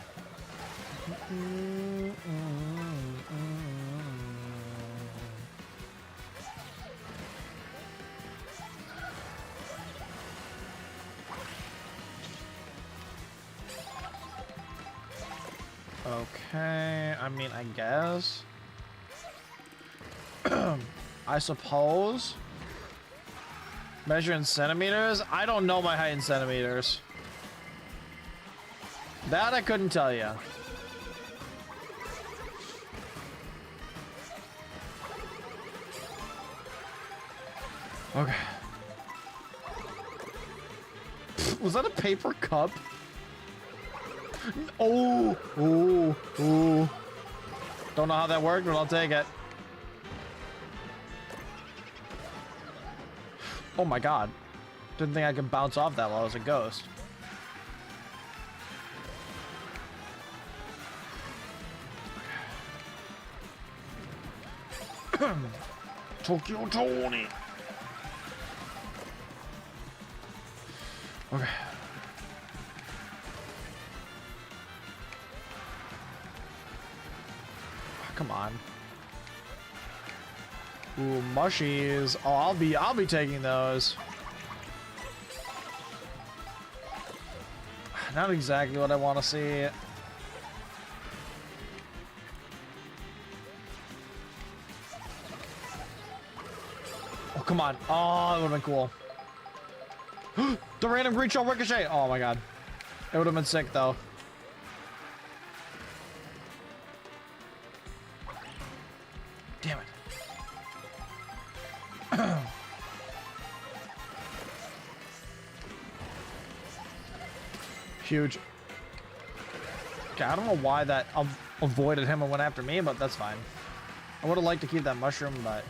Speaker 1: Okay, I mean, I guess. I suppose. Measure in centimeters? I don't know my height in centimeters. That I couldn't tell you. Okay. Was that a paper cup? Oh, oh, oh. Don't know how that worked, but I'll take it. Oh my god. Didn't think I could bounce off that low as a ghost. Tokyo Tony. Okay. come on. Ooh, mushies. Oh, I'll be taking those. Not exactly what I want to see. Oh, come on. Oh, that would have been cool. The random green shell ricochet. Oh my god. It would have been sick though. Damn it. Huge. Okay, I don't know why that avoided him and went after me, but that's fine. I would have liked to keep that mushroom, but...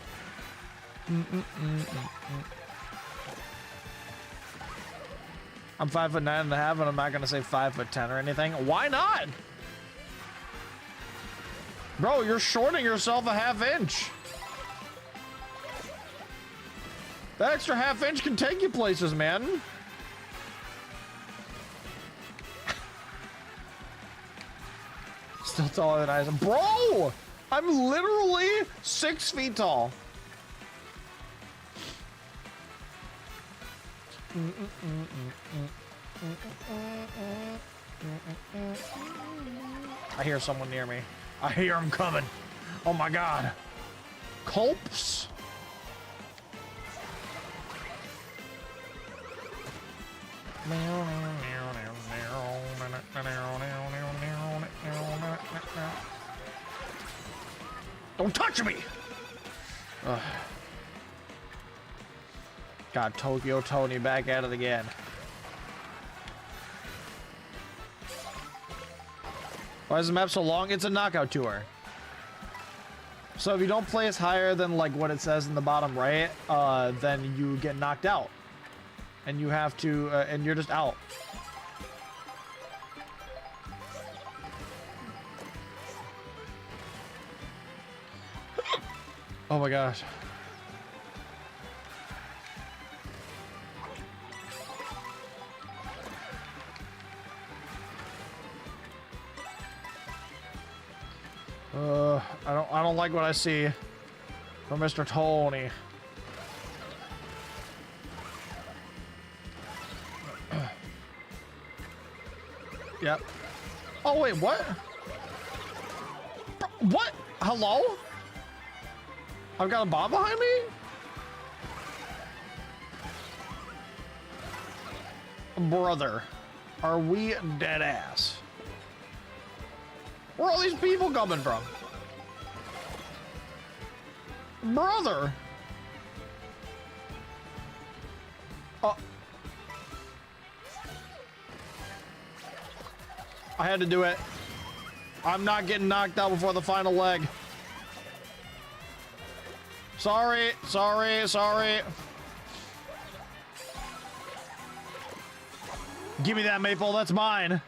Speaker 1: I'm 5'9.5", and I'm not gonna say 5'10" or anything. Why not? Bro, you're shorting yourself a ½ inch. That extra ½ inch can take you places, man. Still taller than I am. Bro! I'm literally 6 feet tall. I hear someone near me. I hear him coming. Oh my god. Culps? Don't touch me! Ugh. God, Tokyo Tony back at it again. Why is the map so long? It's a knockout tour. So if you don't place higher than like what it says in the bottom right, then you get knocked out. And you have to, and you're just out. Oh my gosh. I don't like what I see from Mr. Tony. Yep. Oh wait, what? What? Hello? I've got a bomb behind me? Brother, are we dead ass? Where are all these people coming from? Brother! I had to do it. I'm not getting knocked out before the final leg. Sorry, sorry, sorry. Give me that maple, that's mine.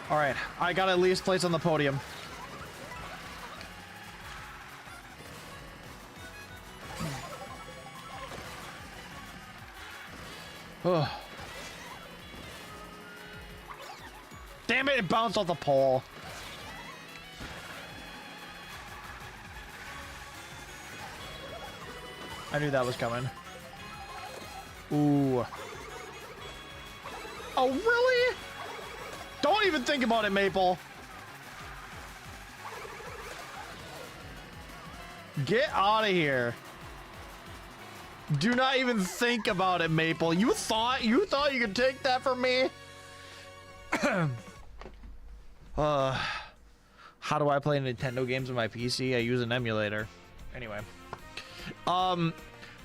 Speaker 1: All right, I got at least place on the podium. Ugh. Damn it, it bounced off the pole. I knew that was coming. Ooh. Oh, really? Don't even think about it, Maple. Get out of here. Do not even think about it, Maple. You thought you could take that from me? How do I play Nintendo games on my PC? I use an emulator. Anyway.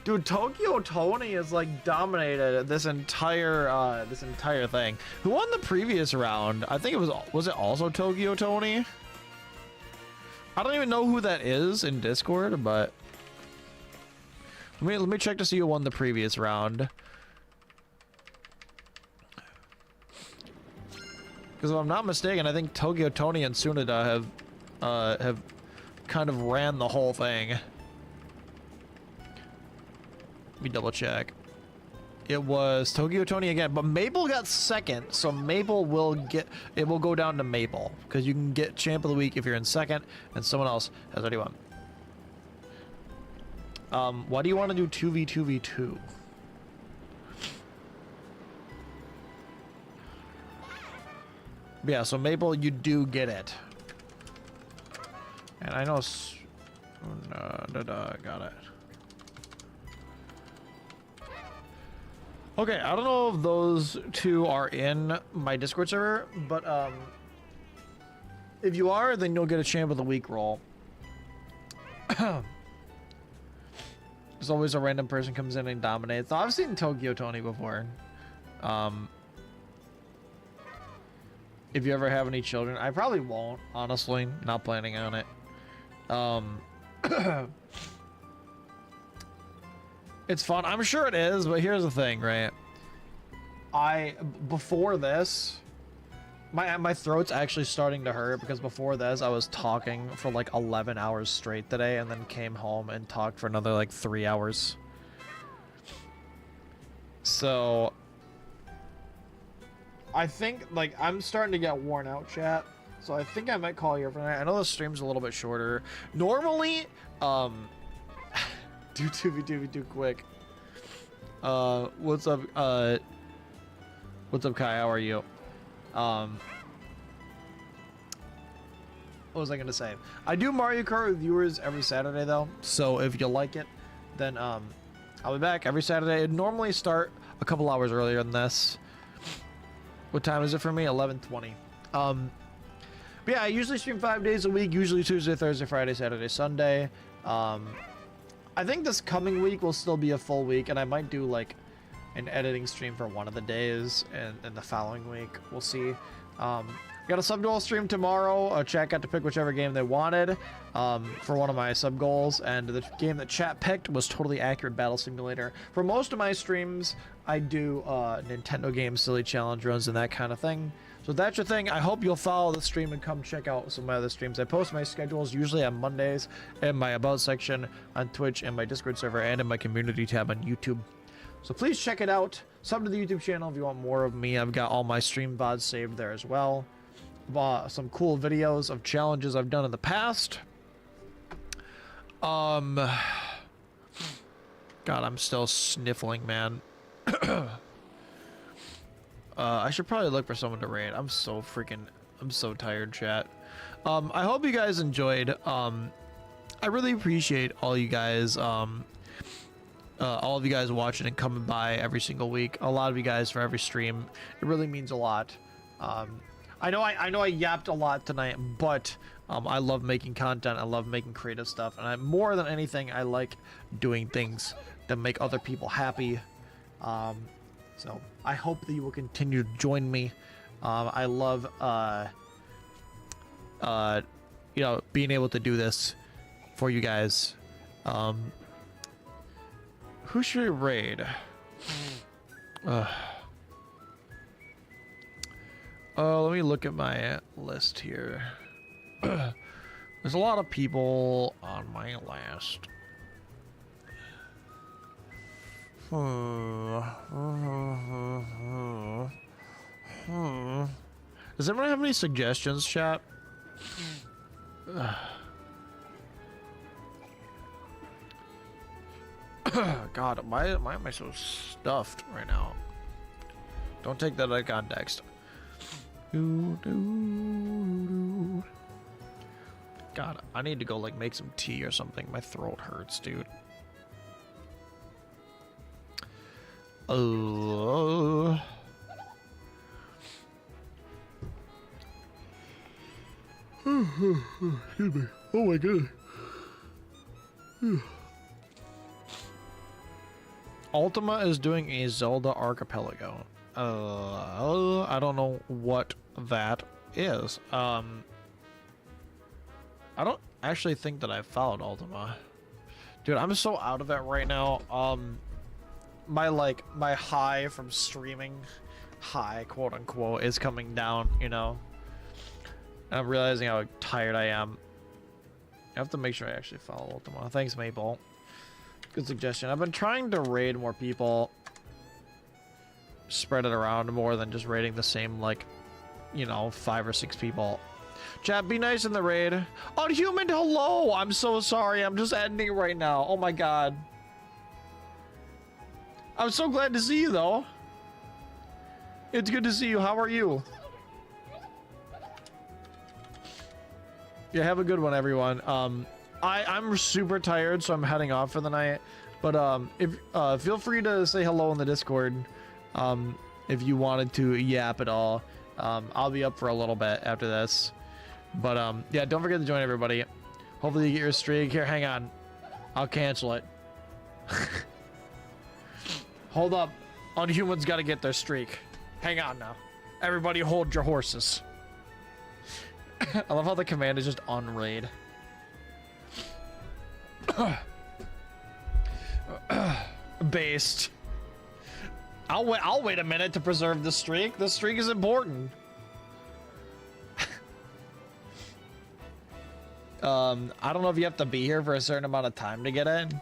Speaker 1: Dude, Tokyo Tony is like dominated this entire thing. Who won the previous round? I think it was it also Tokyo Tony? I don't even know who that is in Discord, but let me check to see who won the previous round. Because if I'm not mistaken, I think Tokyo Tony and Tsunada have kind of ran the whole thing. Let me double check. It was Tokyo Tony again, but Maple got second, so Maple will get, it will go down to Maple, because you can get Champ of the Week if you're in second, and someone else has already won. Why do you want to do 2v2v2? Yeah, so Maple, you do get it. And I know... got it. Okay, I don't know if those two are in my Discord server, but if you are, then you'll get a Champ of the Week roll. There's always a random person comes in and dominates. I've seen Tokyo Tony before. If you ever have any children, I probably won't, honestly. Not planning on it. It's fun. I'm sure it is, but here's the thing, right? Before this, my throat's actually starting to hurt because before this, I was talking for like 11 hours straight today and then came home and talked for another like 3 hours. So, I think, like, I'm starting to get worn out, chat. So I think I might call you for tonight. I know the stream's a little bit shorter. Normally, do 2v2v2 quick. What's up, Kai? How are you? What was I gonna say? I do Mario Kart with viewers every Saturday though. So if you like it, then I'll be back every Saturday. It'd normally start a couple hours earlier than this. What time is it for me? 11:20. But yeah, I usually stream 5 days a week, usually Tuesday, Thursday, Friday, Saturday, Sunday. I think this coming week will still be a full week, and I might do like an editing stream for one of the days, and the following week we'll see. Got a sub duel stream tomorrow. Chat got to pick whichever game they wanted for one of my sub goals, and the game that chat picked was Totally Accurate Battle Simulator. For most of my streams, I do Nintendo games, silly challenge runs, and that kind of thing. So if that's your thing, I hope you'll follow the stream and come check out some of my other streams. I post my schedules usually on Mondays in my About section on Twitch and my Discord server and in my community tab on YouTube. So please check it out. Sub to the YouTube channel if you want more of me. I've got all my stream VODs saved there as well. Some cool videos of challenges I've done in the past. God, I'm still sniffling, man. I should probably look for someone to raid. I'm so tired, chat. I hope you guys enjoyed. I really appreciate all you guys, all of you guys watching and coming by every single week. A lot of you guys for every stream. It really means a lot. I know I yapped a lot tonight, but I love making content. I love making creative stuff, and more than anything, I like doing things that make other people happy. So I hope that you will continue to join me. I love, you know, being able to do this for you guys. Who should we raid? Let me look at my list here. There's a lot of people on my list. Does anyone have any suggestions, chat? God, why am I so stuffed right now? Don't take that out of context. God, I need to go like make some tea or something. My throat hurts, dude. Oh. Excuse me. Oh my god. Ultima is doing a Zelda Archipelago. I don't know what that is. I don't actually think that I followed Ultima. Dude, I'm so out of it right now. My high from streaming, quote unquote, is coming down, you know. And I'm realizing how tired I am. I have to make sure I actually follow Ultima. Thanks, Maple. Good suggestion. I've been trying to raid more people. spread it around more than just raiding the same, like, you know, 5 or 6 people. Chat, be nice in the raid. Unhuman, hello! I'm so sorry. I'm just ending right now. Oh my god. I'm so glad to see you, though. It's good to see you. How are you? Yeah, have a good one, everyone. I'm super tired, so I'm heading off for the night. But if feel free to say hello in the Discord. If you wanted to yap at all. I'll be up for a little bit after this. But yeah, don't forget to join everybody. Hopefully you get your streak. Here, hang on. I'll cancel it. Hold up. Unhuman's got to get their streak. Hang on now. Everybody hold your horses. I love how the command is just on raid. Based. I'll wait a minute to preserve the streak. The streak is important. I don't know if you have to be here for a certain amount of time to get in.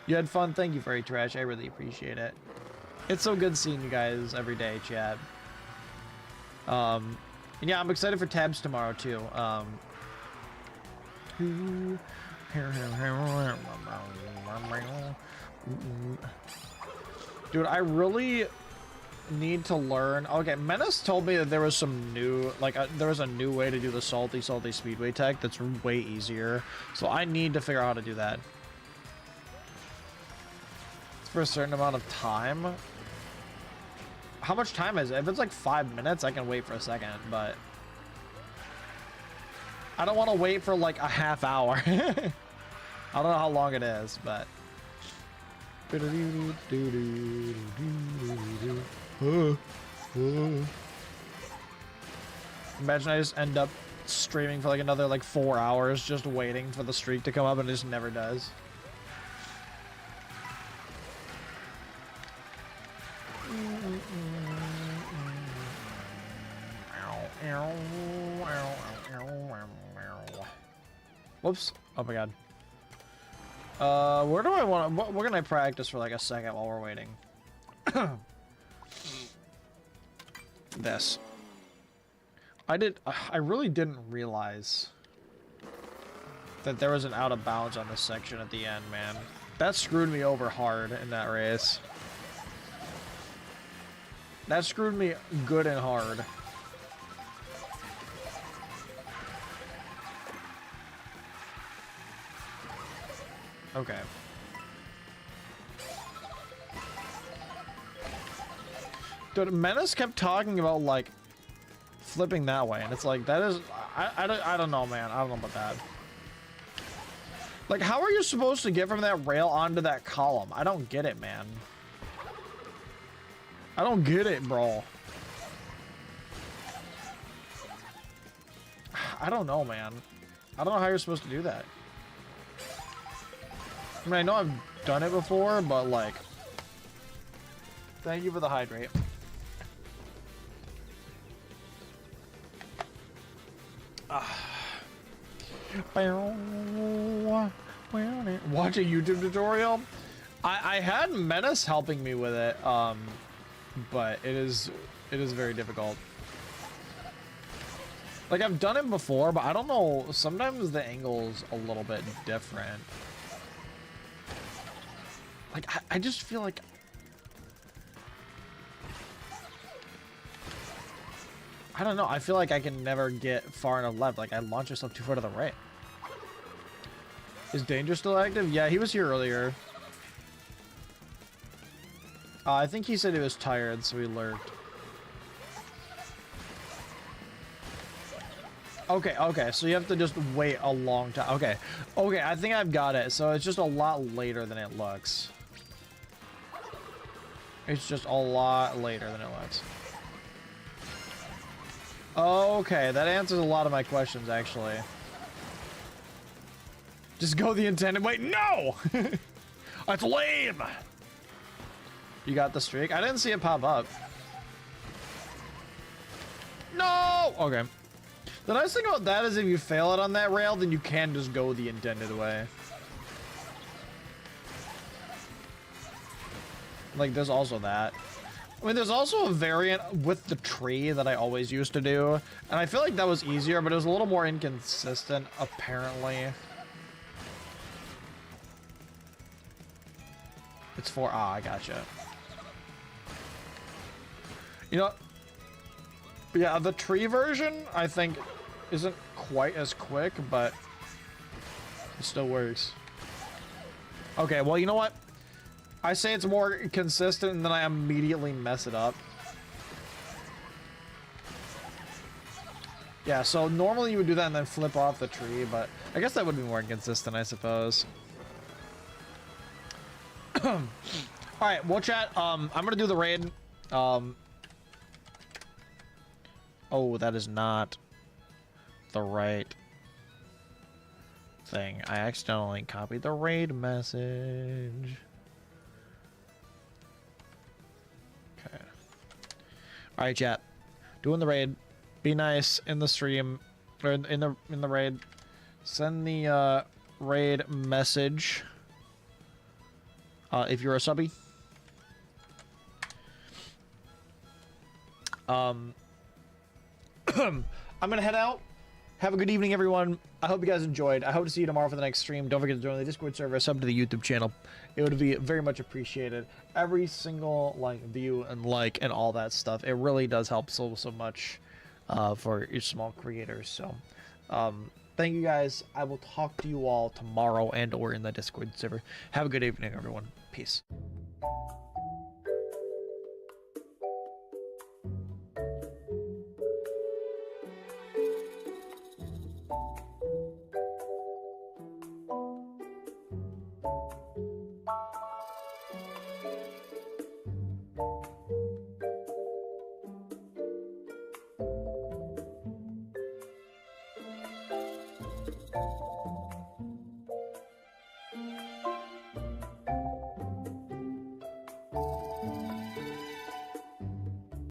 Speaker 1: You had fun? Thank you, Furry Trash. I really appreciate it. It's so good seeing you guys every day, chat. And yeah, I'm excited for tabs tomorrow too. Dude, I really need to learn. Okay, Menace told me that there was some new, like, there was a new way to do the salty speedway tech that's way easier. So I need to figure out how to do that. It's for a certain amount of time. How much time is it? If it's like 5 minutes, I can wait for a second, but I don't want to wait for like a half hour. I don't know how long it is, but imagine I just end up streaming for like another like 4 hours just waiting for the streak to come up and it just never does. Whoops. Oh my god. Where do I want to... Where can I practice for like a second while we're waiting? This. I really didn't realize that there was an out of bounds on this section at the end, man. That screwed me over hard in that race. That screwed me good and hard. Okay. Dude, Menace kept talking about, like, flipping that way, and it's like, that is... I don't know, man. I don't know about that. Like, how are you supposed to get from that rail onto that column? I don't get it, man. I don't get it, bro. I don't know, man. I don't know how you're supposed to do that. I mean, I know I've done it before, but like... Thank you for the hydrate. Watch a YouTube tutorial? I had Menace helping me with it, but it is very difficult. Like, I've done it before, but I don't know, sometimes the angle's a little bit different. Like, I just feel like... I don't know, I feel like I can never get far enough left. Like, I launch myself too far to the right. Is Danger still active? Yeah, he was here earlier. I think he said he was tired, so he lurked. Okay, so you have to just wait a long time. Okay, I think I've got it. So it's just a lot later than it looks. It's just a lot later than it looks. Okay, that answers a lot of my questions, actually. Just go the intended way. No! That's lame! You got the streak? I didn't see it pop up. No! Okay. The nice thing about that is if you fail it on that rail, then you can just go the intended way. Like, there's also that. I mean, there's also a variant with the tree that I always used to do, and I feel like that was easier, but it was a little more inconsistent, apparently. It's 4. Ah, I gotcha. You know, yeah, the tree version, I think, isn't quite as quick, but it still works. Okay, well, you know what? I say it's more consistent, and then I immediately mess it up. Yeah, so normally you would do that and then flip off the tree, but I guess that would be more inconsistent, I suppose. Alright, we'll chat. I'm gonna do the raid. Oh, that is not the right thing. I accidentally copied the raid message. Okay. Alright, chat. Doing the raid. Be nice in the stream, or in the raid. Send the raid message if you're a subby. I'm gonna head out. Have a good evening, everyone. I hope you guys enjoyed. I hope to see you tomorrow for the next stream. Don't forget to join the Discord server, sub to the YouTube channel. It would be very much appreciated. Every single view and and all that stuff. It really does help so much for your small creators. So thank you guys. I will talk to you all tomorrow and or in the Discord server. Have a good evening, everyone. Peace.